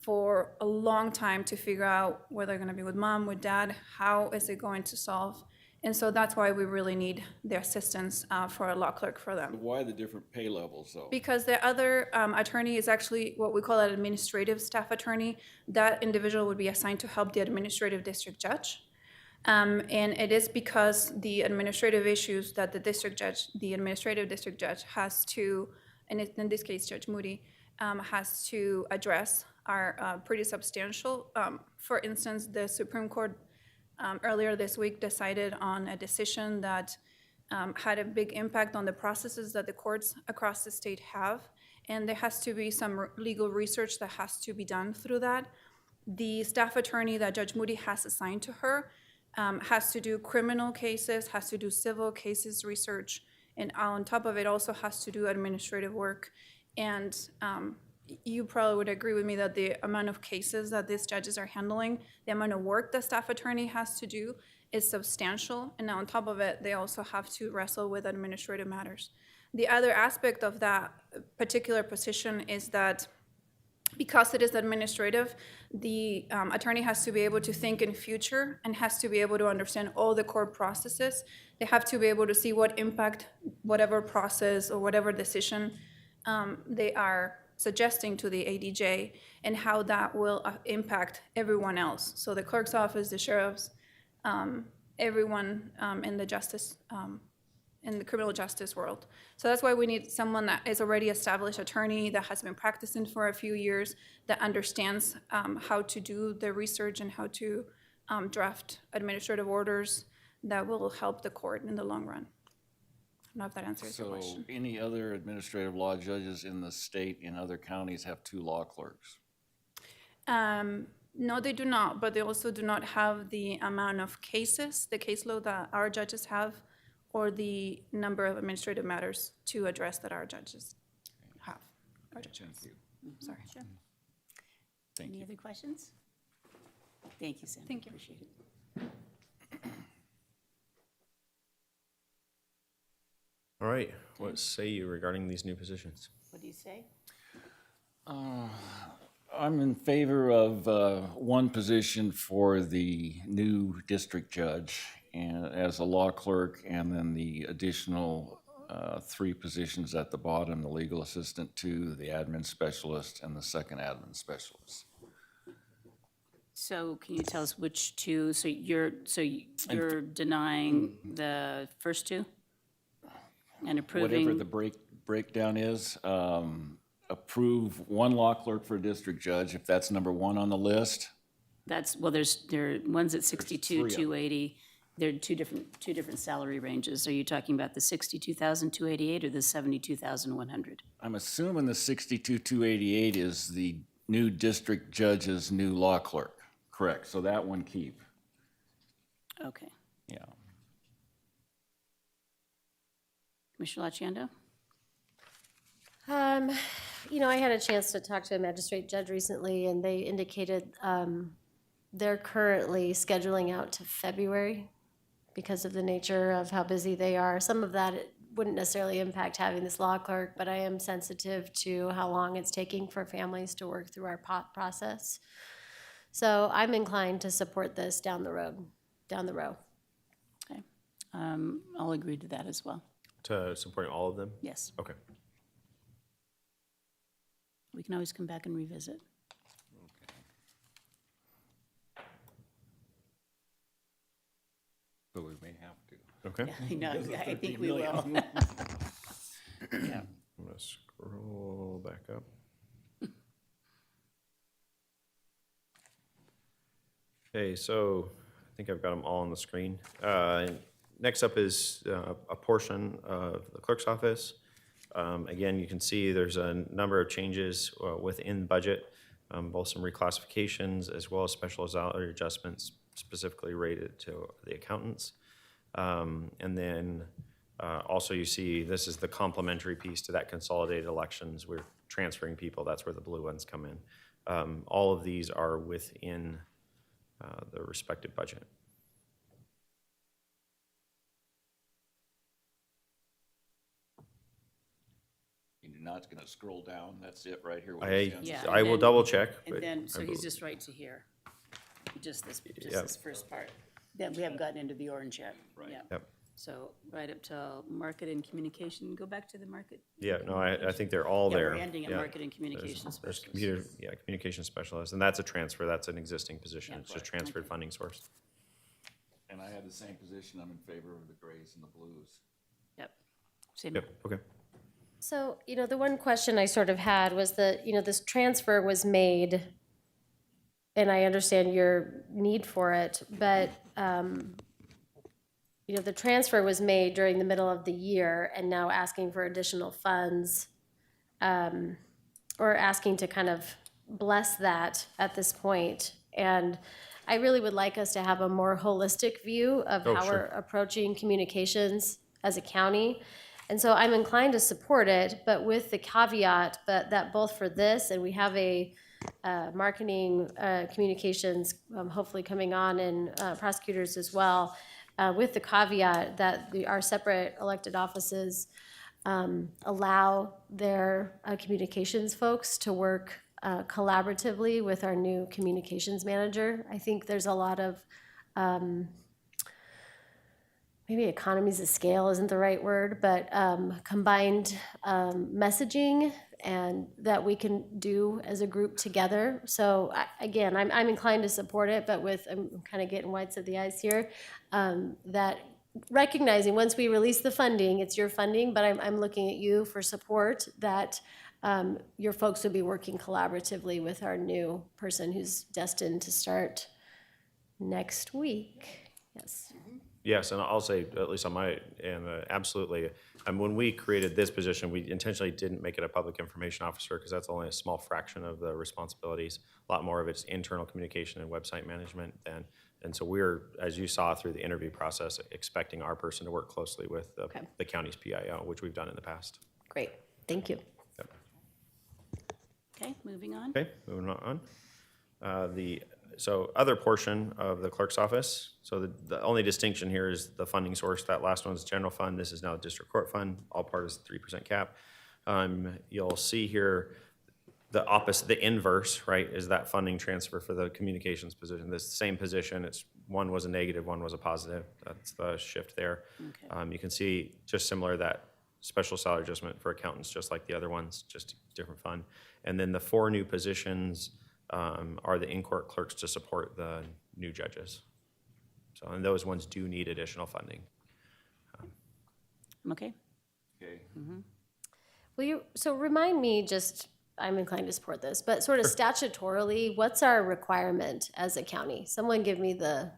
for a long time to figure out whether they're gonna be with mom, with dad, how is it going to solve? And so that's why we really need the assistance for a law clerk for them. Why the different pay levels, though? Because the other attorney is actually what we call an administrative staff attorney. That individual would be assigned to help the administrative district judge. And it is because the administrative issues that the administrative district judge has to, and in this case, Judge Moody, has to address are pretty substantial. For instance, the Supreme Court earlier this week decided on a decision that had a big impact on the processes that the courts across the state have, and there has to be some legal research that has to be done through that. The staff attorney that Judge Moody has assigned to her has to do criminal cases, has to do civil cases research, and on top of it also has to do administrative work. And you probably would agree with me that the amount of cases that these judges are handling, the amount of work the staff attorney has to do is substantial. And now on top of it, they also have to wrestle with administrative matters. The other aspect of that particular position is that because it is administrative, the attorney has to be able to think in future and has to be able to understand all the court processes. They have to be able to see what impact whatever process or whatever decision they are suggesting to the ADJ and how that will impact everyone else. So the clerk's office, the sheriffs, everyone in the justice, in the criminal justice world. So that's why we need someone that is already established attorney that has been practicing for a few years, that understands how to do the research and how to draft administrative orders that will help the court in the long run. I don't know if that answers your question. So any other administrative law judges in the state in other counties have 2 law clerks? No, they do not, but they also do not have the amount of cases, the caseload that our judges have, or the number of administrative matters to address that our judges have. Our judges. Thank you. Sorry. Sure. Thank Any you. other questions? Thank you, Sam. Thank you. Appreciate it. All right, what say you regarding these new positions? What do you say? I'm in favor of 1 position for the new district judge and as a law clerk, and then the additional 3 positions at the bottom, the legal assistant 2, the admin specialist, and the second admin specialist. So can you tell us which 2, so you're denying the first 2? And approving? Whatever the breakdown is, approve 1 law clerk for a district judge, if that's number 1 on the list. That's, well, one's at 62, 3 of them. 280. There are two different salary ranges. Are you talking about the 62,288 or the 72,100? I'm assuming the 62,288 is the new district judge's new law clerk, correct? So that one keep, Okay. yeah. Commissioner Laciando? I had a chance to talk to a magistrate judge recently, and they indicated they're currently scheduling out to February because of the nature of how busy they are. Some of that wouldn't necessarily impact having this law clerk, but I am sensitive to how long it's taking for families to work through our process. So I'm inclined to support this down the road. Okay. I'll agree to that as well. To supporting all of them? Yes. Okay. We can always come back and revisit. have to. Okay. I know, I think we will. I'm gonna scroll back up. Okay, so I think I've got them all on the screen. Next up is a portion of the clerk's office. Again, you can see there's a number of changes within budget, both some reclassifications as well as special salary adjustments specifically rated to the accountants. And then also you see this is the complementary piece to that consolidated elections. We're transferring people. That's where the blue ones come in. All of these are within the respective budget. You're not gonna scroll down, that's it right here. Yeah, I and will then- double check. And but then, so I he's bel- just right to here, just this Yep. first part. Then we haven't gotten into the orange yet. Right. Yeah. Yep. So right up to market and communication, go back to the market. Yeah, no, I think they're all Yeah, there. we're ending at Yeah. market and communications There's specialists. communication specialist, and that's a transfer. That's an existing position. Yeah. It's just transferred funding source. And I had the same position, I'm in favor of the grays and the blues. Yep, same. Yep, okay. So, the one question I sort of had was that, this transfer was made, and I understand your need for it, but, the transfer was made during the middle of the year and now asking for additional funds, or asking to kind of bless that at this point. And I really would like us to have a more holistic view of Oh, how sure. we're approaching communications as a county. And so I'm inclined to support it, but with the caveat that both for this, and we have a marketing, communications, hopefully coming on, and prosecutors as well, with the caveat that our separate elected offices allow their communications folks to work collaboratively with our new communications manager. I think there's a lot of maybe economies of scale isn't the right word, but combined messaging and that we can do as a group together. So again, I'm inclined to support it, but I'm kind of getting whites of the eyes here, that recognizing once we release the funding, it's your funding, but I'm looking at you for support that your folks will be working collaboratively with our new person who's destined to start next week. Yes. Yes, and I'll say, at least on my end, absolutely. When we created this position, we intentionally didn't make it a public information officer because that's only a small fraction of the responsibilities. A lot more of it's internal communication and website management. And so we're, as you saw through the interview process, expecting our person to work closely with the county's PIO, which we've done in the past. Great. Thank you. Yep. Okay, moving on. Okay, moving on. So other portion of the clerk's office, so the only distinction here is the funding source. That last one's general fund. This is now district court fund. All part is 3% cap. You'll see here the opposite, the inverse, right, is that funding transfer for the communications position. This same position, one was a negative, one was a positive. That's the shift there. Okay. You can see just similar that special salary adjustment for accountants, just like the other ones, just different fund. And then the 4 new positions are the in-court clerks to support the new judges. So, and those ones do need additional funding. Okay. Okay. So remind me, I'm inclined to support this, but sort of statutorily, what's our requirement as a county? Someone give me the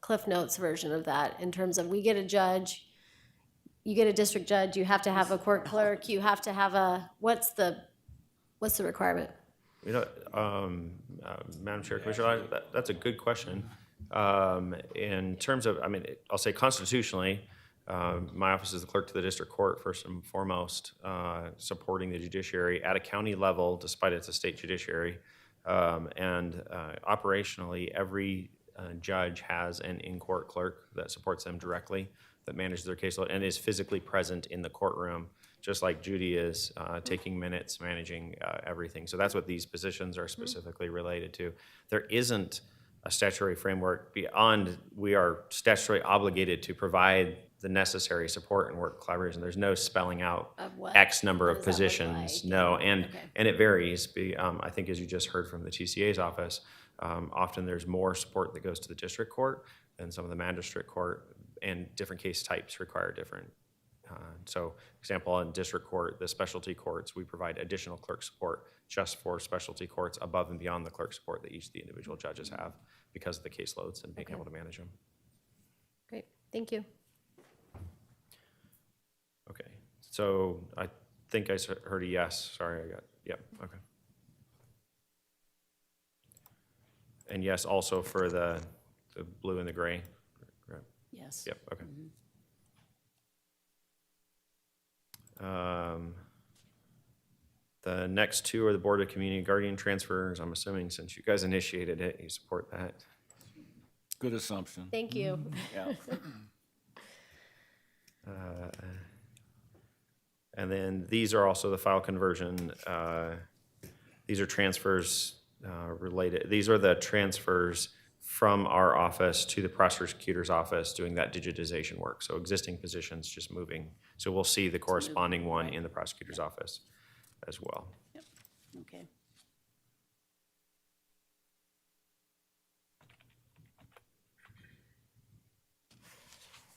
Cliff Notes version of that in terms of we get a judge, you get a district judge, you have to have a court clerk, you have to have what's the requirement? Madam Chair, Commissioner, that's a good question. In terms of, I'll say constitutionally, my office is the clerk to the district court, first and foremost, supporting the judiciary at a county level, despite it's a state judiciary. And operationally, every judge has an in-court clerk that supports them directly, that manages their caseload, and is physically present in the courtroom, just like Judy is, taking minutes, managing everything. So that's what these positions are specifically related to. There isn't a statutory framework beyond we are statutorily obligated to provide the necessary support and work collaboration. There's no spelling out Of what? X number What of does that look positions. like? No, Okay. and it varies. I think as you just heard from the TCA's office, often there's more support that goes to the district court than some of the magistrate court. and different case types require different. So, example, in district court, the specialty courts, we provide additional clerk support just for specialty courts above and beyond the clerk support that each of the individual judges have because of the caseloads and being able to manage them. Great, thank you. Okay, so I think I heard a yes. Sorry, yep, okay. And yes, also for the blue and the gray? Right. Yes. Yep, okay. The next two are the Board of Community Guardian transfers. I'm assuming since you guys initiated it, you support that. Good assumption. Thank you. Yeah. And then these are also the file conversion. These are transfers related. These are the transfers from our office to the prosecutor's office doing that digitization work. So existing positions just moving. So we'll see the corresponding one in the prosecutor's office as well. Yep. Okay.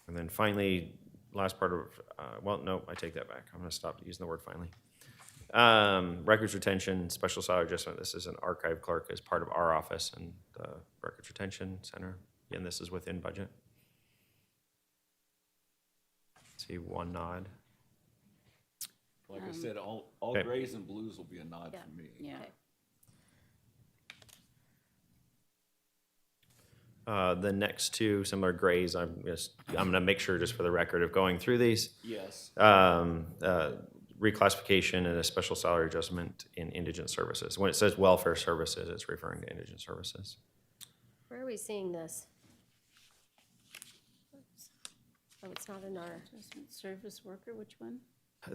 And then finally, last part of, well, no, I take that back. I'm going to stop using the word finally. Records retention, special salary adjustment. This is an archive clerk as part of our office and the records retention center. Again, this is within budget. See one nod. Like I said, all Okay. grays and blues will be a nod Yeah. from me. Yeah. The next two similar grays, I'm going to make sure just for the record of going through these. Yes. Reclassification and a special salary adjustment in indigent services. When it says welfare services, it's referring to indigent services. Where are we seeing this? Oh, it's not in our, Service worker, which one?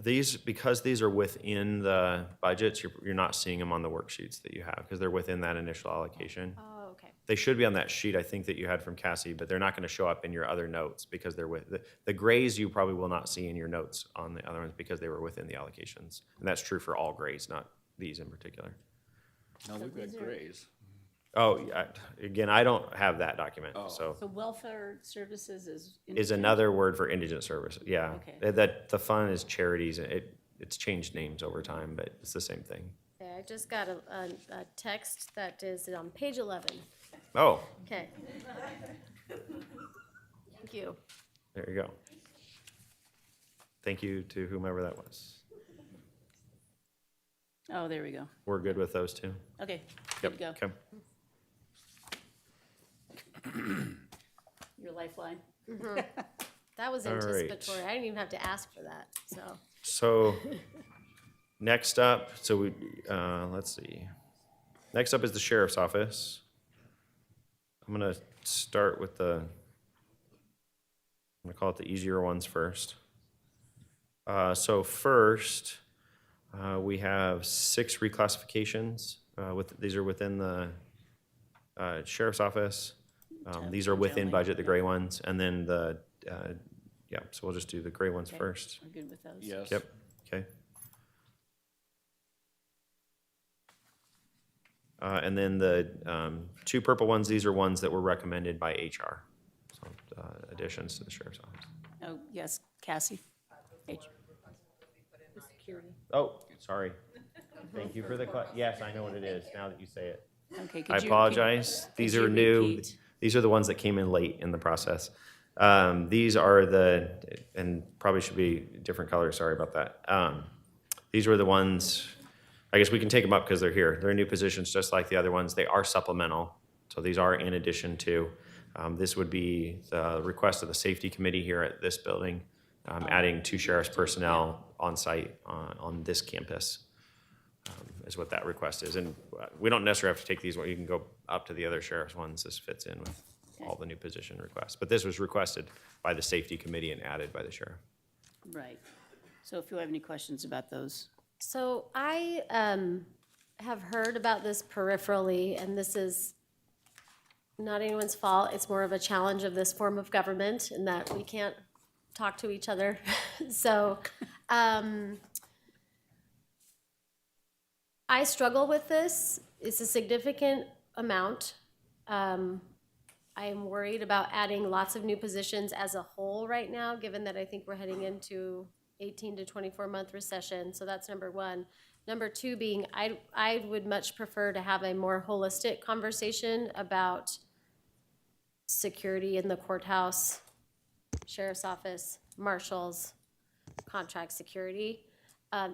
These, because these are within the budgets, you're not seeing them on the worksheets that you have because they're within that initial allocation. oh, okay. They should be on that sheet, I think, that you had from Cassie, but they're not going to show up in your other notes because they're with, the grays you probably will not see in your notes on the other ones because they were within the allocations. And that's true for all grays, not these in particular. No, we've got grays. Oh, yeah, again, I don't have that document, so. So welfare services is. Is another word for indigent services, yeah. Okay. That, the fund is charities, it's changed names over time, but it's the same thing. Okay, I just got a text that is on page 11. Oh, Okay. Thank you. there you go. Thank you to whomever that was. Oh, there we go. We're good with those two? Okay, good Yep, to go. okay. Your lifeline. That was All right. anticipatory. I didn't even have to ask for that, so. So, next up, so we, let's see. Next up is the sheriff's office. I'm gonna start with I'm gonna call it the easier ones first. So first, we have 6 reclassifications. These are within the sheriff's office. These are within budget, the gray ones, and then yeah, so we'll just do the gray ones Okay. first. We're good with those? Yes. Yep, okay. And then the 2 purple ones, these are ones that were recommended by HR. So additions to the sheriff's office. Oh, yes, Cassie? Oh, sorry. Thank you for the, yes, I know what it is now that you say it. Okay, I apologize. These could are you new. repeat? These are the ones that came in late in the process. These are and probably should be different colors, sorry about that. These were the ones, I guess we can take them up because they're here. They're new positions just like the other ones. They are supplemental, so these are in addition to. This would be the request of the safety committee here at this building, adding 2 sheriff's personnel on site on this campus. Is what that request is. And we don't necessarily have to take these, you can go up to the other sheriff's ones. This fits in with all the new position requests. But this was requested by the safety committee and added by the sheriff. Right. So if you have any questions about those. So I have heard about this peripherally, and this is not anyone's fault. It's more of a challenge of this form of government in that we can't talk to each other. So I struggle with this. It's a significant amount. I I'm worried about adding lots of new positions as a whole right now, given that I think we're heading into 18 to 24-month recession. So that's number one. Number two being, I would much prefer to have a more holistic conversation about security in the courthouse, sheriff's office, marshals, contract security.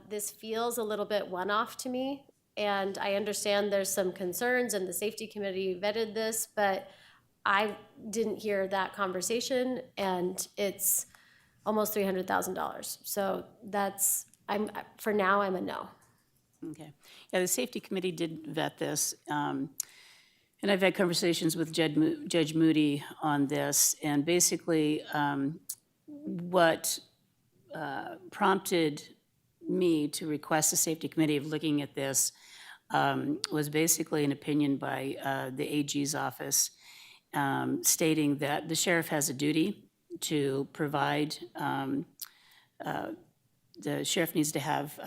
This feels a little bit one-off to me, and I understand there's some concerns, and the safety committee vetted this, but I didn't hear that conversation, and it's almost $300,000. So for now, I'm a no. Okay. Yeah, the safety committee did vet this. And I've had conversations with Judge Moody on this. And basically, what prompted me to request the safety committee of looking at this was basically an opinion by the AG's office stating that the sheriff has a duty to provide, the sheriff needs to have,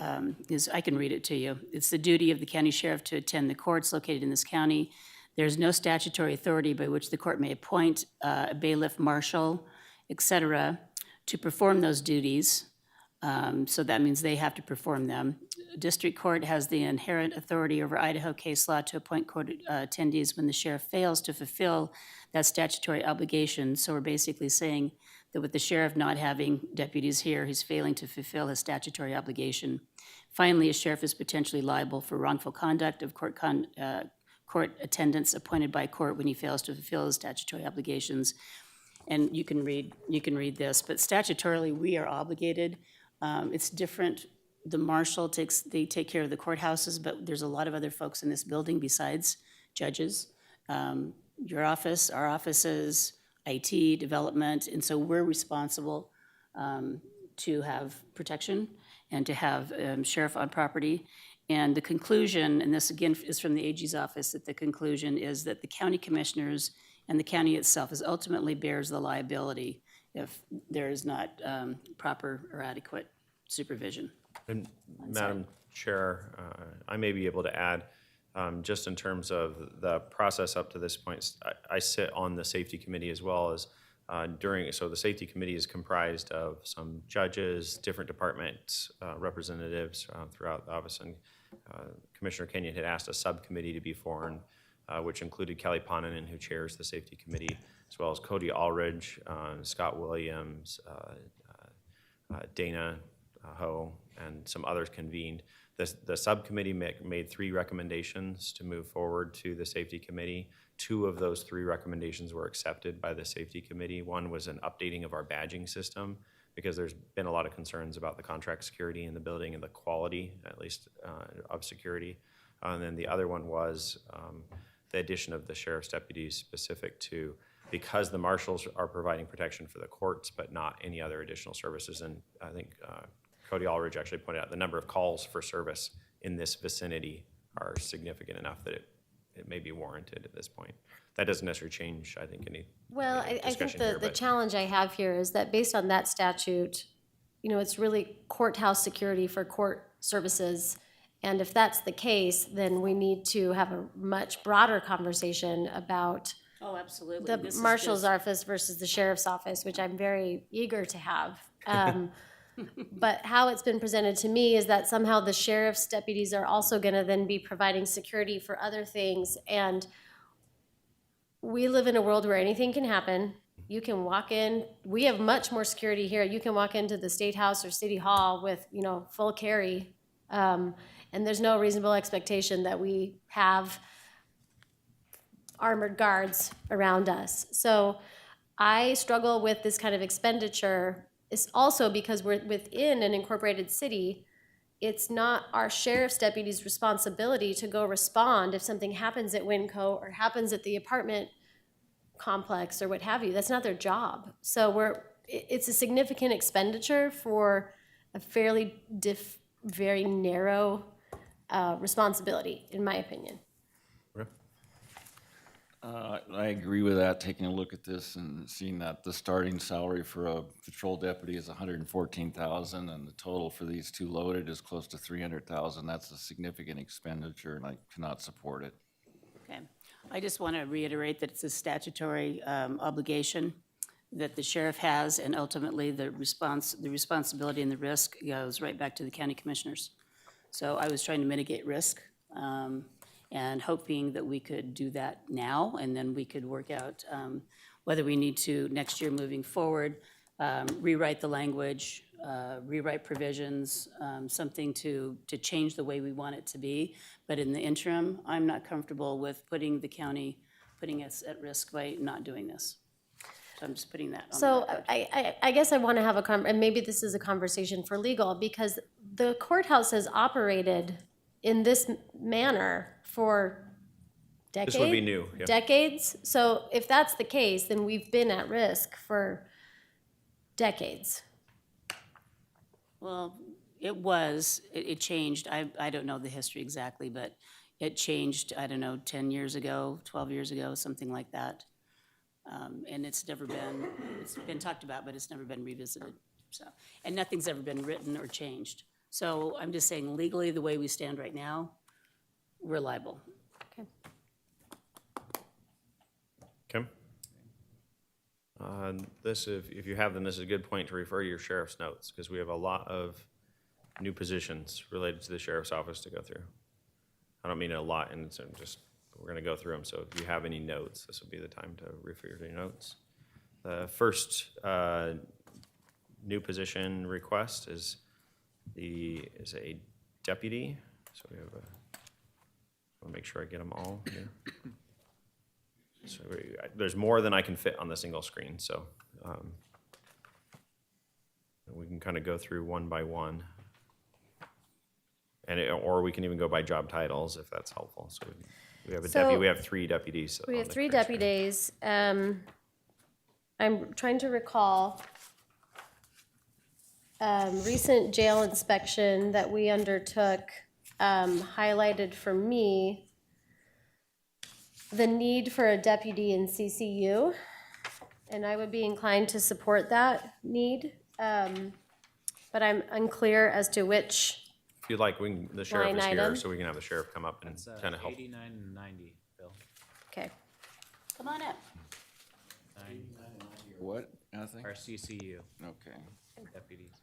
I can read it to you. It's the duty of the county sheriff to attend the courts located in this county. There's no statutory authority by which the court may appoint a bailiff, marshal, et cetera, to perform those duties. So that means they have to perform them. District court has the inherent authority over Idaho case law to appoint court attendees when the sheriff fails to fulfill that statutory obligation. So we're basically saying that with the sheriff not having deputies here, he's failing to fulfill his statutory obligation. Finally, a sheriff is potentially liable for wrongful conduct of court attendants appointed by court when he fails to fulfill his statutory obligations. And you can read this, but statutorily we are obligated. It's different. The marshal they take care of the courthouses, but there's a lot of other folks in this building besides judges. Your office, our offices, IT, development, and so we're responsible to have protection and to have sheriff on property. And the conclusion, and this again is from the AG's office, that the conclusion is that the county commissioners and the county itself ultimately bears the liability if there is not proper or adequate supervision. And Madam Chair, I may be able to add, just in terms of the process up to this point, I sit on the safety committee as well as so the safety committee is comprised of some judges, different departments, representatives throughout the office, and Commissioner Kenyon had asked a subcommittee to be formed, which included Kelly Ponanen, who chairs the safety committee, as well as Cody Allridge, Scott Williams, Dana Ho, and some others convened. The subcommittee made 3 recommendations to move forward to the safety committee. 2 of those 3 recommendations were accepted by the safety committee. One was an updating of our badging system, because there's been a lot of concerns about the contract security in the building and the quality, at least, of security. And then the other one was the addition of the sheriff's deputies specific to, because the marshals are providing protection for the courts, but not any other additional services. And I think Cody Allridge actually pointed out the number of calls for service in this vicinity are significant enough that it may be warranted at this point. That doesn't necessarily change, I think, any Well, I think discussion here, the but- challenge I have here is that based on that statute, it's really courthouse security for court services. And if that's the case, then we need to have a much broader conversation about Oh, absolutely. the marshal's office versus the sheriff's office, which I'm very eager to have. But how it's been presented to me is that somehow the sheriff's deputies are also going to then be providing security for other things. And we live in a world where anything can happen. You can walk in. We have much more security here. You can walk into the State House or City Hall with, full carry. And there's no reasonable expectation that we have armored guards around us. So I struggle with this kind of expenditure. It's also because we're within an incorporated city. It's not our sheriff's deputies' responsibility to go respond if something happens at Winco or happens at the apartment complex or what have you. That's not their job. So it's a significant expenditure for a fairly very narrow responsibility, in my opinion. I agree with that, taking a look at this and seeing that the starting salary for a patrol deputy is $114,000 and the total for these 2 loaded is close to $300,000. That's a significant expenditure and I cannot support it. Okay. I just want to reiterate that it's a statutory obligation that the sheriff has, and ultimately the responsibility and the risk goes right back to the county commissioners. So I was trying to mitigate risk and hoping that we could do that now, and then we could work out whether we need to, next year moving forward, rewrite the language, rewrite provisions, something to change the way we want it to be. But in the interim, I'm not comfortable with putting the county, putting us at risk by not doing this. So I'm just putting that on the So record. I guess I want to have and maybe this is a conversation for legal, because the courthouse has operated in this manner for decades. This would be new, yeah. Decades. So if that's the case, then we've been at risk for decades. Well, it changed. I don't know the history exactly, but it changed, I don't know, 10 years ago, 12 years ago, something like that. And it's been talked about, but it's never been revisited. So, and nothing's ever been written or changed. So I'm just saying legally, the way we stand right now, we're liable. Okay. Okay. This, if you have them, this is a good point to refer to your sheriff's notes, because we have a lot of new positions related to the sheriff's office to go through. I don't mean a lot, and so we're gonna go through them, so if you have any notes, this would be the time to refer to your notes. The first new position request is a deputy, so we have I'll make sure I get them all here. So there's more than I can fit on the single screen, so we can kind of go through one by one. Or we can even go by job titles if that's helpful. So we have a deputy, we have 3 deputies. We on have the 3 current screen. deputies. I'm trying to recall recent jail inspection that we undertook highlighted for me the need for a deputy in CCU, and I would be inclined to support that need, but I'm unclear as to which. If you'd like, the sheriff is here, item. so we can have the sheriff come up and It's kind of help. 89 and 90, Bill. Okay. Come on up. What, I think? Our CCU Okay. deputies,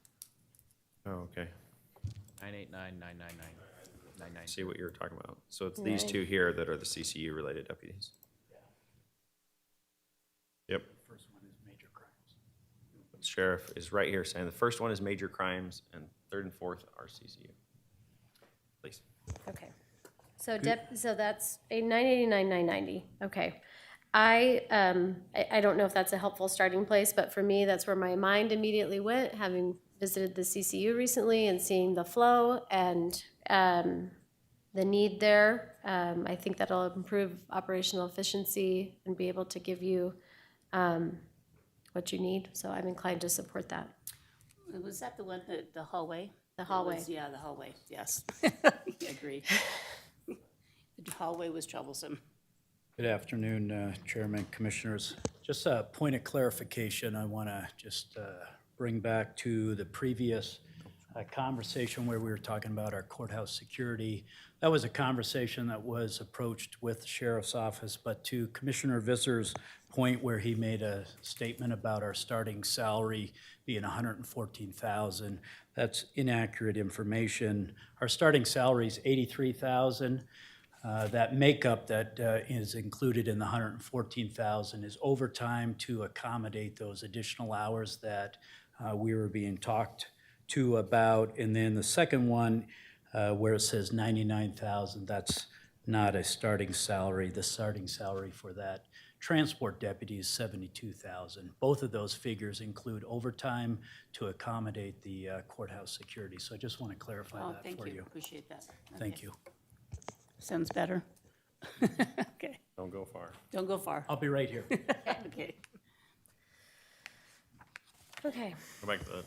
Oh, okay. 989, 999, 990. See what you're talking about. So it's these 2 here that are the CCU-related deputies. Yep. First one is major crimes. Sheriff is right here saying the first one is major crimes, and 3rd and 4th are CCU. Please. Okay. So so that's a 989, 990. Okay. I don't know if that's a helpful starting place, but for me, that's where my mind immediately went, having visited the CCU recently and seeing the flow and the need there. I think that'll improve operational efficiency and be able to give you what you need. So I'm inclined to support that. Was that the one, the hallway? The hallway. Yeah, the hallway, yes. I agree. The hallway was troublesome. Good afternoon, Chairman, Commissioners. Just a point of clarification, I want to just bring back to the previous conversation where we were talking about our courthouse security. That was a conversation that was approached with the Sheriff's Office, but to Commissioner Visser's point where he made a statement about our starting salary being $114,000, that's inaccurate information. Our starting salary is $83,000. That makeup that is included in the $114,000 is overtime to accommodate those additional hours that we were being talked to about. And then the second one, where it says $99,000, that's not a starting salary. The starting salary for that transport deputy is $72,000. Both of those figures include overtime to accommodate the courthouse security. So I just want to clarify Oh, that thank for you, you. appreciate that. Thank Okay. you. Sounds better. Okay, Don't go far. don't go far. I'll be right here. Okay. Okay. Go back to the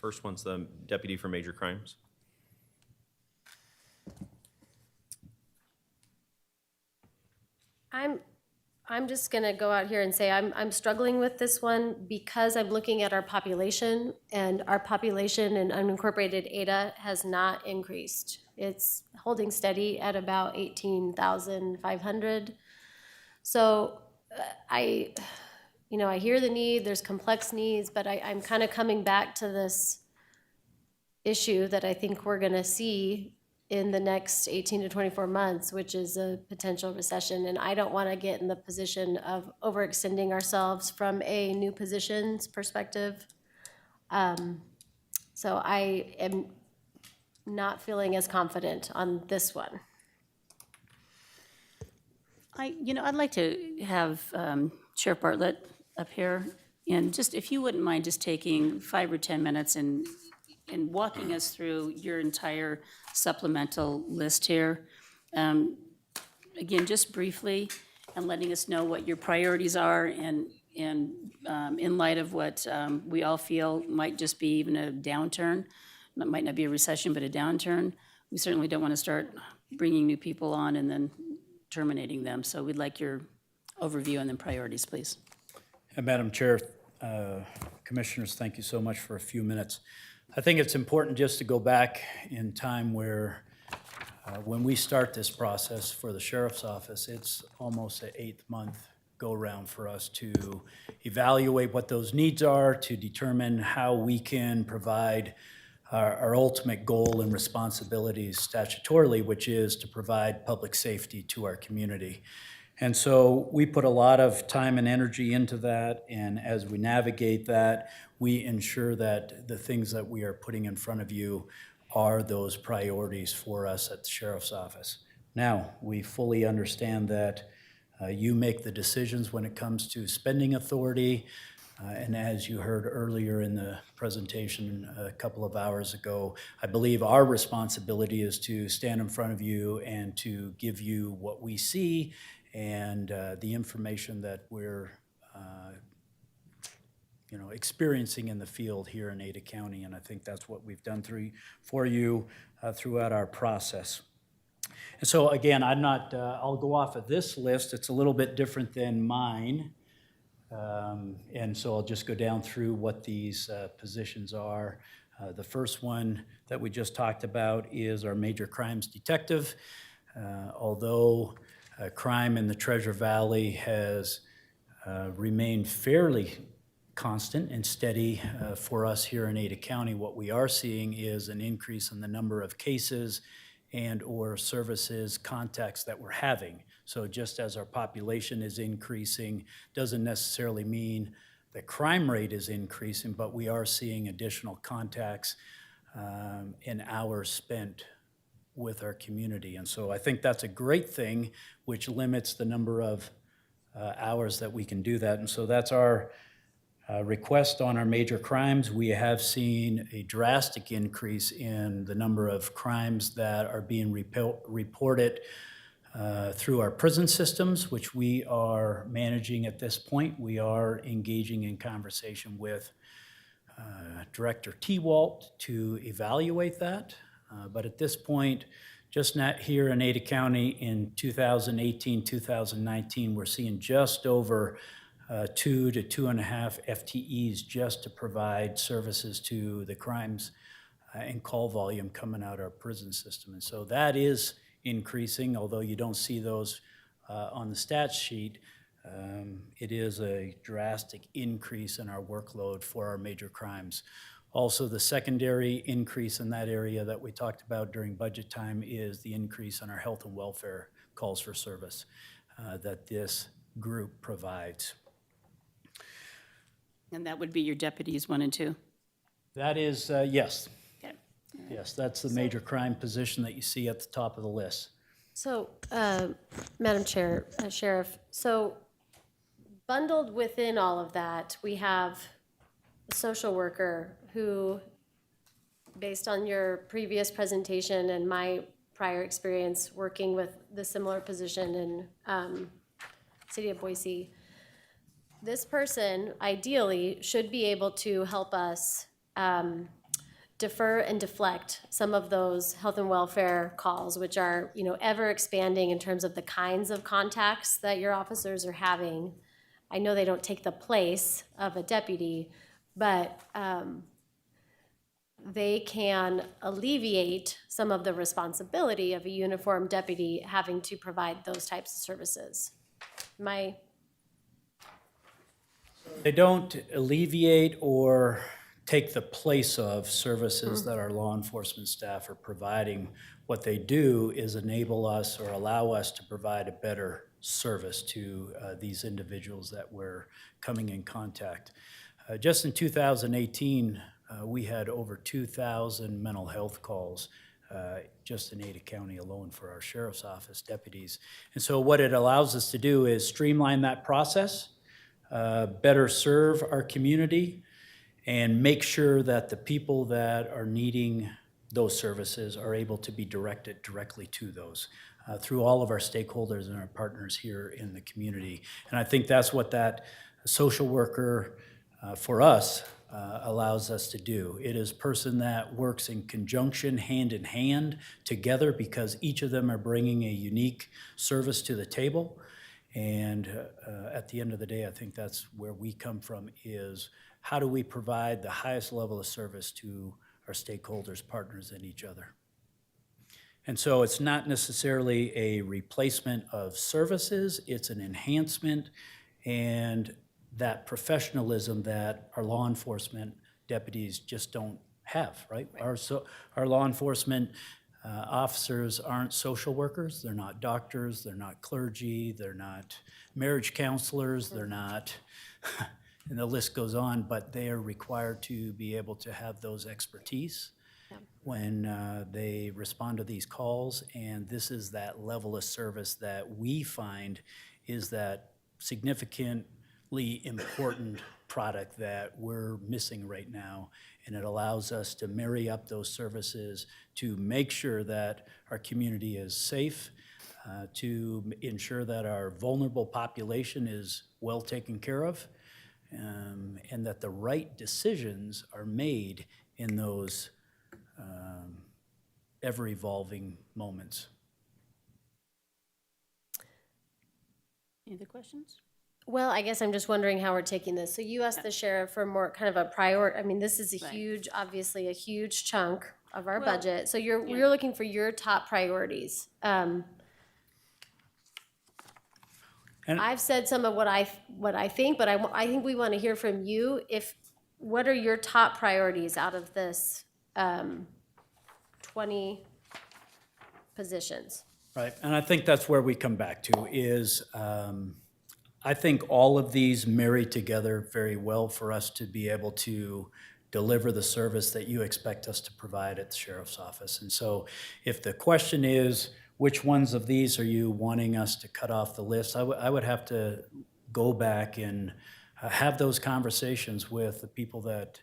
first one's the deputy for major crimes. I'm just gonna go out here and say I'm struggling with this one because I'm looking at our population, and our population in unincorporated Ada has not increased. It's holding steady at about 18,500. So I hear the need, there's complex needs, but I'm kind of coming back to this issue that I think we're gonna see in the next 18 to 24 months, which is a potential recession. And I don't wanna get in the position of overextending ourselves from a new positions perspective. So I am not feeling as confident on this one. I'd like to have Sheriff Bartlett up here, and just, if you wouldn't mind just taking 5 or 10 minutes and walking us through your entire supplemental list here. Again, just briefly, and letting us know what your priorities are, and in light of what we all feel might just be even a downturn, that might not be a recession, but a downturn. We certainly don't want to start bringing new people on and then terminating them. So we'd like your overview and then priorities, please. And Madam Chair, Commissioners, thank you so much for a few minutes. I think it's important just to go back in time where when we start this process for the Sheriff's Office, it's almost an 8th-month go-round for us to evaluate what those needs are, to determine how we can provide our ultimate goal and responsibilities statutorily, which is to provide public safety to our community. And so we put a lot of time and energy into that, and as we navigate that, we ensure that the things that we are putting in front of you are those priorities for us at the Sheriff's Office. Now, we fully understand that you make the decisions when it comes to spending authority, and as you heard earlier in the presentation a couple of hours ago, I believe our responsibility is to stand in front of you and to give you what we see and the information that we're experiencing in the field here in Ada County, and I think that's what we've done for you throughout our process. And so again, I'll go off of this list. It's a little bit different than mine. And so I'll just go down through what these positions are. The first one that we just talked about is our major crimes detective. Although crime in the Treasure Valley has remained fairly constant and steady for us here in Ada County, what we are seeing is an increase in the number of cases and or services contacts that we're having. So just as our population is increasing, doesn't necessarily mean the crime rate is increasing, but we are seeing additional contacts and hours spent with our community. And so I think that's a great thing, which limits the number of hours that we can do that. And so that's our request on our major crimes. We have seen a drastic increase in the number of crimes that are being reported through our prison systems, which we are managing at this point. We are engaging in conversation with Director T-Walt to evaluate that. But at this point, just not here in Ada County in 2018, 2019, we're seeing just over 2 to 2.5 FTEs just to provide services to the crimes and call volume coming out of our prison system. And so that is increasing, although you don't see those on the stats sheet. It is a drastic increase in our workload for our major crimes. Also, the secondary increase in that area that we talked about during budget time is the increase in our health and welfare calls for service that this group provides. And that would be your deputies 1 and 2? That is, yes. Okay. Yes, that's the major crime position that you see at the top of the list. So, Madam Chair, Sheriff, so bundled within all of that, we have a social worker who, based on your previous presentation and my prior experience working with the similar position in City of Boise, this person ideally should be able to help us defer and deflect some of those health and welfare calls, which are, ever expanding in terms of the kinds of contacts that your officers are having. I know they don't take the place of a deputy, but they can alleviate some of the responsibility of a uniformed deputy having to provide those types of services. They don't alleviate or take the place of services that our law enforcement staff are providing. What they do is enable us or allow us to provide a better service to these individuals that we're coming in contact. Just in 2018, we had over 2,000 mental health calls just in Ada County alone for our sheriff's office deputies. And so what it allows us to do is streamline that process, better serve our community, and make sure that the people that are needing those services are able to be directed directly to those through all of our stakeholders and our partners here in the community. And I think that's what that social worker for us allows us to do. It is a person that works in conjunction, hand in hand, together, because each of them are bringing a unique service to the table. And at the end of the day, I think that's where we come from, is how do we provide the highest level of service to our stakeholders, partners, and each other. And so it's not necessarily a replacement of services, it's an enhancement and that professionalism that our law enforcement deputies just don't have, right? Our law enforcement officers aren't social workers, they're not doctors, they're not clergy, they're not marriage counselors, they're not, and the list goes on, but they are required to be able to have those expertise when they respond to these calls. And this is that level of service that we find is that significantly important product that we're missing right now. And it allows us to marry up those services to make sure that our community is safe, to ensure that our vulnerable population is well taken care of, and that the right decisions are made in those ever-evolving moments. Any other questions? Well, I guess I'm just wondering how we're taking this. So you asked the sheriff for more kind of a priority. I mean, this is a Right. huge, obviously a huge chunk of our Well, budget. So you're looking for your top priorities. And- I've said some of what I think, but I think we want to hear from you. What are your top priorities out of this 20 positions? Right, and I think that's where we come back to is, I think all of these marry together very well for us to be able to deliver the service that you expect us to provide at the sheriff's office. And so if the question is, which ones of these are you wanting us to cut off the list, I would have to go back and have those conversations with the people that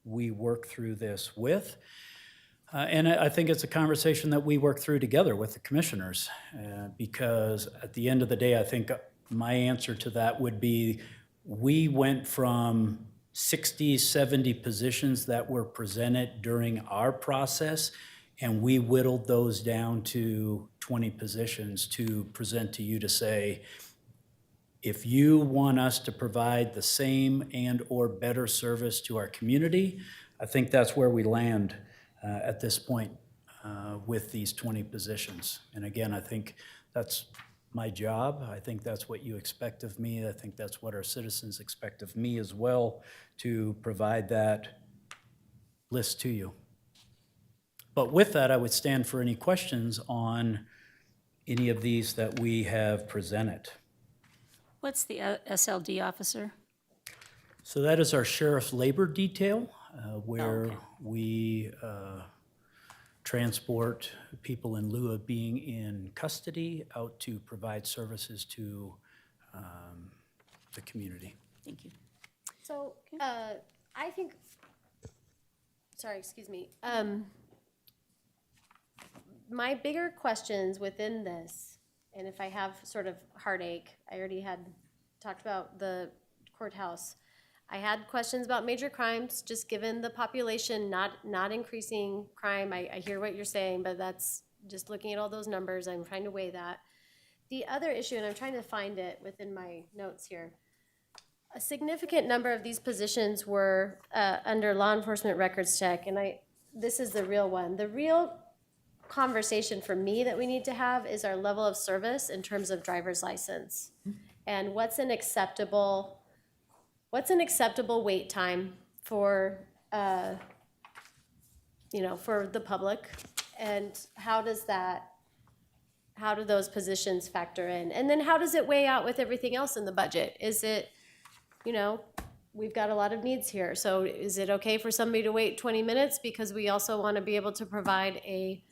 we work through this with. And I think it's a conversation that we work through together with the commissioners, because at the end of the day, I think my answer to that would be, we went from 60, 70 positions that were presented during our process, and we whittled those down to 20 positions to present to you to say, if you want us to provide the same and or better service to our community, I think that's where we land at this point with these 20 positions. And again, I think that's my job. I think that's what you expect of me. I think that's what our citizens expect of me as well, to provide that list to you. But with that, I would stand for any questions on any of these that we have presented. What's the SLD officer? So that is our sheriff's labor detail, where okay. we transport people in lieu of being in custody out to provide services to the community. Thank you. So I think, sorry, excuse me. My bigger questions within this, and if I have sort of heartache, I already had talked about the courthouse. I had questions about major crimes, just given the population not increasing crime. I hear what you're saying, but that's just looking at all those numbers. I'm trying to weigh that. The other issue, and I'm trying to find it within my notes here. a significant number of these positions were under law enforcement records check, and this is the real one. The real conversation for me that we need to have is our level of service in terms of driver's license. And what's an acceptable wait time for, for the public? And how do those positions factor in? And then how does it weigh out with everything else in the budget? Is it, we've got a lot of needs here. So is it okay for somebody to wait 20 minutes because we also want to be able to provide a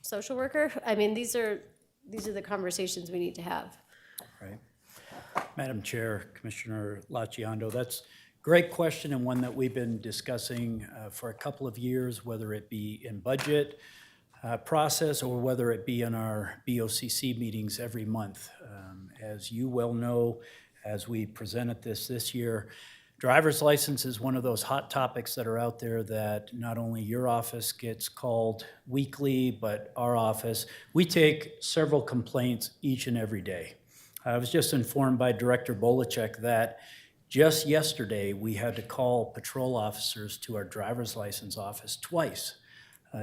social worker? I mean, these are the conversations we need to have. Right. Madam Chair, Commissioner Lachiondo, that's a great question and one that we've been discussing for a couple of years, whether it be in budget process or whether it be in our BOCC meetings every month. As you well know, as we presented this year, driver's license is one of those hot topics that are out there that not only your office gets called weekly, but our office. We take several complaints each and every day. I was just informed by Director Bolacek that just yesterday we had to call patrol officers to our driver's license office twice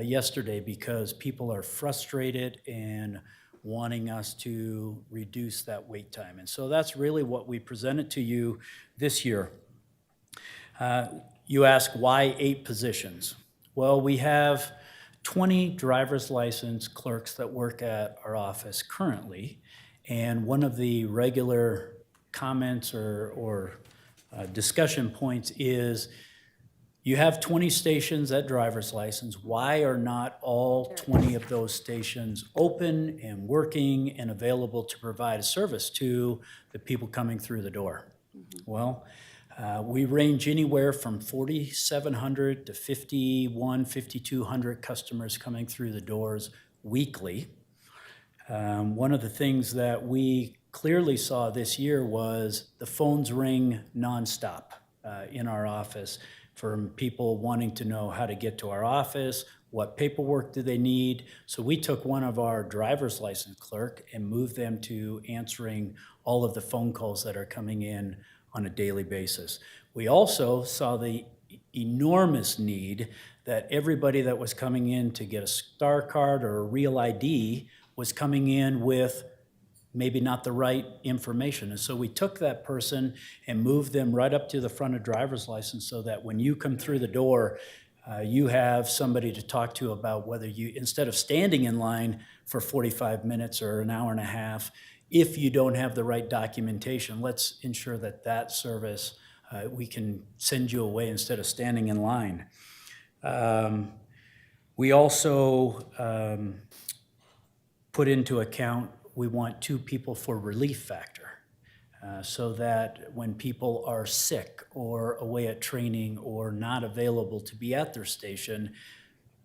yesterday because people are frustrated and wanting us to reduce that wait time. And so that's really what we presented to you this year. You ask why 8 positions? Well, we have 20 driver's license clerks that work at our office currently, and one of the regular comments or discussion points is you have 20 stations at driver's license. Why are not all 20 of those stations open and working and available to provide a service to the people coming through the door? Well, we range anywhere from 4,700 to 5,200 customers coming through the doors weekly. One of the things that we clearly saw this year was the phones ring nonstop in our office from people wanting to know how to get to our office, what paperwork do they need. So we took one of our driver's license clerk and moved them to answering all of the phone calls that are coming in on a daily basis. We also saw the enormous need that everybody that was coming in to get a star card or a real ID was coming in with maybe not the right information. And so we took that person and moved them right up to the front of driver's license so that when you come through the door, you have somebody to talk to about whether you, instead of standing in line for 45 minutes or an hour and a half, if you don't have the right documentation, let's ensure that that service, we can send you away instead of standing in line. We also put into account, we want 2 people for relief factor so that when people are sick or away at training or not available to be at their station,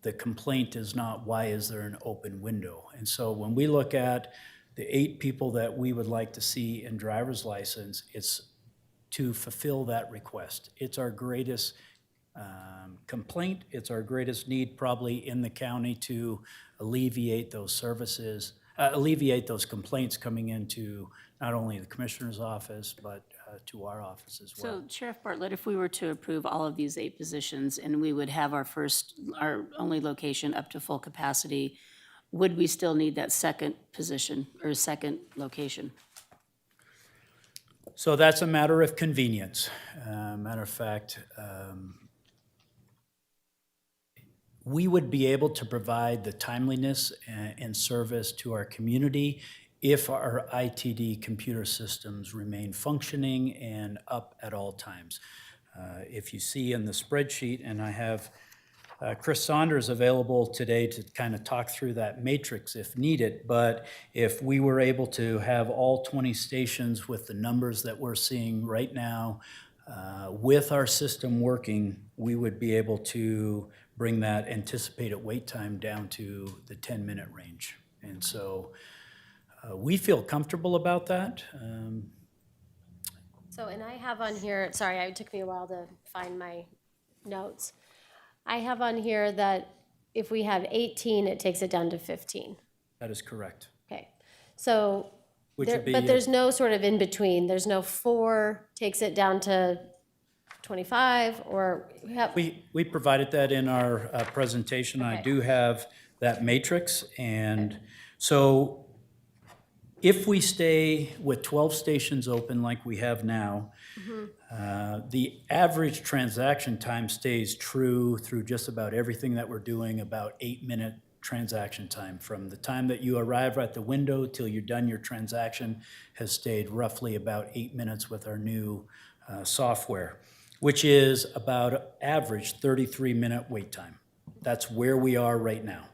the complaint is not, why is there an open window? And so when we look at the 8 people that we would like to see in driver's license, it's to fulfill that request. It's our greatest complaint. It's our greatest need probably in the county to alleviate those services, alleviate those complaints coming into not only the commissioner's office, but to our office as well. So Sheriff Bartlett, if we were to approve all of these 8 positions and we would have our only location up to full capacity, would we still need that second position or second location? So that's a matter of convenience. Matter of fact, we would be able to provide the timeliness and service to our community if our ITD computer systems remain functioning and up at all times. If you see in the spreadsheet, and I have Chris Saunders available today to kind of talk through that matrix if needed, but if we were able to have all 20 stations with the numbers that we're seeing right now, with our system working, we would be able to bring that anticipated wait time down to the 10-minute range. And so we feel comfortable about that. So, and I have on here, sorry, it took me a while to find my notes. I have on here that if we have 18, it takes it down to 15. That is correct. Okay, so which would be. But there's no sort of in between. There's no 4 takes it down to 25 or We provided that in our presentation. I Okay. do have that matrix. And so if we stay with 12 stations open like we have now, the average transaction time stays true through just about everything that we're doing, about 8-minute transaction time. From the time that you arrive at the window till you're done your transaction has stayed roughly about 8 minutes with our new software, which is about average 33-minute wait time. That's where we are right now.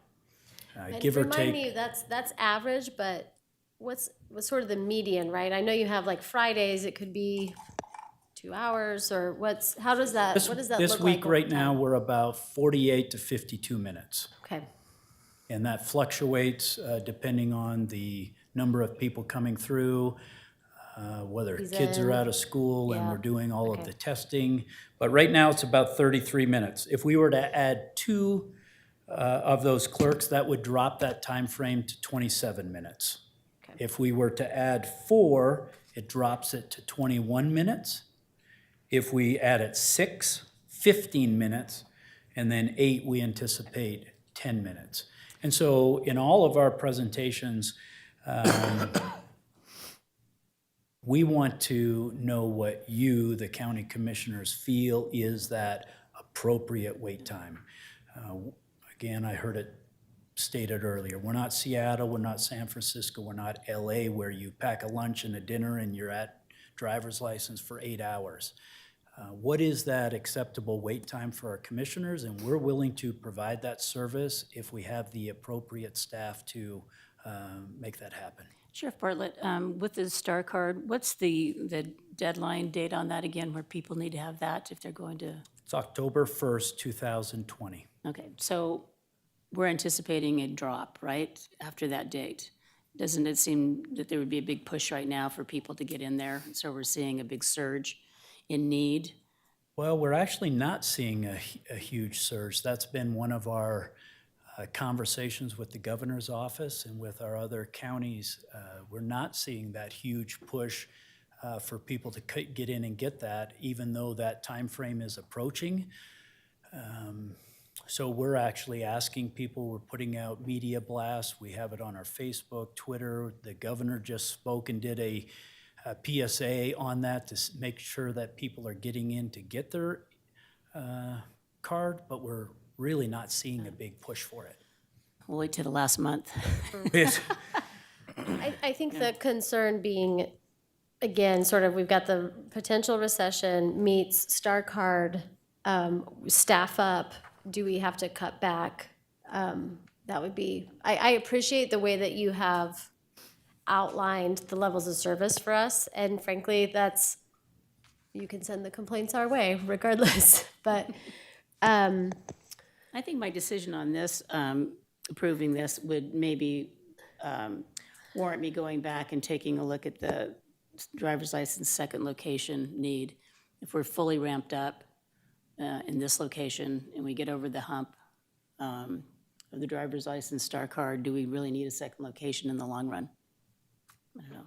And Give or remind take. me, that's average, but what's sort of the median, right? I know you have like Fridays, it could be 2 hours, or what does that look like? This week, over right now, time? we're about 48 to 52 minutes. Okay, And that fluctuates depending on the number of people coming through, whether Who's kids are in. out of school and Yeah, we're doing all of okay. the testing. But right now, it's about 33 minutes. If we were to add 2 of those clerks, that would drop that time frame to 27 minutes. Okay. If we were to add 4, it drops it to 21 minutes. If we add it 6, 15 minutes, and then 8, we anticipate 10 minutes. And so in all of our presentations, we want to know what you, the county commissioners, feel is that appropriate wait time. Again, I heard it stated earlier, we're not Seattle, we're not San Francisco, we're not LA, where you pack a lunch and a dinner and you're at driver's license for 8 hours. What is that acceptable wait time for our commissioners? And we're willing to provide that service if we have the appropriate staff to make that happen. Sheriff Bartlett, with the Star Card, what's the deadline date on that again, where people need to have that if they're going to? It's October 1st, 2020. Okay, so we're anticipating a drop, right, after that date? Doesn't it seem that there would be a big push right now for people to get in there? So we're seeing a big surge in need? Well, we're actually not seeing a huge surge. That's been one of our conversations with the governor's office and with our other counties. We're not seeing that huge push for people to get in and get that, even though that time frame is approaching. So we're actually asking people, we're putting out media blasts. We have it on our Facebook, Twitter. The governor just spoke and did a PSA on that to make sure that people are getting in to get their card, but we're really not seeing a big push for it. We'll wait till the last month. I think the concern being, again, sort of, we've got the potential recession meets Star Card, staff up, do we have to cut back? That would be, I appreciate the way that you have outlined the levels of service for us, and frankly, you can send the complaints our way regardless, but. I think my decision on this, approving this, would maybe warrant me going back and taking a look at the driver's license second location need. If we're fully ramped up in this location and we get over the hump of the driver's license Star Card, do we really need a second location in the long run? I don't know.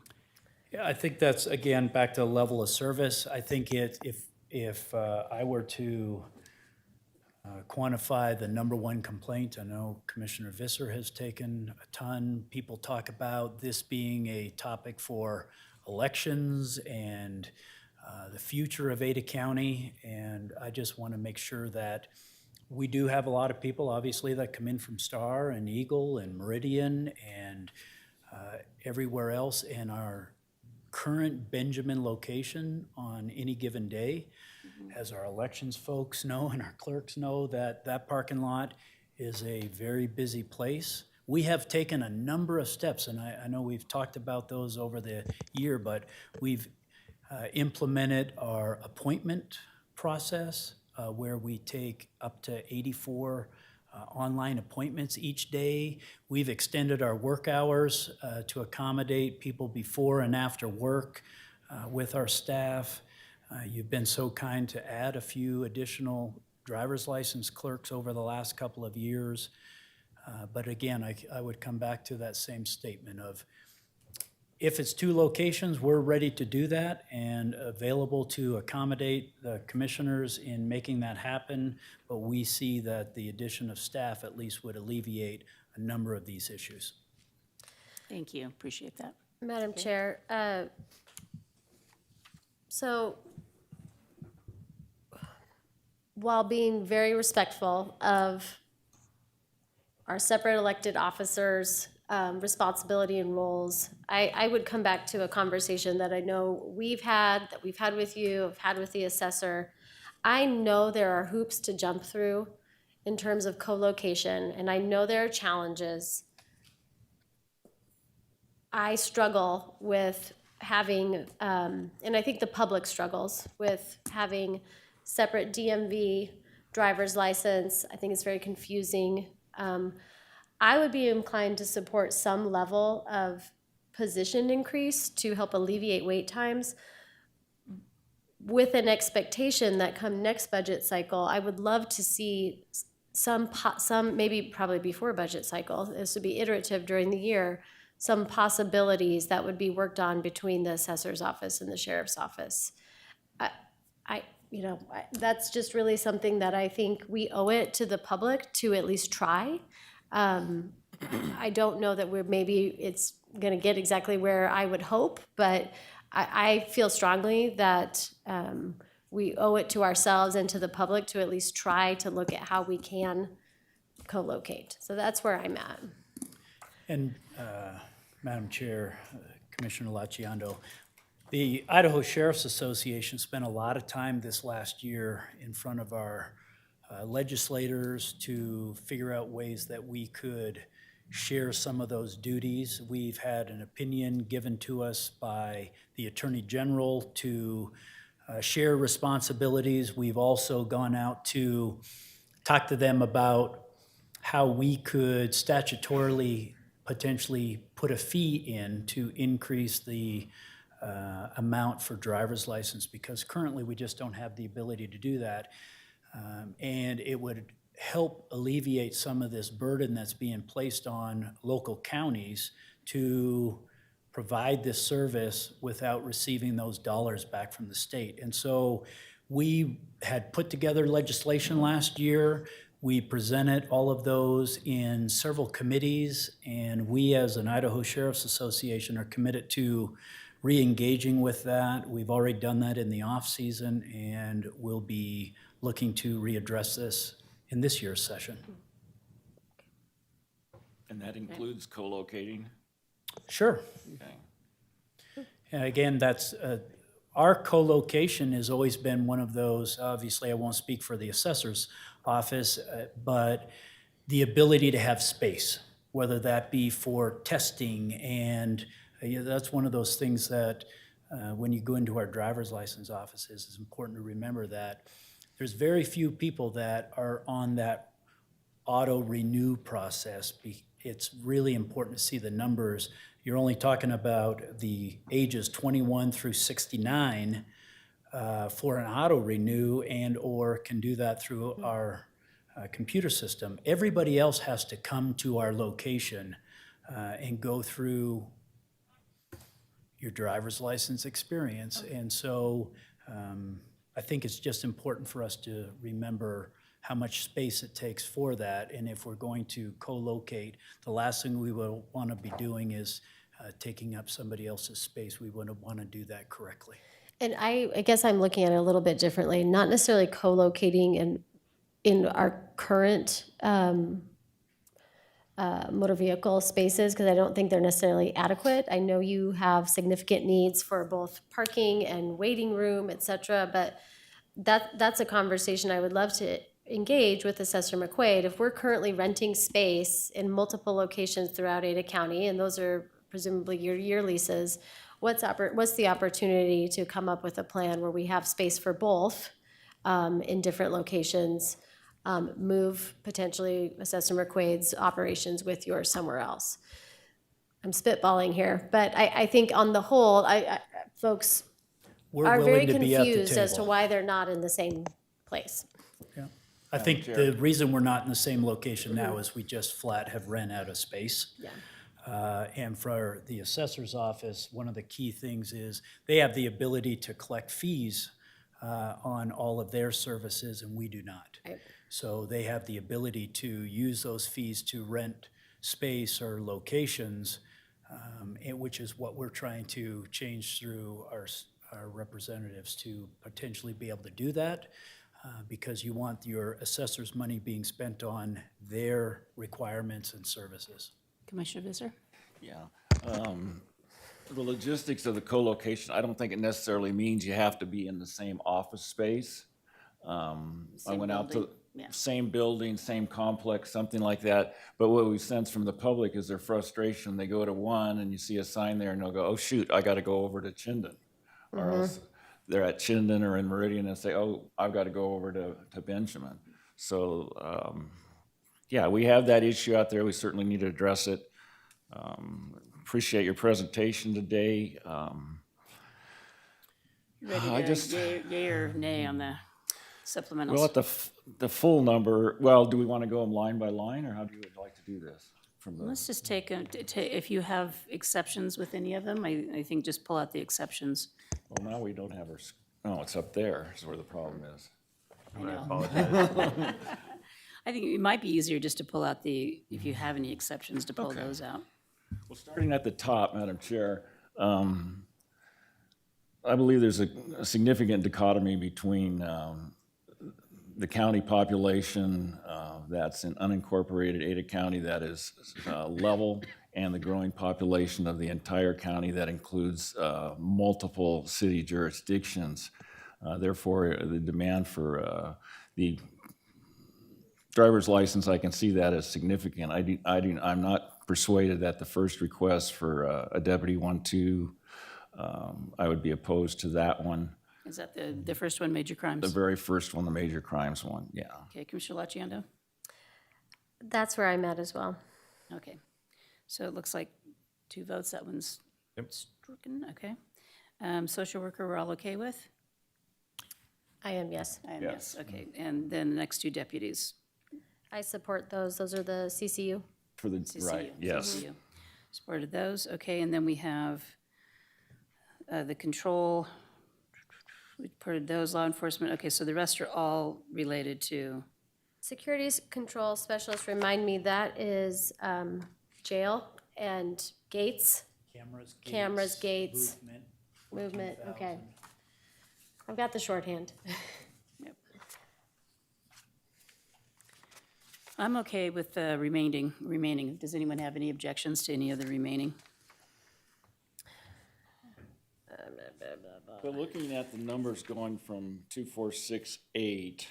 Yeah, I think that's, again, back to the level of service. I think if I were to quantify the number one complaint, I know Commissioner Visser has taken a ton. People talk about this being a topic for elections and the future of Ada County, and I just want to make sure that we do have a lot of people, obviously, that come in from Star and Eagle and Meridian and everywhere else in our current Benjamin location on any given day. As our elections folks know and our clerks know, that parking lot is a very busy place. We have taken a number of steps, and I know we've talked about those over the year, but we've implemented our appointment process where we take up to 84 online appointments each day. We've extended our work hours to accommodate people before and after work with our staff. You've been so kind to add a few additional driver's license clerks over the last couple of years. But again, I would come back to that same statement of If it's 2 locations, we're ready to do that and available to accommodate the commissioners in making that happen. But we see that the addition of staff at least would alleviate a number of these issues. Thank you, appreciate that. Madam Chair, so while being very respectful of our separate elected officers' responsibility and roles, I would come back to a conversation that I know that we've had with you, I've had with the assessor. I know there are hoops to jump through in terms of co-location, and I know there are challenges. I struggle with having, and I think the public struggles with having separate DMV driver's license. I think it's very confusing. I would be inclined to support some level of position increase to help alleviate wait times, with an expectation that come next budget cycle, I would love to see some maybe probably before budget cycle, this would be iterative during the year, some possibilities that would be worked on between the assessor's office and the sheriff's office. That's just really something that I think we owe it to the public to at least try. I don't know that it's going to get exactly where I would hope, but I feel strongly that we owe it to ourselves and to the public to at least try to look at how we can co-locate. So that's where I'm at. And Madam Chair, Commissioner Laciando, the Idaho Sheriff's Association spent a lot of time this last year in front of our legislators to figure out ways that we could share some of those duties. We've had an opinion given to us by the Attorney General to share responsibilities. We've also gone out to talk to them about how we could statutorily potentially put a fee in to increase the amount for driver's license, because currently we just don't have the ability to do that. And it would help alleviate some of this burden that's being placed on local counties to provide this service without receiving those dollars back from the state. And so we had put together legislation last year. We presented all of those in several committees, and we as an Idaho Sheriff's Association are committed to re-engaging with that. We've already done that in the off-season, and we'll be looking to readdress this in this year's session. And that includes co-locating? Sure. Okay. And again, that's our co-location has always been one of those. Obviously, I won't speak for the assessor's office, but the ability to have space, whether that be for testing, and that's one of those things that when you go into our driver's license offices, it's important to remember that there's very few people that are on that auto renew process. It's really important to see the numbers. You're only talking about the ages 21 through 69 for an auto renew, and or can do that through our computer system. Everybody else has to come to our location and go through your driver's license experience. And so I think it's just important for us to remember how much space it takes for that. And if we're going to co-locate, the last thing we will want to be doing is taking up somebody else's space. We wouldn't want to do that correctly. And I guess I'm looking at it a little bit differently, not necessarily co-locating in our current motor vehicle spaces, because I don't think they're necessarily adequate. I know you have significant needs for both parking and waiting room, et cetera, but that's a conversation I would love to engage with Assessor McQuaid. If we're currently renting space in multiple locations throughout Ada County, and those are presumably your year leases, what's the opportunity to come up with a plan where we have space for both in different locations, move potentially Assessor McQuaid's operations with yours somewhere else? I'm spitballing here, but I think on the whole, folks are very confused as to why they're not in the same place. Yeah. I think the reason we're not in the same location now is we just flat have ran out of space. Yeah. And for the assessor's office, one of the key things is they have the ability to collect fees on all of their services, and we do not. Right. So they have the ability to use those fees to rent space or locations, which is what we're trying to change through our representatives to potentially be able to do that, because you want your assessor's money being spent on their requirements and services. Commissioner Visser? Yeah. The logistics of the co-location, I don't think it necessarily means you have to be in the same office space. I Same went out to, building, yeah. same building, same complex, something like that. But what we sense from the public is their frustration. They go to one and you see a sign there and they'll go, oh, shoot, I got to go over to Chinden. Or else they're at Chinden or in Meridian and say, oh, I've got to go over to Benjamin. So, yeah, we have that issue out there. We certainly need to address it. Appreciate your presentation today. Ready to yay or nay on the supplementals? Well, at the full number, well, do we want to go line by line, or how do you would like to do this? Let's just take, if you have exceptions with any of them, I think just pull out the exceptions. Well, now we don't have our, oh, it's up there is where the problem is. I apologize. I think it might be easier just to pull out if you have any exceptions, to pull those out. Well, starting at the top, Madam Chair, I believe there's a significant dichotomy between the county population that's in unincorporated Ada County that is level, and the growing population of the entire county that includes multiple city jurisdictions. Therefore, the demand for the driver's license, I can see that as significant. I'm not persuaded that the first request for a Deputy 1-2, I would be opposed to that one. Is that the first one, major crimes? The very first one, the major crimes one, yeah. Okay, Commissioner Laciando? That's where I'm at as well. Okay, so it looks like 2 votes, that one's stricken, okay. Social worker, we're all okay with? I am, yes. I am, yes, okay. And then the next 2 deputies? I support those. Those are the CCU. For the, CCU, right, yes. CCU. Supported those, okay, and then we have the control, we supported those, law enforcement, okay, so the rest are all related to, Securities control specialist, remind me, that is jail and gates, Cameras, gates, movement, okay. I've got the shorthand. yep. I'm okay with the remaining. Does anyone have any objections to any of the remaining? But looking at the numbers going from 2468,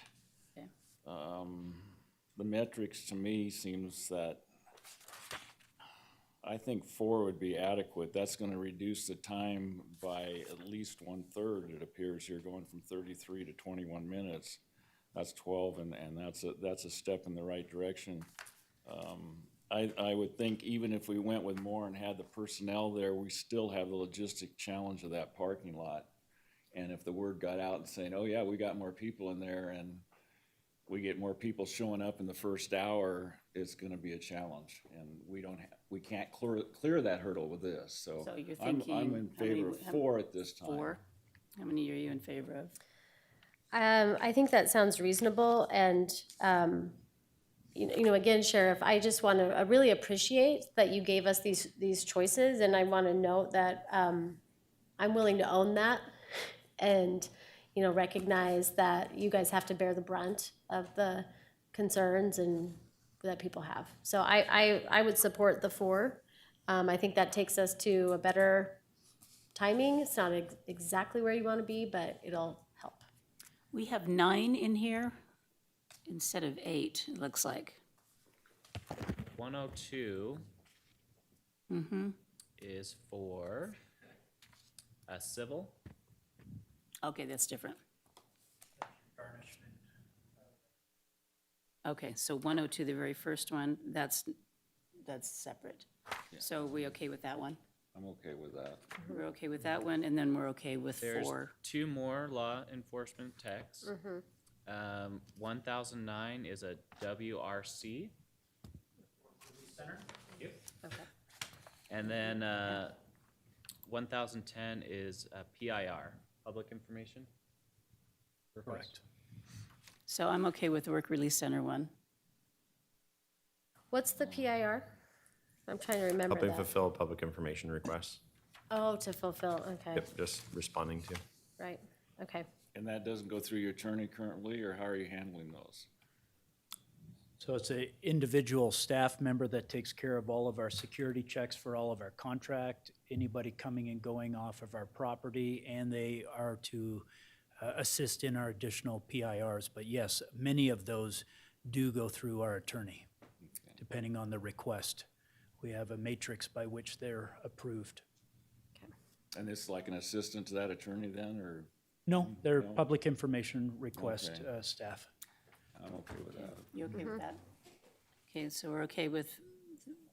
Okay. the metrics to me seems that I think 4 would be adequate. That's going to reduce the time by at least 1/3. It appears here, going from 33 to 21 minutes. That's 12, and that's a step in the right direction. I would think even if we went with more and had the personnel there, we still have the logistic challenge of that parking lot. And if the word got out and saying, oh yeah, we got more people in there, and we get more people showing up in the first hour, it's gonna be a challenge. And we can't clear that hurdle with this, so So you're I'm thinking, in favor of 4 at this time. 4? How many are you in favor of? I think that sounds reasonable, and, you know, again, Sheriff, I just want to, I really appreciate that you gave us these choices, and I want to note that I'm willing to own that, and, you know, recognize that you guys have to bear the brunt of the concerns and that people have. So I would support the 4. I think that takes us to a better timing. It's not exactly where you want to be, but it'll help. We have 9 in here instead of 8, it looks like. 102 is for a civil. Okay, that's different. Okay, so 102, the very first one, that's separate. So are we okay with that one? I'm okay with that. We're okay with that one, and then we're okay with There's 4. 2 more law enforcement techs. 1009 is a WRC. Center. Yep. Okay. And then 1010 is PIR, public information request. Correct. So I'm okay with the Work Release Center one. What's the PIR? I'm trying to remember Helping that. fulfill public information requests. Oh, to fulfill, okay, Yep, just responding to. right, okay. And that doesn't go through your attorney currently, or how are you handling those? So it's a individual staff member that takes care of all of our security checks for all of our contract, anybody coming and going off of our property, and they are to assist in our additional PIRs. But yes, many of those do go through our attorney, depending on the request. We have a matrix by which they're approved. And it's like an assistant to that attorney then, or No, they're No. public information request Okay. staff. I'm okay with that. You okay with that? Okay, so we're okay with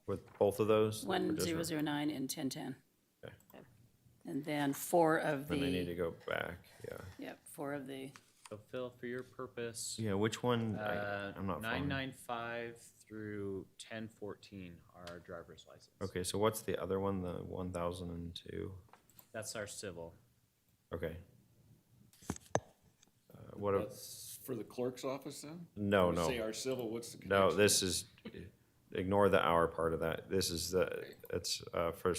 With both of those? or just- 1009 and 1010. Okay. And then 4 of Then I need to the, go back, yeah. yep, 4 of the, So Phil, for your purpose, Yeah, which one? I'm not following. 995 through 1014 are our driver's license. Okay, so what's the other one, the 1002? That's our civil. Okay. What, That's for the clerk's office then? no, When you no. say our civil, what's the No, connection? this is, ignore the hour part of that. This is it's for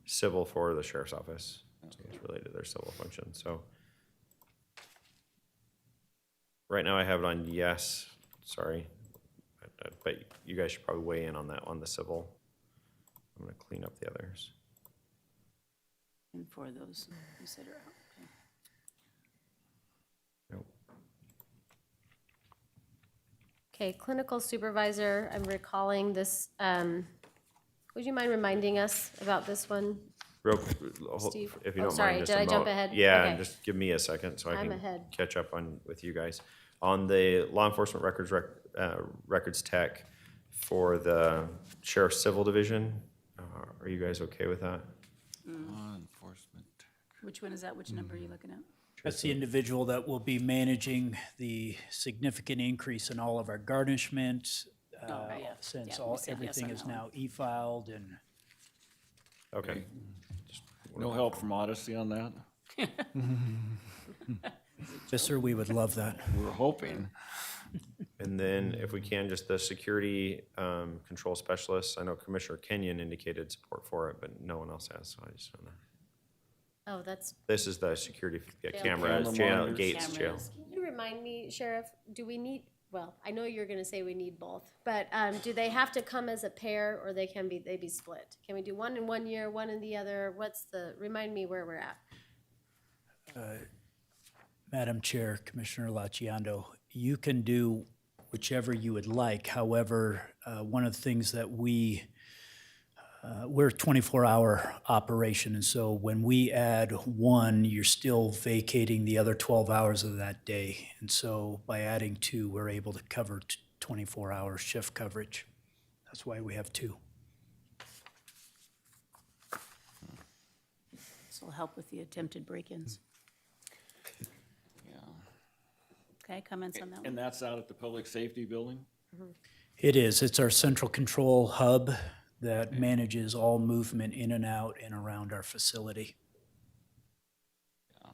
civil for the sheriff's office. So it's related to their civil function, so. Right now I have it on yes, sorry. But you guys should probably weigh in on that, on the civil. I'm gonna clean up the others. and 4 of those you said are out. Okay. Nope. Okay, clinical supervisor, I'm recalling this, would you mind reminding us about this one? Real, Steve? if you Oh, don't sorry, mind, just did a I jump mo- ahead? Yeah, Okay. just give me a second so I I'm can ahead. catch up on, with you guys. On the law enforcement records tech for the sheriff's civil division, are you guys okay with that? Law enforcement. Which one is that? Which number are you looking at? That's the individual that will be managing the significant increase in all of our garnishment, right, yeah. since Yeah, we all, said yes everything on is that one. now e-filed and Okay. No help from Odyssey on that? yes, sir, we would love that. We're hoping. And then if we can, just the security control specialists. I know Commissioner Kenyon indicated support for it, but no one else has, so I just don't know. Oh, that's, This is the security, Jail cameras, Camera jail, monitors. gates, jail. Cameras. can you remind me, Sheriff, do we need, well, I know you're gonna say we need both, but, do they have to come as a pair, or they be split? Can we do one in 1 year, one in the other? Remind me where we're at. Madam Chair, Commissioner Laciando, you can do whichever you would like. However, one of the things that we're a 24-hour operation, and so when we add one, you're still vacating the other 12 hours of that day. And so by adding 2, we're able to cover 24-hour shift coverage. That's why we have 2. This will help with the attempted break-ins. Yeah. Okay, comments on that one? And that's out at the public safety building? It is. It's our central control hub that manages all movement in and out and around our facility. Yeah.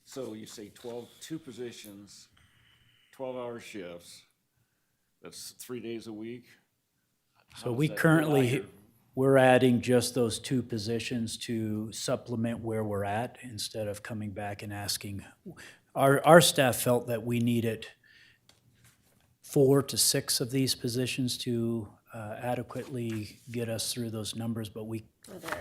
So you say 2 positions, 12-hour shifts, that's 3 days a week? So How we does that currently, divide? we're adding just those 2 positions to supplement where we're at instead of coming back and asking. Our staff felt that we needed 4 to 6 of these positions to adequately get us through those numbers, but we,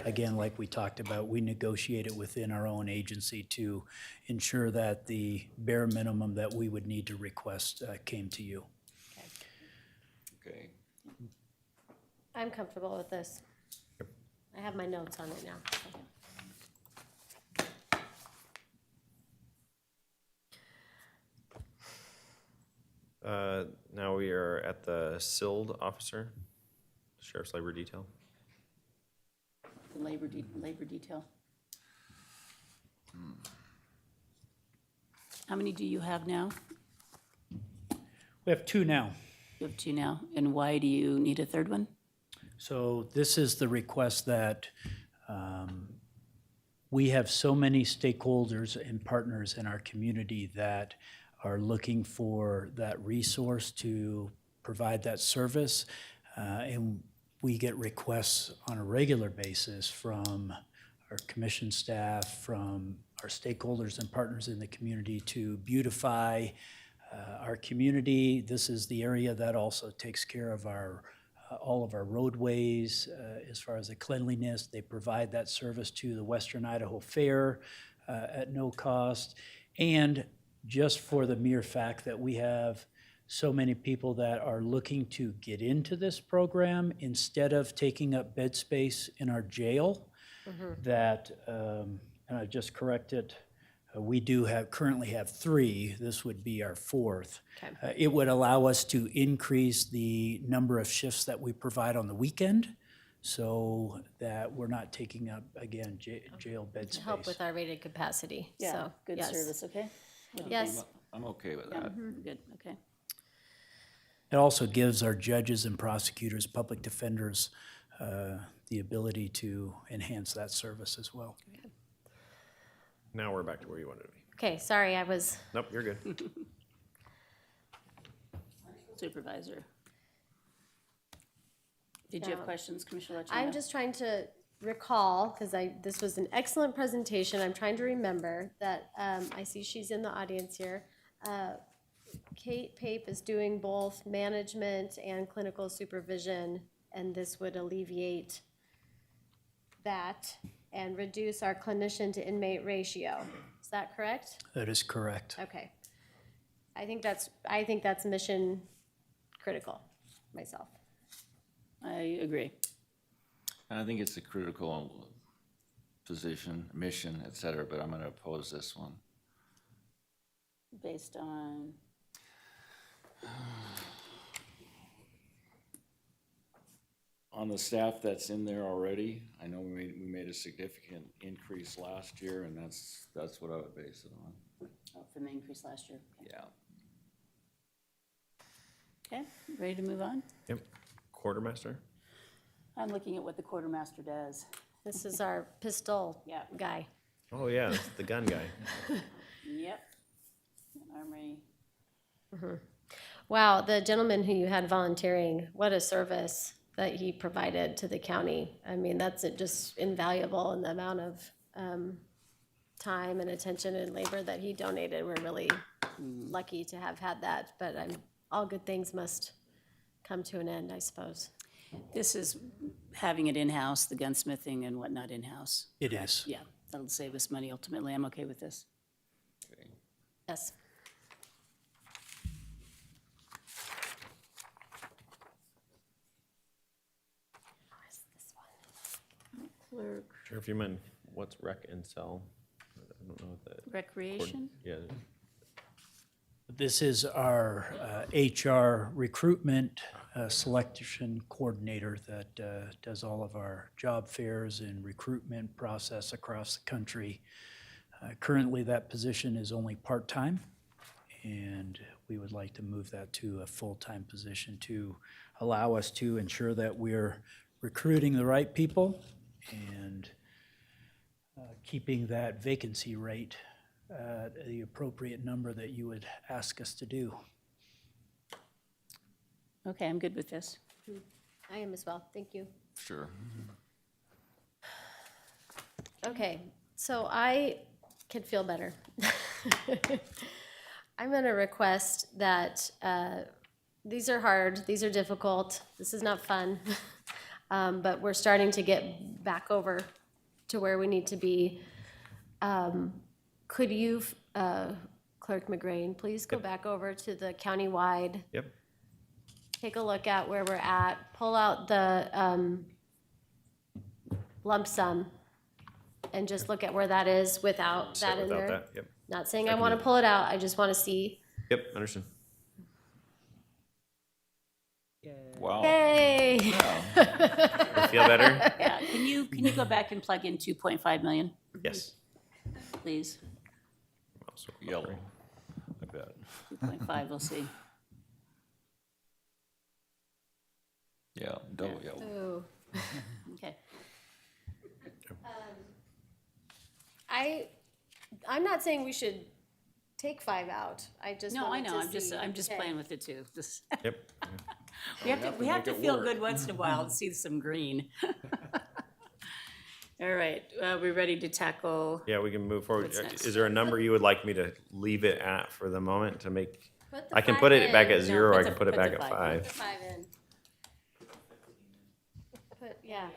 again, like we talked about, we negotiate it within our own agency to ensure that the bare minimum that we would need to request came to you. Okay. I'm comfortable with this. I have my notes on it now. Now we are at the SILD officer, Sheriff's Labor Detail. The labor detail. How many do you have now? We have 2 now. You have 2 now, and why do you need a third one? So this is the request that we have so many stakeholders and partners in our community that are looking for that resource to provide that service. And we get requests on a regular basis from our commission staff, from our stakeholders and partners in the community to beautify our community. This is the area that also takes care of our all of our roadways as far as the cleanliness. They provide that service to the Western Idaho Fair at no cost. And just for the mere fact that we have so many people that are looking to get into this program instead of taking up bed space in our jail, that, and I just corrected, we do currently have 3. This would be our 4th. Okay. It would allow us to increase the number of shifts that we provide on the weekend so that we're not taking up, again, jail bed To space. help with our rated capacity, Yeah, so, good yes. service, okay? What do you Yes, think? I'm okay with Yeah, that. good, okay. It also gives our judges and prosecutors, public defenders, the ability to enhance that service as well. Now we're back to where you wanted to be. okay, sorry, I was, Nope, you're good. Supervisor. Did you have Yeah. questions, Commissioner Lechina? I'm just trying to recall, because this was an excellent presentation, I'm trying to remember that, I see she's in the audience here. Kate Pape is doing both management and clinical supervision, and this would alleviate that and reduce our clinician to inmate ratio. Is that correct? That is correct. Okay. I think that's mission critical myself. I agree. And I think it's a critical position, mission, et cetera, but I'm gonna oppose this one. Based on, On the staff that's in there already, I know we made a significant increase last year, and that's what I would base it on. from the increase last year. Yeah. Okay, ready to move on? Yep. Quartermaster? I'm looking at what the quartermaster does. This is our pistol Yeah. guy. Oh, yeah, that's the gun guy. Yep. Armory. Wow, the gentleman who you had volunteering, what a service that he provided to the county. I mean, that's just invaluable in the amount of time and attention and labor that he donated. We're really lucky to have had that, but all good things must come to an end, I suppose. This is having it in-house, the gunsmithing and whatnot in-house. It is. Yeah, that'll save us money ultimately. I'm okay with this. Yes. Clerk, Sure, if you mind, what's rec and cell? I don't know what that. recreation? Yeah, This is our HR recruitment selection coordinator that does all of our job fairs and recruitment process across the country. Currently, that position is only part-time, and we would like to move that to a full-time position to allow us to ensure that we're recruiting the right people and keeping that vacancy rate at the appropriate number that you would ask us to do. Okay, I'm good with this. I am as well, thank you. Sure. Okay, so I could feel better. I'm gonna request that, these are hard, these are difficult, this is not fun. But we're starting to get back over to where we need to be. Could you, Clerk McGrain, please go back over to the countywide, yep. take a look at where we're at, pull out the lump sum, and just look at where that is without Sit that in without there. that, yep. Not saying I I can want do to that. pull it out, I just want to see. Yep, understood. Wow. Hey! You feel better? Yeah, can you go back and plug in 2.5 million, Yes. please? Also, Yellow, I bet. 2.5, we'll see. Yeah, double yellow. Ooh. Okay. I'm not saying we should take 5 out. I just No, I wanted know, to see. I'm just Okay. playing with it too. Just, Yep. we have to feel good once in a while and see some green. All right, we're ready to tackle, Yeah, we can move forward. What's next? Is there a number you would like me to leave it at for the moment to make? Put the I can 5 put it back in. at 0, or put I the- can put it put back the at 5 in. 5 5. in. Yeah.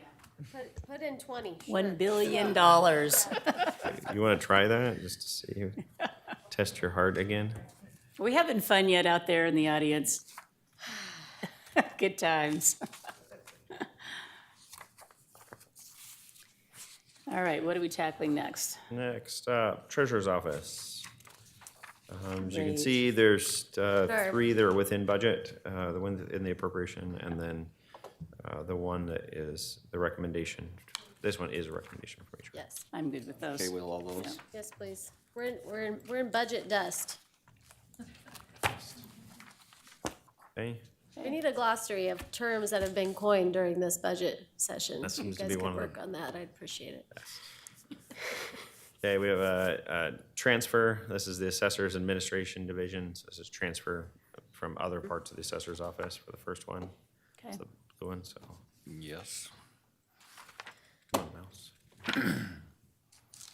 Put in 20. $1 sure. billion. You want to try that just to see, test your heart again? Are we having fun yet out there in the audience? Good times. All right, what are we tackling next? Next up, Treasurer's Office. As you can Great. see, there's Sure. 3 that are within budget, the one in the appropriation, and then the one that is the recommendation. This one is a recommendation from HR. Yes. I'm good with those. Okay with all those? Yes, please. We're in budget dust. Okay, We need a glossary of terms that have been coined during this budget session. That seems to If be you guys one could of work them. on that, I'd appreciate it. okay, we have a transfer. This is the Assessor's Administration Division. So this is transfer from other parts of the Assessor's Office for the first one. Okay. It's the blue one, so, Yes. come on, mouse.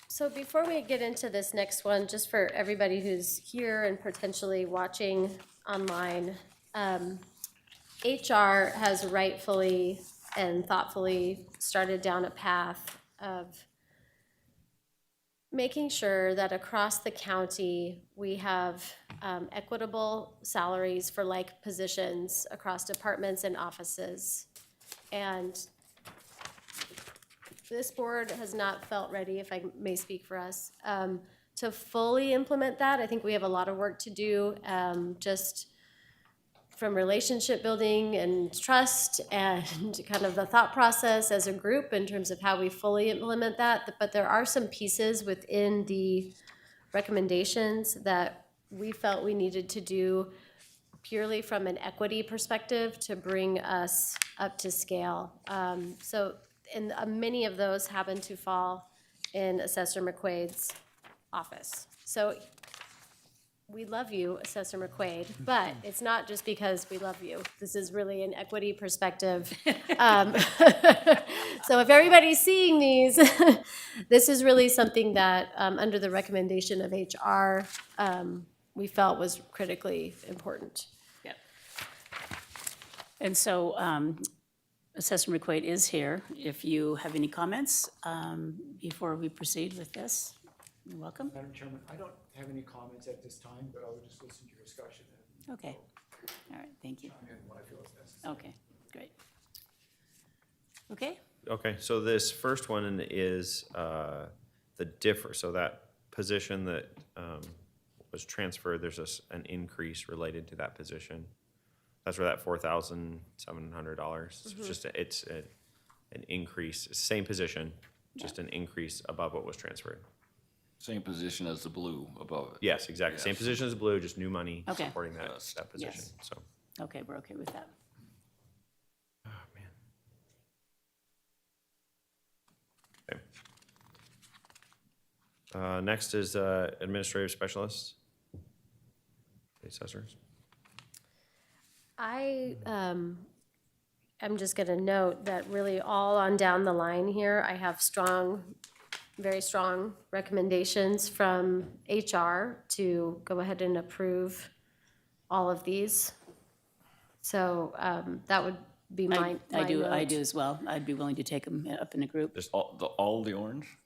So before we get into this next one, just for everybody who's here and potentially watching online, HR has rightfully and thoughtfully started down a path of making sure that across the county, we have equitable salaries for like positions across departments and offices. And this board has not felt ready, if I may speak for us, to fully implement that. I think we have a lot of work to do, just from relationship building and trust and kind of the thought process as a group in terms of how we fully implement that. But there are some pieces within the recommendations that we felt we needed to do purely from an equity perspective to bring us up to scale. And many of those happen to fall in Assessor McQuaid's office. So we love you, Assessor McQuaid, but it's not just because we love you. This is really an equity perspective. So if everybody's seeing these, this is really something that, under the recommendation of HR, we felt was critically important. Yep. And so Assessor McQuaid is here. If you have any comments before we proceed with this, you're welcome. Madam Chairman, I don't have any comments at this time, but I will just listen to your discussion and Okay. All right, thank you. chime in when I feel it's necessary. Okay, great. Okay, Okay, so this first one is so that position that was transferred, there's an increase related to that position. That's where that $4,700. It's just an increase, same position, just an increase above what was transferred. Same position as the blue above it. Yes, exactly. Same Yes. position as blue, just new money Okay. supporting that Yes. that position. Yes. So, okay, we're okay with that. oh man. Okay. Next is administrative specialist. The assessors. I'm just gonna note that really all on down the line here, I have very strong recommendations from HR to go ahead and approve all of these. So, that would be my I do note. as well. I'd be willing to take them up in a group, Just all the orange?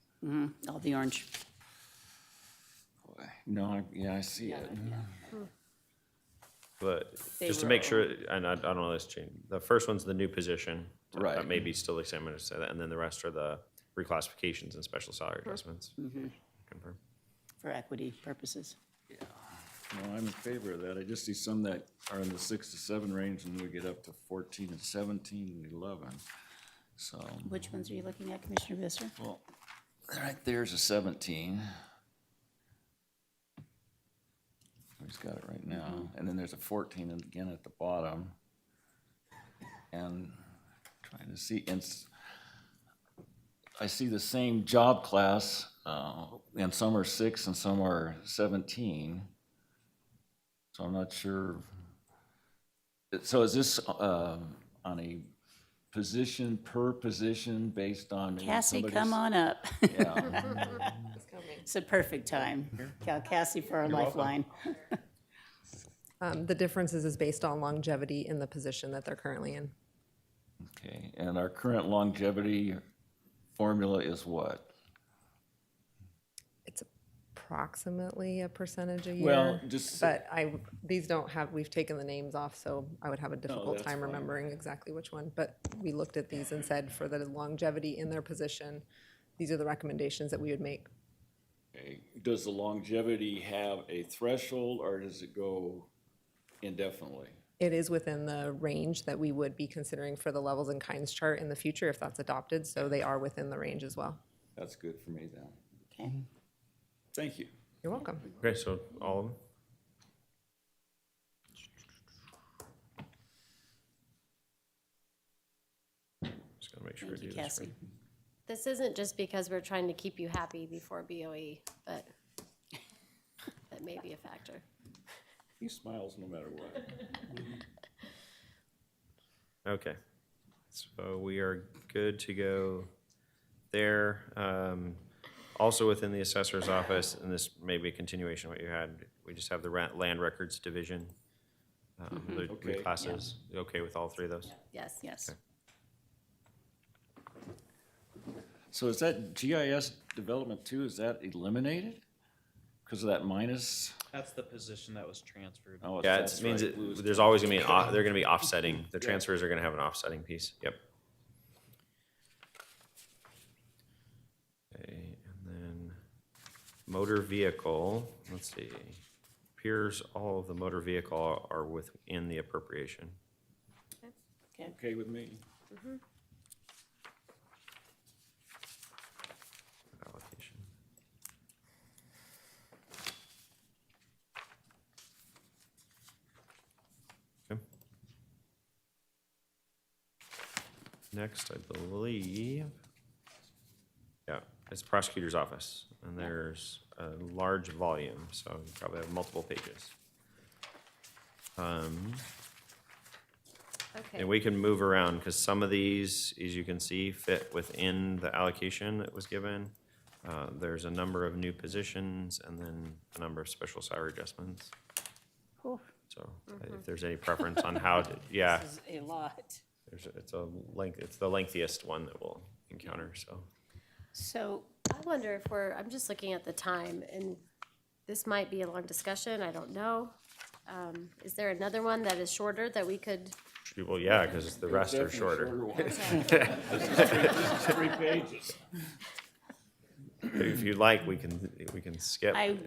all the orange. Boy, no, I see it. But They just to were make sure, and I don't know this change, the first one's the new position. So Right. That may be still the same, I'm gonna say that, and then the rest are the reclassifications and special salary adjustments. Confirm. For equity purposes. No, I'm in favor of that. I just see some that are in the 6 to 7 range and we get up to 14 and 17 and 11. So, Which ones are you looking at, Commissioner Visser? well, right there's a 17. He's got it right now. And then there's a 14 and again at the bottom. And Trying to see, I see the same job class, and some are 6 and some are 17. So I'm not sure. So is this on a position per position based on maybe Cassie, somebody's- come on up. Yeah. It's a perfect time. Cassie for our lifeline. The differences is based on longevity in the position that they're currently in. Okay, and our current longevity formula is what? It's approximately a percentage a year. Well, just- But these don't have, we've taken the names off, so I would have a difficult that's time fine. remembering exactly which one. But we looked at these and said for the longevity in their position, these are the recommendations that we would make. Okay, does the longevity have a threshold or does it go indefinitely? It is within the range that we would be considering for the levels and kinds chart in the future if that's adopted, so they are within the range as well. That's good for me then. Okay. Thank you. You're welcome. Okay, so all of them? Just gotta make sure I Thank do you, this Cassie. right. This isn't just because we're trying to keep you happy before BOE, but that may be a factor. He smiles no matter what. Okay, so we are good to go there. Also within the assessor's office, and this may be a continuation of what you had, we just have the land records division. The Okay. reclasses, you okay with all 3 of those? Yes. Yes. So is that GIS development too, is that eliminated? Because of that minus? That's the position that was transferred. Oh, Yeah, that's it means right, Lou's- there's always gonna be, they're gonna be offsetting. The transfers are gonna have an offsetting piece, yep. Okay, and then motor vehicle, let's see. Appears all of the motor vehicle are within the appropriation. Okay with me. Allocation. Okay. Next, I believe, yeah, it's prosecutor's office, and there's a large volume, so you probably have multiple pages. Okay. And we can move around, because some of these, as you can see, fit within the allocation that was given. There's a number of new positions, and then a number of special salary adjustments. Oof. So if there's any preference on how to, yeah, This is a lot. it's the lengthiest one that we'll encounter, so. So, I wonder if I'm just looking at the time, and this might be a long discussion, I don't know. Is there another one that is shorter that we could? Well, yeah, because the rest are shorter. This is 3 pages. If you'd like, we can skip. I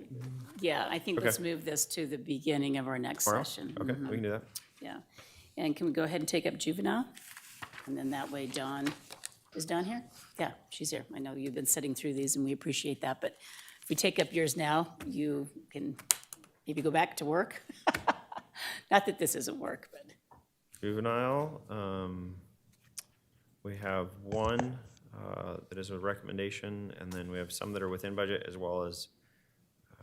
think let's Okay. move this to the beginning of our next Tomorrow? session. Okay, we can do that. Yeah. And can we go ahead and take up juvenile? And then that way Dawn, is Dawn here? Yeah, she's here. I know you've been sitting through these and we appreciate that, but if we take up yours now, you can maybe go back to work. Not that this isn't work, but. Juvenile, we have one that is a recommendation, and then we have some that are within budget, as well as,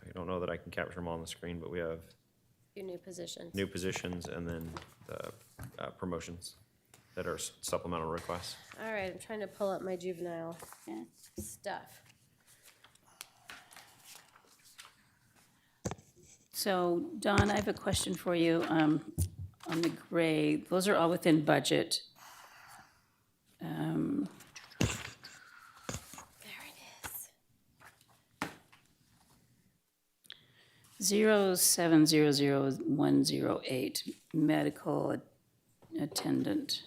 I don't know that I can capture them all on the screen, but we have Your new positions. new positions and then the promotions that are supplemental requests. All right, I'm trying to pull up my juvenile stuff. So, Dawn, I have a question for you on the gray. Those are all within budget. There it is. 0700108, medical attendant.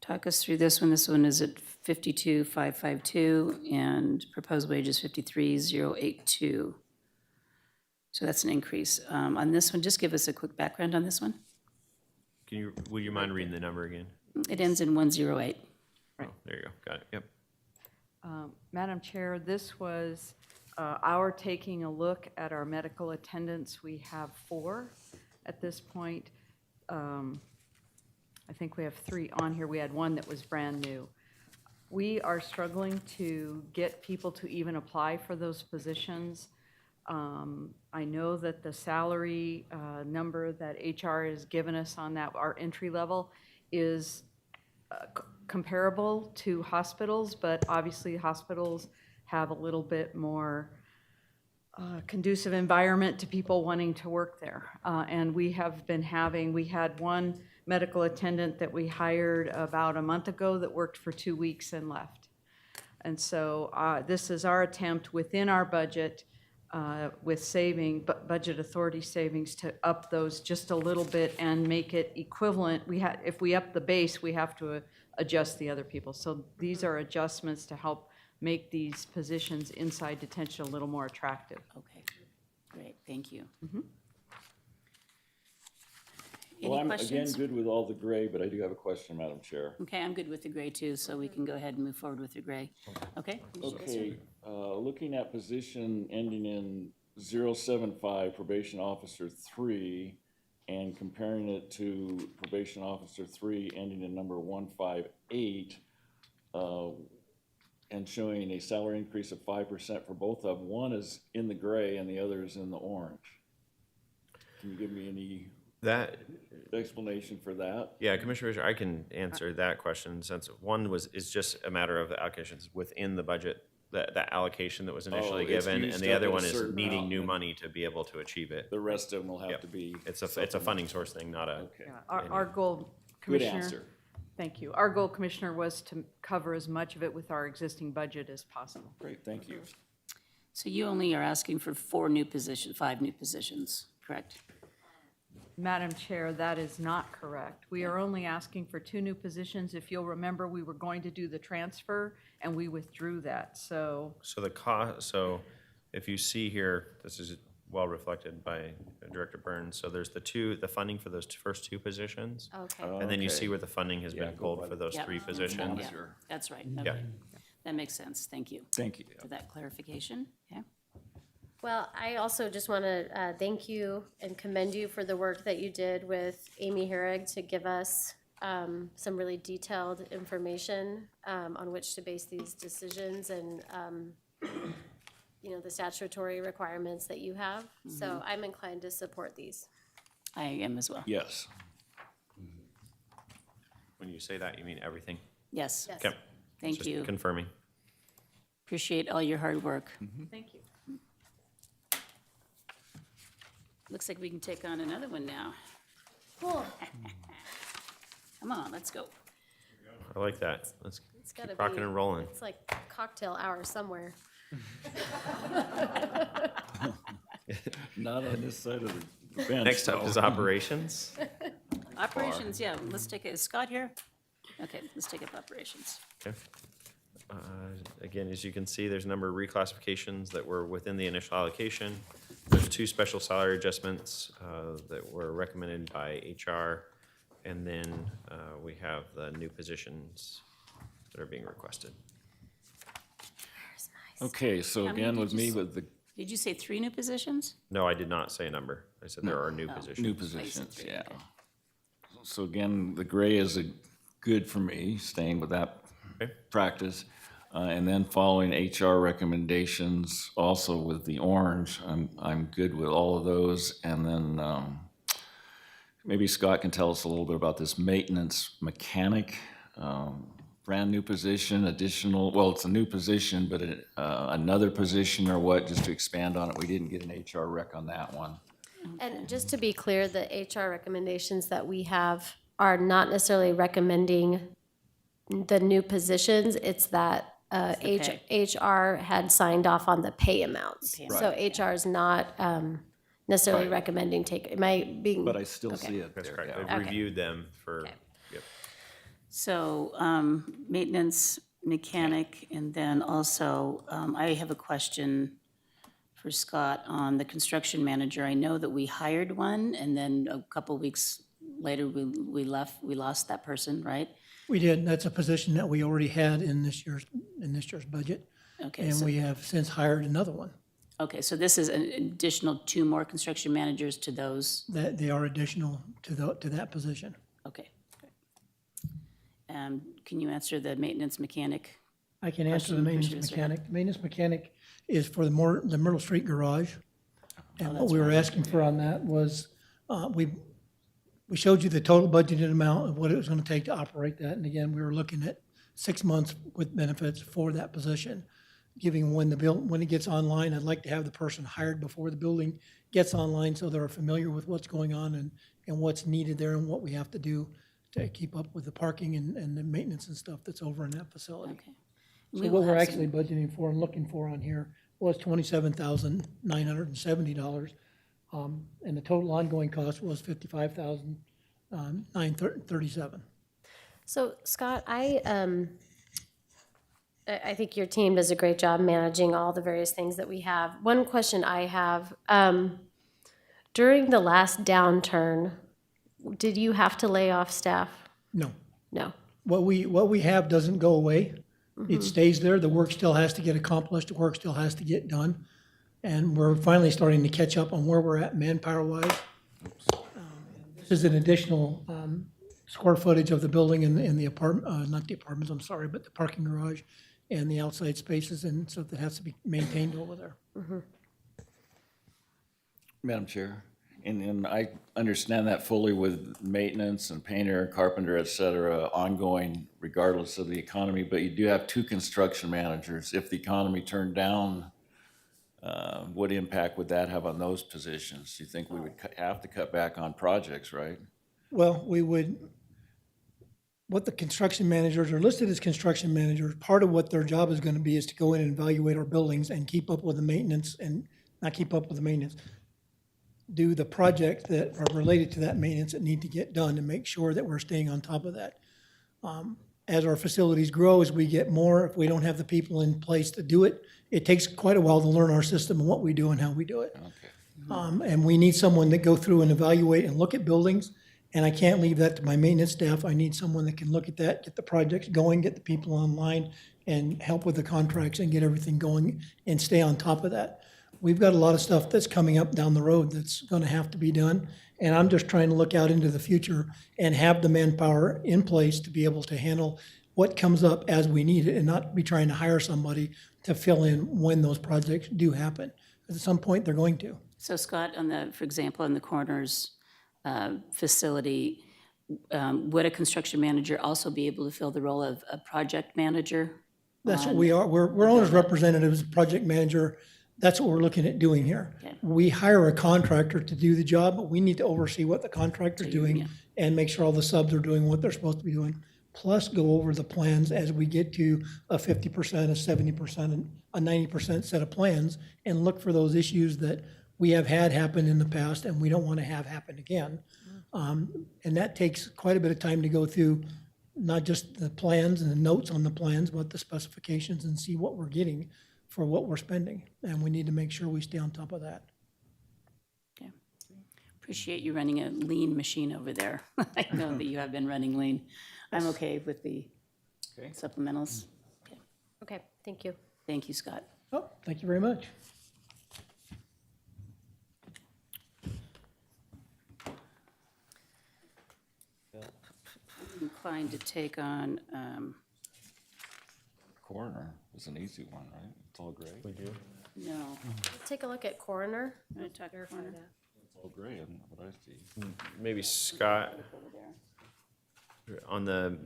Talk us through this one. This one is at 52,552, and proposed wage is 53,082. So that's an increase. On this one, just give us a quick background on this one. Would you mind reading the number again? It ends in 108. Oh, there you go, got it, yep. Madam Chair, this was our taking a look at our medical attendants. We have 4 at this point. I think we have 3 on here. We had 1 that was brand new. We are struggling to get people to even apply for those positions. I know that the salary number that HR has given us on that, our entry level, is comparable to hospitals, but obviously hospitals have a little bit more conducive environment to people wanting to work there. And we had 1 medical attendant that we hired about a month ago that worked for 2 weeks and left. And so this is our attempt within our budget with budget authority savings to up those just a little bit and make it equivalent. If we up the base, we have to adjust the other people. So these are adjustments to help make these positions inside detention a little more attractive. Okay, great, thank you. Well, Any I'm again questions? good with all the gray, but I do have a question, Madam Chair. Okay, I'm good with the gray too, so we can go ahead and move forward with the gray. Okay? Okay, looking at position ending in 075, probation officer 3, and comparing it to probation officer 3 ending in number 158, and showing a salary increase of 5% for both of them. One is in the gray and the other is in the orange. Can you give me any explanation for that? Yeah, Commissioner Fisher, I can answer that question since one is just a matter of the allocations within the budget, that allocation that was initially it's given, used and the up other at a one is certain needing amount, new and money to be able to achieve it. The rest of them will have Yep. to be. It's a funding source thing, not a. Okay. Our goal, Good Commissioner. answer. Thank you. Our goal, Commissioner, was to cover as much of it with our existing budget as possible. Great, thank you. So you only are asking for 5 new positions, correct? Madam Chair, that is not correct. We are only asking for 2 new positions. If you'll remember, we were going to do the transfer, and we withdrew that, so. So if you see here, this is well reflected by Director Burns. So there's the funding for those first 2 positions. Okay. And then you Okay. see where the funding has been pulled for those Yep. 3 positions. Yeah, that's right. Yeah. Okay. That makes sense. Thank you Thank you. for that clarification. Yeah. Well, I also just want to thank you and commend you for the work that you did with Amy Herrig to give us some really detailed information on which to base these decisions and, the statutory requirements that you have. So I'm inclined to support these. I am as well. Yes. When you say that, you mean everything? Yes. Yes. Okay. Thank Just you. confirming. Appreciate all your hard work. Thank you. Looks like we can take on another one now. Cool. Come on, let's go. I like that. Let's It's gotta keep rocking be- and rolling. It's like cocktail hour somewhere. Not on this side of the bench. Next up though. is operations. Operations, yeah, let's take it. Is Scott here? Okay, let's take up operations. Okay. Again, as you can see, there's a number of reclassifications that were within the initial allocation. There's 2 special salary adjustments that were recommended by HR. And then we have the new positions that are being requested. Okay, so How many again, did with you me s- with the Did you say 3 new positions? No, I did not say a number. I said there are new positions. new Oh, you said positions, 3, yeah. okay. So again, the gray is good for me, staying with that Okay. practice. And then following HR recommendations, also with the orange, I'm good with all of those. And then maybe Scott can tell us a little bit about this maintenance mechanic, brand new position, additional, well, it's a new position, but another position or what, just to expand on it. We didn't get an HR rec on that one. And just to be clear, the HR recommendations that we have are not necessarily recommending the new positions. It's that the HR had signed off on the pay amounts. Pay So HR is not necessarily Right. recommending am I being? But I still Okay. see it That's there. correct. yeah. I've reviewed them for, Okay. yep. So maintenance mechanic, and then also, I have a question for Scott on the construction manager. I know that we hired one, and then a couple weeks later, we lost that person, right? We did. That's a position that we already had in this year's budget. Okay, And so, we have since hired another one. okay, so this is an additional 2 more construction managers to those, That they are additional to that position. okay. Can you answer the maintenance mechanic? I can answer the Question, maintenance Commissioner Serra. mechanic. The maintenance mechanic is for the Myrtle Street garage. And what that's we were right. asking for on that was, we showed you the total budgeted amount of what it was gonna take to operate that. And again, we were looking at 6 months with benefits for that position. Giving when when it gets online, I'd like to have the person hired before the building gets online so they're familiar with what's going on and what's needed there and what we have to do to keep up with the parking and the maintenance and stuff that's over in that facility. Okay. So We what will we're have actually some- budgeting for and looking for on here was $27,970. And the total ongoing cost was $55,937. So Scott, I think your team does a great job managing all the various things that we have. One question I have, during the last downturn, did you have to lay off staff? No. No. What we have doesn't go away. It stays there. The work still has to get accomplished. The work still has to get done. And we're finally starting to catch up on where we're at manpower-wise. This is an additional square footage of the building in the apartment, not the apartments, I'm sorry, but the parking garage and the outside spaces, and so that has to be maintained over there. Madam Chair, and I understand that fully with maintenance and painter, carpenter, et cetera, ongoing regardless of the economy, but you do have two construction managers. If the economy turned down, what impact would that have on those positions? Do you think we would have to cut back on projects, right? Well, we would, what the construction managers are listed as construction managers, part of what their job is gonna be is to go in and evaluate our buildings and keep up with the maintenance and, not keep up with the maintenance, do the projects that are related to that maintenance that need to get done and make sure that we're staying on top of that. As our facilities grow, as we get more, if we don't have the people in place to do it, it takes quite a while to learn our system and what we do and how we do it. And we need someone that go through and evaluate and look at buildings. And I can't leave that to my maintenance staff. I need someone that can look at that, get the projects going, get the people online, and help with the contracts and get everything going and stay on top of that. We've got a lot of stuff that's coming up down the road that's gonna have to be done. And I'm just trying to look out into the future and have the manpower in place to be able to handle what comes up as we need it and not be trying to hire somebody to fill in when those projects do happen. At some point, they're going to. So Scott, for example, in the coroner's facility, would a construction manager also be able to fill the role of a project manager? That's what we are. We're owner's representatives, project manager. That's what we're looking at doing here. Okay. We hire a contractor to do the job, but we need to oversee what the contractor's doing and make sure all the subs are doing what they're supposed to be doing. Plus go over the plans as we get to a 50%, a 70%, and a 90% set of plans and look for those issues that we have had happen in the past and we don't want to have happen again. And that takes quite a bit of time to go through, not just the plans and the notes on the plans, but the specifications and see what we're getting for what we're spending. And we need to make sure we stay on top of that. Okay. Appreciate you running a lean machine over there. I know that you have been running lean. I'm okay with the supplementals. Okay. Okay, thank you. Thank you, Scott. Oh, thank you very much. I'm inclined to take on, Coroner was an easy one, right? It's all gray. We do. no. Let's take a look at coroner. I'm gonna talk coroner. It's all gray, isn't it, what I see? Maybe Scott, on the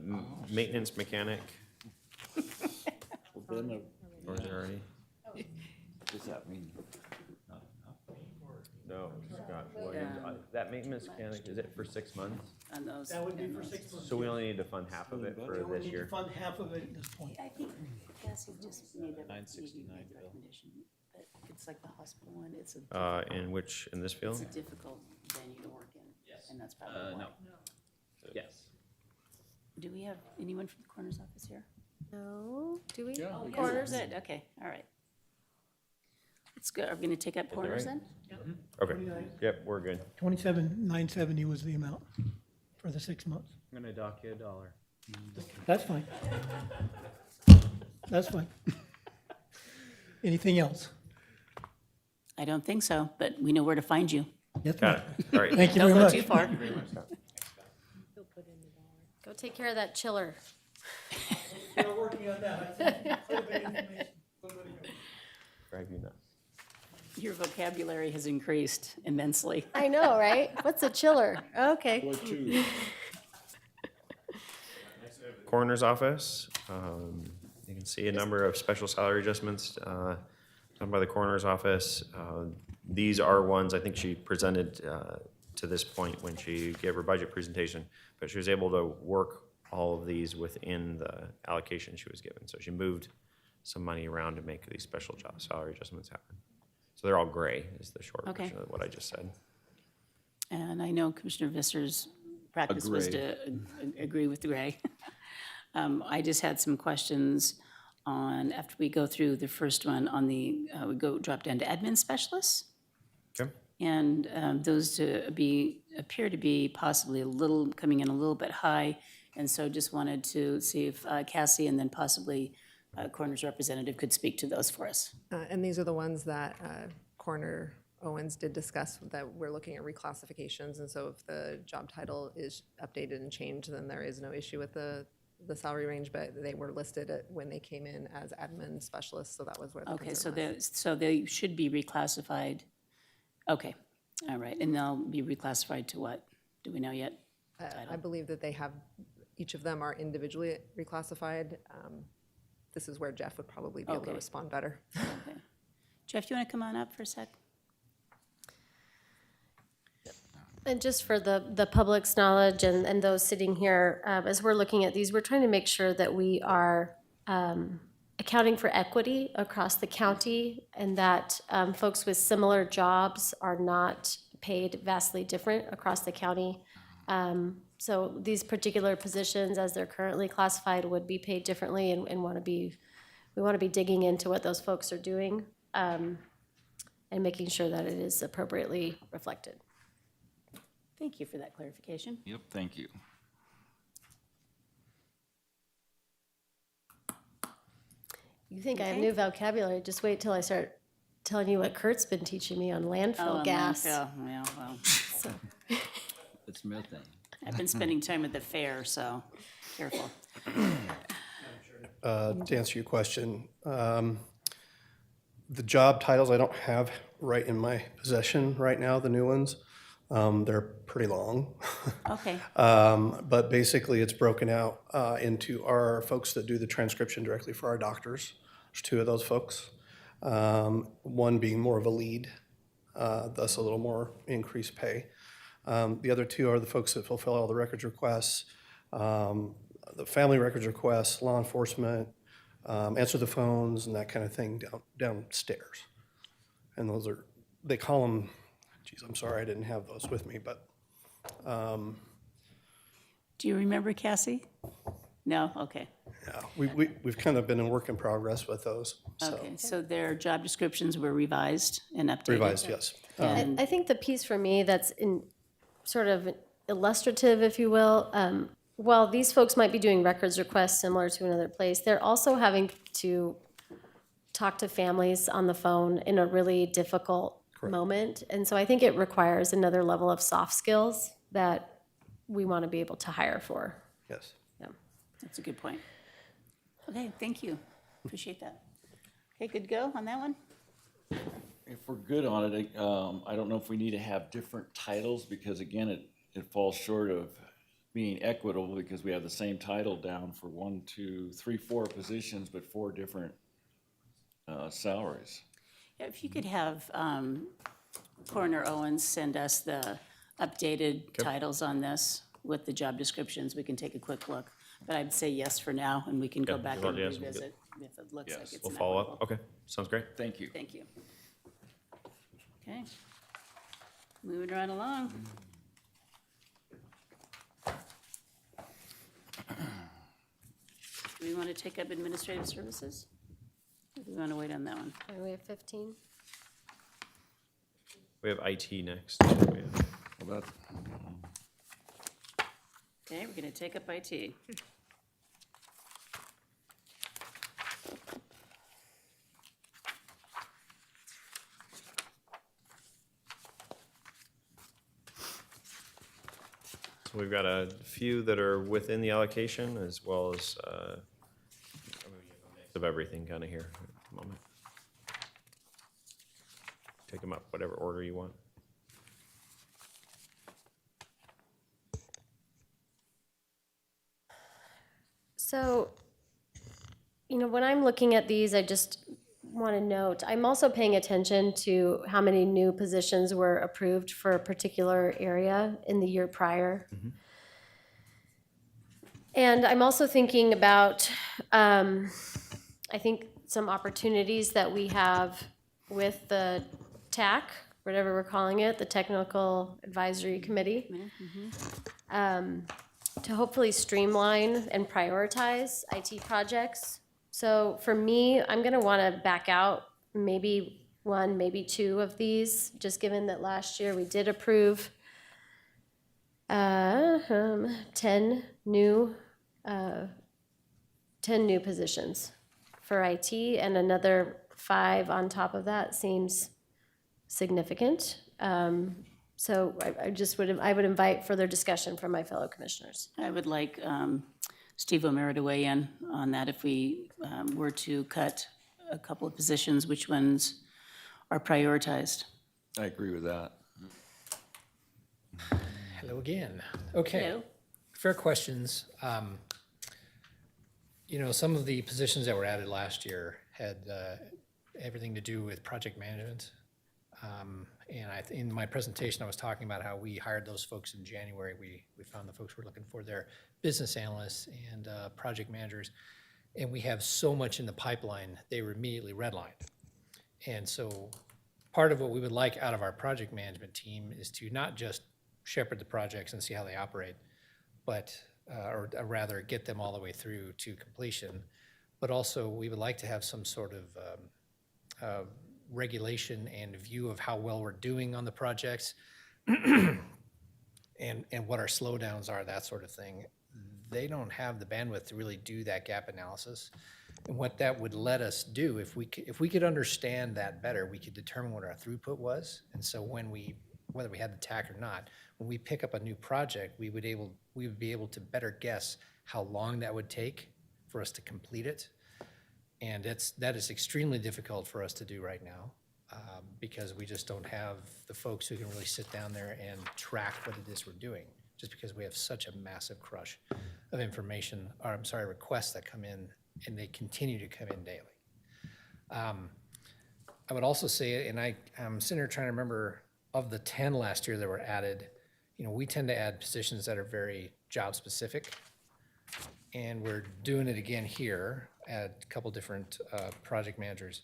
maintenance mechanic, Well, then, or is it already? does that mean? No, Scott, that maintenance mechanic, is it for 6 months? On those. That would be for 6 months. So we only need to fund half of it for this year? Fund half of it at this point. I think Cassie just made a 969, Bill. recommendation, but it's like the hospital one, it's a, In this field? it's a difficult venue to work in. Yes. And that's probably why. No. Yes. Do we have anyone from the coroner's office here? No, do we? Oh, yes, Coroners? good, okay, all right. Let's go, are we gonna take up coroners then? Okay, yep, we're good. 27,970 was the amount for the 6 months. I'm gonna dock you $1. That's fine. That's fine. Anything else? I don't think so, but we know where to find you. Yes, Got ma'am. it, all right. Thank you Don't very go much. too far. Go take care of that chiller. We're working on that. Greg, you know. Your vocabulary has increased immensely. I know, right? What's a chiller? Okay. Coroner's office, you can see a number of special salary adjustments done by the coroner's office. These are ones I think she presented to this point when she gave her budget presentation, but she was able to work all of these within the allocation she was given. So she moved some money around to make these special job salary adjustments happen. So they're all gray is the short Okay. version of what I just said. And I know Commissioner Visser's practice was to agree with the gray. I just had some questions on, after we go through the first one, on the, we drop down to admin specialists. Okay. And those appear to be possibly coming in a little bit high. And so just wanted to see if Cassie and then possibly coroner's representative could speak to those for us. And these are the ones that Coroner Owens did discuss, that we're looking at reclassifications. And so if the job title is updated and changed, then there is no issue with the salary range, but they were listed when they came in as admin specialists, so that was where the Okay, concern was. so they should be reclassified. Okay, all right, and they'll be reclassified to what? Do we know yet? I believe that they have, each of them are individually reclassified. This is where Jeff would probably be able to Okay. respond better. Okay. Jeff, do you want to come on up for a sec? And just for the public's knowledge and those sitting here, as we're looking at these, we're trying to make sure that we are accounting for equity across the county, and that folks with similar jobs are not paid vastly different across the county. So these particular positions, as they're currently classified, would be paid differently, and we want to be digging into what those folks are doing and making sure that it is appropriately reflected. Thank you for that clarification. Yep, thank you. You think I have Okay. new vocabulary, just wait till I start telling you what Kurt's been teaching me on landfill gas. Landfill, yeah, well, So, It's methane. I've been spending time at the fair, so careful. To answer your question, the job titles I don't have right in my possession right now, the new ones. They're pretty long. Okay, But basically, it's broken out into our folks that do the transcription directly for our doctors. There's two of those folks. One being more of a lead, thus a little more increased pay. The other two are the folks that fulfill all the records requests, the family records requests, law enforcement, answer the phones and that kind of thing downstairs. And those are, they call them, geez, I'm sorry I didn't have those with me, but. do you remember Cassie? No, okay. Yeah, we've kind of been in work in progress with those, so. Okay, so their job descriptions were revised and updated? Revised, yes. And I think the piece for me that's in sort of illustrative, if you will, while these folks might be doing records requests similar to another place, they're also having to talk to families on the phone in a really difficult moment. And so I think it requires another level of soft skills that we want to be able to hire for. Yes. Yeah. that's a good point. Okay, thank you. Appreciate that. Okay, good to go on that one? If we're good on it, I don't know if we need to have different titles, because again, it falls short of being equitable, because we have the same title down for 1, 2, 3, 4 positions, but 4 different salaries. Yeah, if you could have Coroner Owens send us the updated titles on this with the job descriptions, we can take a quick look. But I'd say yes for now, and we can go Okay, back as long and as we get- revisit if it looks like Yes, it's We'll follow up. inequitable. Okay, sounds great. Thank you. Thank you. Okay. Moving right along. Do we want to take up administrative services? Or do we want to wait on that one? And we have 15. We have IT next. Well, Okay, we're going to take up IT. So we've got a few that are within the allocation as well as a mix of everything kind of here at the moment. Take them up, whatever order you want. So, when I'm looking at these, I just want to note, I'm also paying attention to how many new positions were approved for a particular area in the year prior. And I'm also thinking about, I think, some opportunities that we have with the TAC, whatever we're calling it, the Technical Advisory Committee, to hopefully streamline and prioritize IT projects. So for me, I'm going to want to back out maybe one, maybe two of these, just given that last year we did approve 10 new positions for IT, and another 5 on top of that seems significant. So I would invite further discussion from my fellow commissioners. I would like Steve O'Meara to weigh in on that. If we were to cut a couple of positions, which ones are prioritized? I agree with that. Hello again. Okay. Hello. Fair questions. Some of the positions that were added last year had everything to do with project management. In my presentation, I was talking about how we hired those folks in January. We found the folks we're looking for there, business analysts and project managers. And we have so much in the pipeline, they were immediately redlined. And so part of what we would like out of our project management team is to not just shepherd the projects and see how they operate, but or rather get them all the way through to completion. But also we would like to have some sort of regulation and view of how well we're doing on the projects and what our slowdowns are, that sort of thing. They don't have the bandwidth to really do that gap analysis. And what that would let us do, if we could understand that better, we could determine what our throughput was. And so whether we had the TAC or not, when we pick up a new project, we would be able to better guess how long that would take for us to complete it. And that is extremely difficult for us to do right now because we just don't have the folks who can really sit down there and track what it is we're doing, just because we have such a massive crush of requests that come in, and they continue to come in daily. I would also say, and I'm sitting here trying to remember, of the 10 last year that were added, we tend to add positions that are very job specific. And we're doing it again here at a couple different project managers.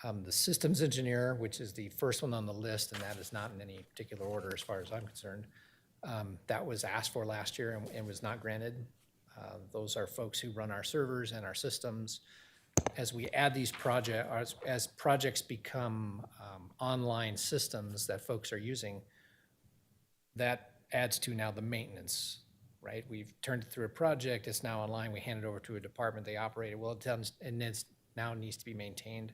The systems engineer, which is the first one on the list, and that is not in any particular order as far as I'm concerned, that was asked for last year and was not granted. Those are folks who run our servers and our systems. As we add these projects, as projects become online systems that folks are using, that adds to now the maintenance, right? We've turned it through a project, it's now online, we hand it over to a department, they operate it, well, it now needs to be maintained.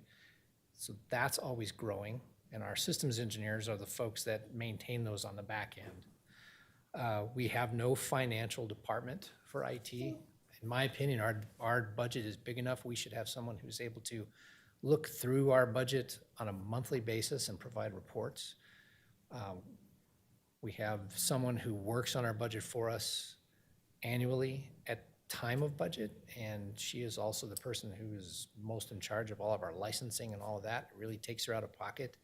So that's always growing, and our systems engineers are the folks that maintain those on the back end. We have no financial department for IT. In my opinion, our budget is big enough, we should have someone who's able to look through our budget on a monthly basis and provide reports. We have someone who works on our budget for us annually at time of budget, and she is also the person who is most in charge of all of our licensing and all of that. It really takes her out of pocket.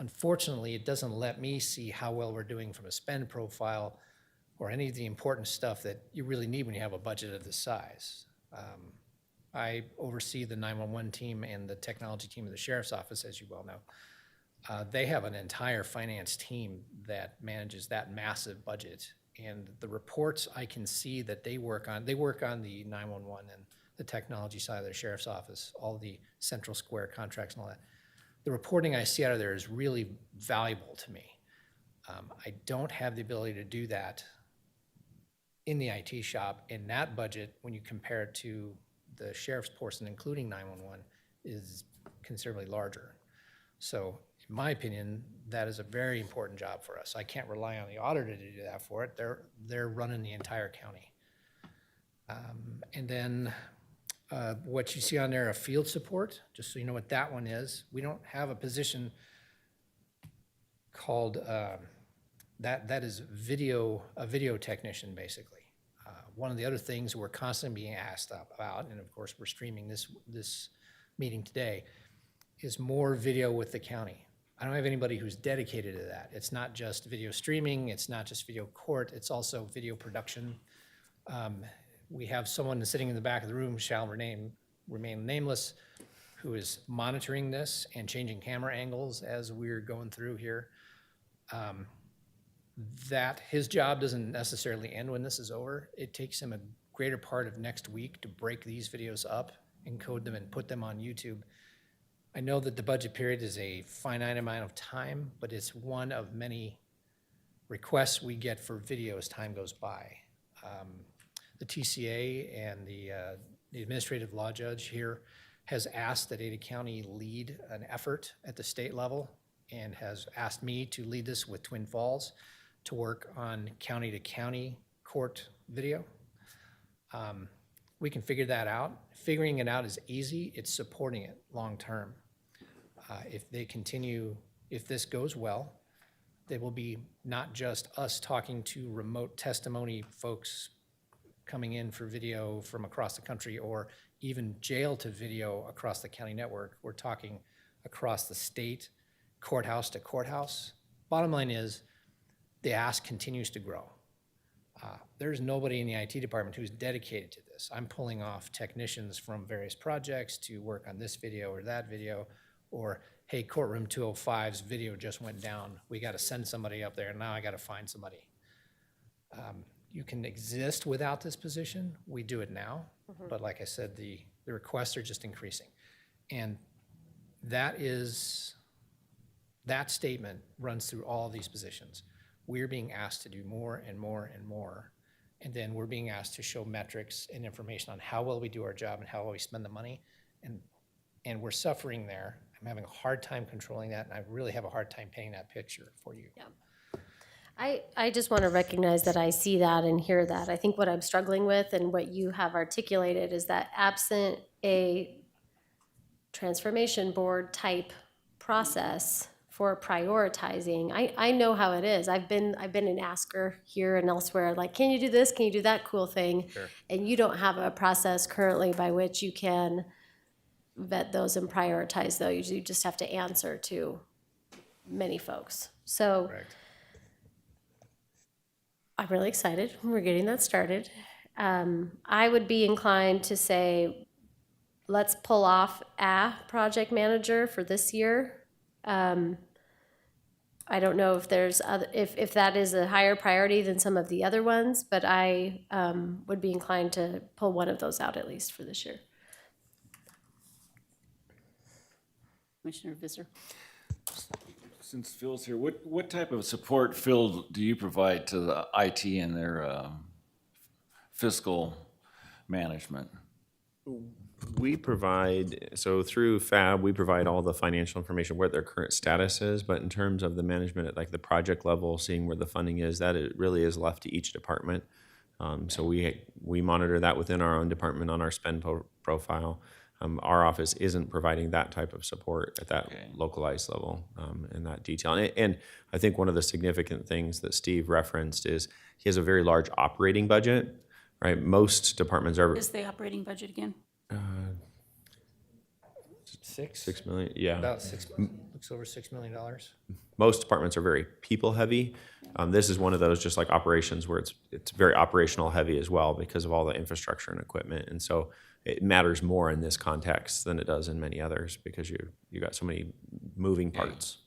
Unfortunately, it doesn't let me see how well we're doing from a spend profile or any of the important stuff that you really need when you have a budget of this size. I oversee the 911 team and the technology team of the Sheriff's Office, as you well know. They have an entire finance team that manages that massive budget. And the reports I can see that they work on the 911 and the technology side of the Sheriff's Office, all the Central Square contracts and all that. The reporting I see out of there is really valuable to me. I don't have the ability to do that in the IT shop, and that budget, when you compare it to the sheriff's portion, including 911, is considerably larger. So in my opinion, that is a very important job for us. I can't rely on the auditor to do that for it. They're running the entire county. And then what you see on there, a field support, just so you know what that one is. We don't have a position called, that is a video technician, basically. One of the other things we're constantly being asked about, and of course we're streaming this meeting today, is more video with the county. I don't have anybody who's dedicated to that. It's not just video streaming, it's not just video court, it's also video production. We have someone sitting in the back of the room, shall remain nameless, who is monitoring this and changing camera angles as we're going through here. That his job doesn't necessarily end when this is over. It takes him a greater part of next week to break these videos up, encode them, and put them on YouTube. I know that the budget period is a finite amount of time, but it's one of many requests we get for video as time goes by. The TCA and the administrative law judge here has asked that Ada County lead an effort at the state level and has asked me to lead this with Twin Falls to work on county-to-county court video. We can figure that out. Figuring it out is easy. It's supporting it long-term. If they continue, if this goes well, they will be not just us talking to remote testimony folks coming in for video from across the country or even jail to video across the county network. We're talking across the state, courthouse to courthouse. Bottom line is the ask continues to grow. There's nobody in the IT department who's dedicated to this. I'm pulling off technicians from various projects to work on this video or that video, or hey, courtroom 205's video just went down. We got to send somebody up there. Now I got to find somebody. You can exist without this position. We do it now. But like I said, the requests are just increasing. And that statement runs through all of these positions. We're being asked to do more and more and more. And then we're being asked to show metrics and information on how well we do our job and how well we spend the money. And we're suffering there. I'm having a hard time controlling that, and I really have a hard time painting that picture for you. Yeah. I just want to recognize that I see that and hear that. I think what I'm struggling with and what you have articulated is that absent a transformation board type process for prioritizing, I know how it is. I've been an asker here and elsewhere, like, can you do this? Can you do that cool thing? Sure. And you don't have a process currently by which you can vet those and prioritize those. You just have to answer to many folks. So Correct. I'm really excited. We're getting that started. I would be inclined to say, let's pull off a project manager for this year. I don't know if there's if that is a higher priority than some of the other ones, but I would be inclined to pull one of those out at least for this year. Commissioner Visser. Since Phil's here, what type of support, Phil, do you provide to the IT and their fiscal management? We provide, so through FAB, we provide all the financial information, where their current status is, but in terms of the management at like the project level, seeing where the funding is, that it really is left to each department. So we monitor that within our own department on our spend profile. Our office isn't providing that type of support at that localized level in that detail. And I think one of the significant things that Steve referenced is he has a very large operating budget, right? Most departments are... What is the operating budget again? 6 million, yeah. About looks over $6 million. Most departments are very people heavy. This is one of those just like operations where it's very operational heavy as well because of all the infrastructure and equipment. And so it matters more in this context than it does in many others because you got so many moving parts.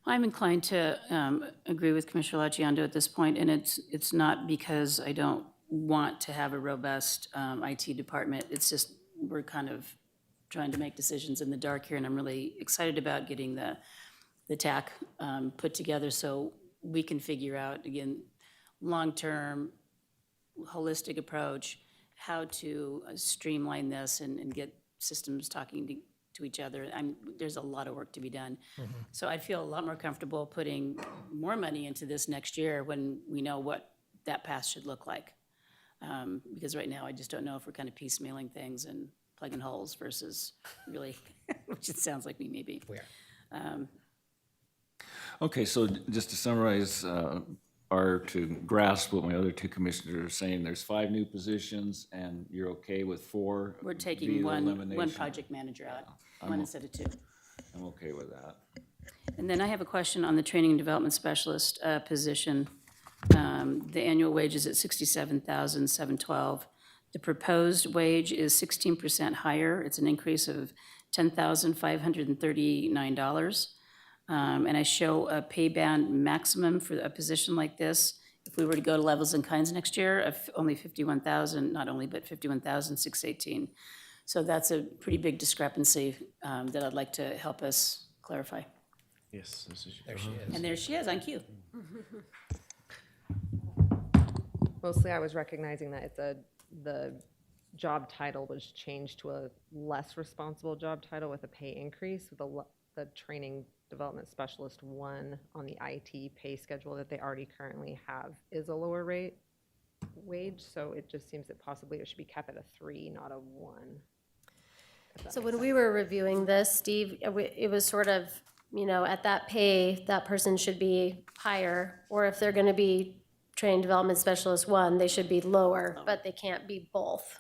I'm inclined to agree with Commissioner Lacciando at this point, and it's not because I don't want to have a robust IT department. It's just we're kind of trying to make decisions in the dark here, and I'm really excited about getting the TAC put together so we can figure out, again, long-term, holistic approach, how to streamline this and get systems talking to each other. There's a lot of work to be done. So I'd feel a lot more comfortable putting more money into this next year when we know what that path should look like. Because right now, I just don't know if we're kind of piecemealing things and plugging holes versus really, which it sounds like we may be. Okay, so just to summarize, or to grasp what my other two commissioners are saying, there's 5 new positions, and you're okay with 4? We're taking via one elimination? project manager out, I'm one o- instead of 2. I'm okay with that. And then I have a question on the training and development specialist position. The annual wage is at $67,712. The proposed wage is 16% higher. It's an increase of $10,539. And I show a pay band maximum for a position like this, if we were to go to levels and kinds next year, of only 51,000, not only, but 51,618. So that's a pretty big discrepancy that I'd like to help us clarify. Yes, this is. There she is. And there she is on cue. Mostly I was recognizing that the job title was changed to a less responsible job title with a pay increase. The training development specialist 1 on the IT pay schedule that they already currently have is a lower rate wage. So it just seems that possibly it should be kept at a 3, not a 1. So when we were reviewing this, Steve, it was sort of, at that pay, that person should be higher, or if they're gonna be training development specialist 1, they should be lower, but they can't be both.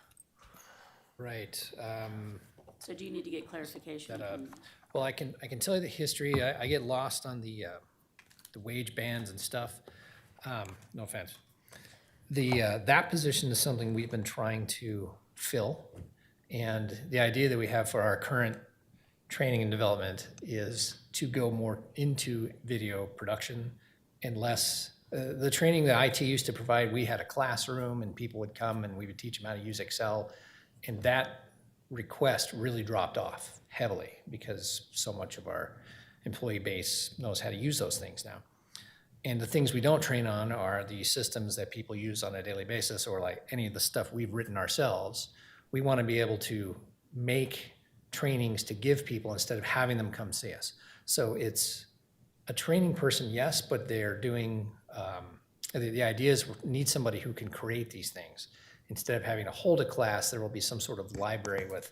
Right. So do you need to get clarification? Well, I can tell you the history. I get lost on the wage bands and stuff. No offense. That position is something we've been trying to fill. And the idea that we have for our current training and development is to go more into video production and less, the training that IT used to provide, we had a classroom and people would come and we would teach them how to use Excel. And that request really dropped off heavily because so much of our employee base knows how to use those things now. And the things we don't train on are the systems that people use on a daily basis, or like any of the stuff we've written ourselves. We want to be able to make trainings to give people instead of having them come see us. So it's a training person, yes, but they're doing, the idea is we need somebody who can create these things. Instead of having to hold a class, there will be some sort of library with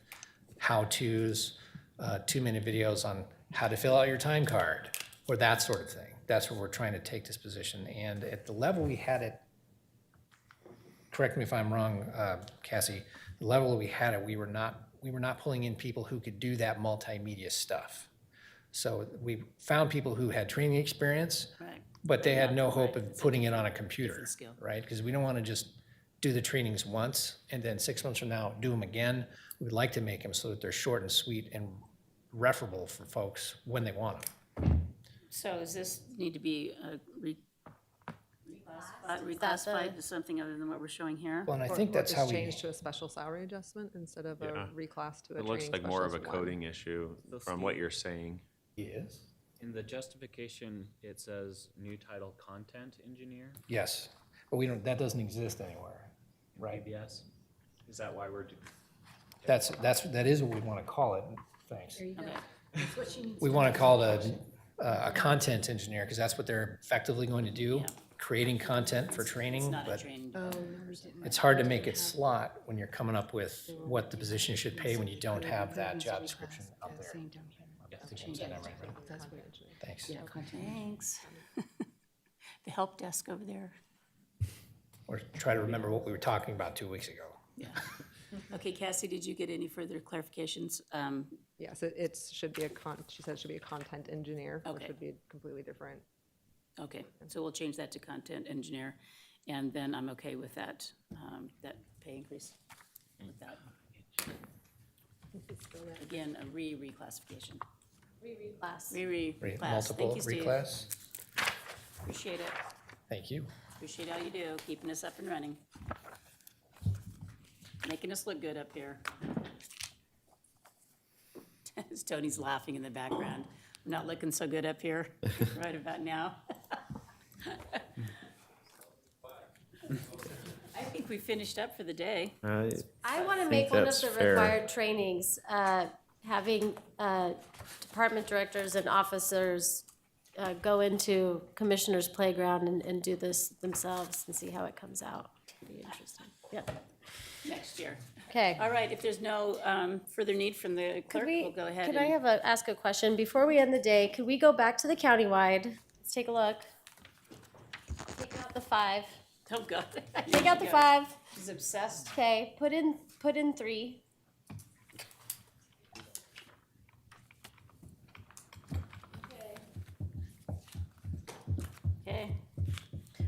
how-tos, 2-minute videos on how to fill out your time card, or that sort of thing. That's where we're trying to take this position. And at the level we had it, correct me if I'm wrong, Cassie, the level we had it, we were not pulling in people who could do that multimedia stuff. So we found people who had training experience, Right. but they had no Right. hope of putting it on a computer, Different skill. right? Because we don't want to just do the trainings once and then 6 months from now do them again. We'd like to make them so that they're short and sweet and referable for folks when they want them. So does this need to be reclassified to something other than what we're showing here? Well, and I Or- think or that's just how we, change to a special salary adjustment instead of Yeah. a reclass to a It looks training like more of a specialist 1. coding issue So from what Steve- you're saying. yes, In the justification, it says new title content engineer, yes, but we don't, that doesn't exist anywhere, right? PBS. Is that why we're, That is what we want to call it, thanks. There you go. That's what she needs. We want to call it a content engineer, because that's what they're effectively going to do, Yeah. creating content for training, It's not a but trained. it's hard to make it slot when you're coming up with what the position should pay when you don't have that job description out there. I think I'm saying that right, right? Thanks. Thanks. The help desk over there. Or try to remember what we were talking about 2 weeks ago. Yeah. Okay, Cassie, did you get any further clarifications? Yes, it should be she said it should be a content engineer, which Okay. would be completely different. Okay, so we'll change that to content engineer, and then I'm okay with that, that pay increase. With that. Again, a reclassification. Reclass. Reclass. Multiple Thank you, Steve. reclass. Appreciate it. Thank you. Appreciate all you do, keeping us up and running. Making us look good up here. Tony's laughing in the background. I'm not looking so good up here right about now. I think we finished up for the day. I want to think make one of that's the fair. required trainings, having department directors and officers go into Commissioner's Playground and do this themselves and see how it comes out. Be interesting. Yep. Next year. Okay. All right, if there's no further need from the clerk, we'll go ahead. Could I and- ask a question? Before we end the day, could we go back to the countywide? Let's take a look. Take out the 5. Oh, God. Take out the 5. He's obsessed. Okay, put in 3. Okay.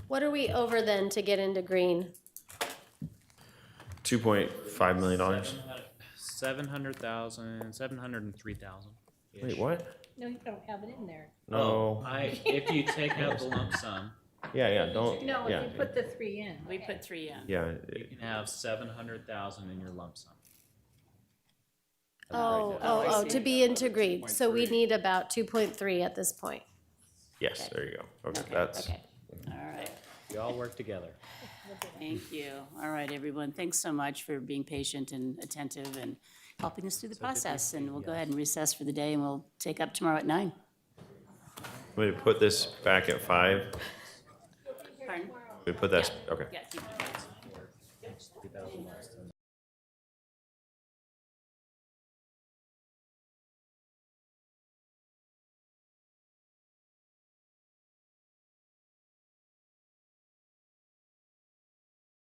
What are we over then to get into green? $2.5 million. 700,000, 703,000. Wait, what? No, you don't have it in there. No. If you take out the lump sum, Yeah, don't, No, yeah, if you put the 3 in. We put 3 in. yeah. you can have 700,000 in your lump sum. Oh, to be into green. So we need about 2.3 at this point. Yes, there you go. Okay, that's, Okay. All right. We all work together. Thank you. All right, everyone. Thanks so much for being patient and attentive and helping us through the process. And we'll go ahead and recess for the day, and we'll take up tomorrow at 9. we put this back at 5. Pardon? We put that, okay. Yeah, keep it.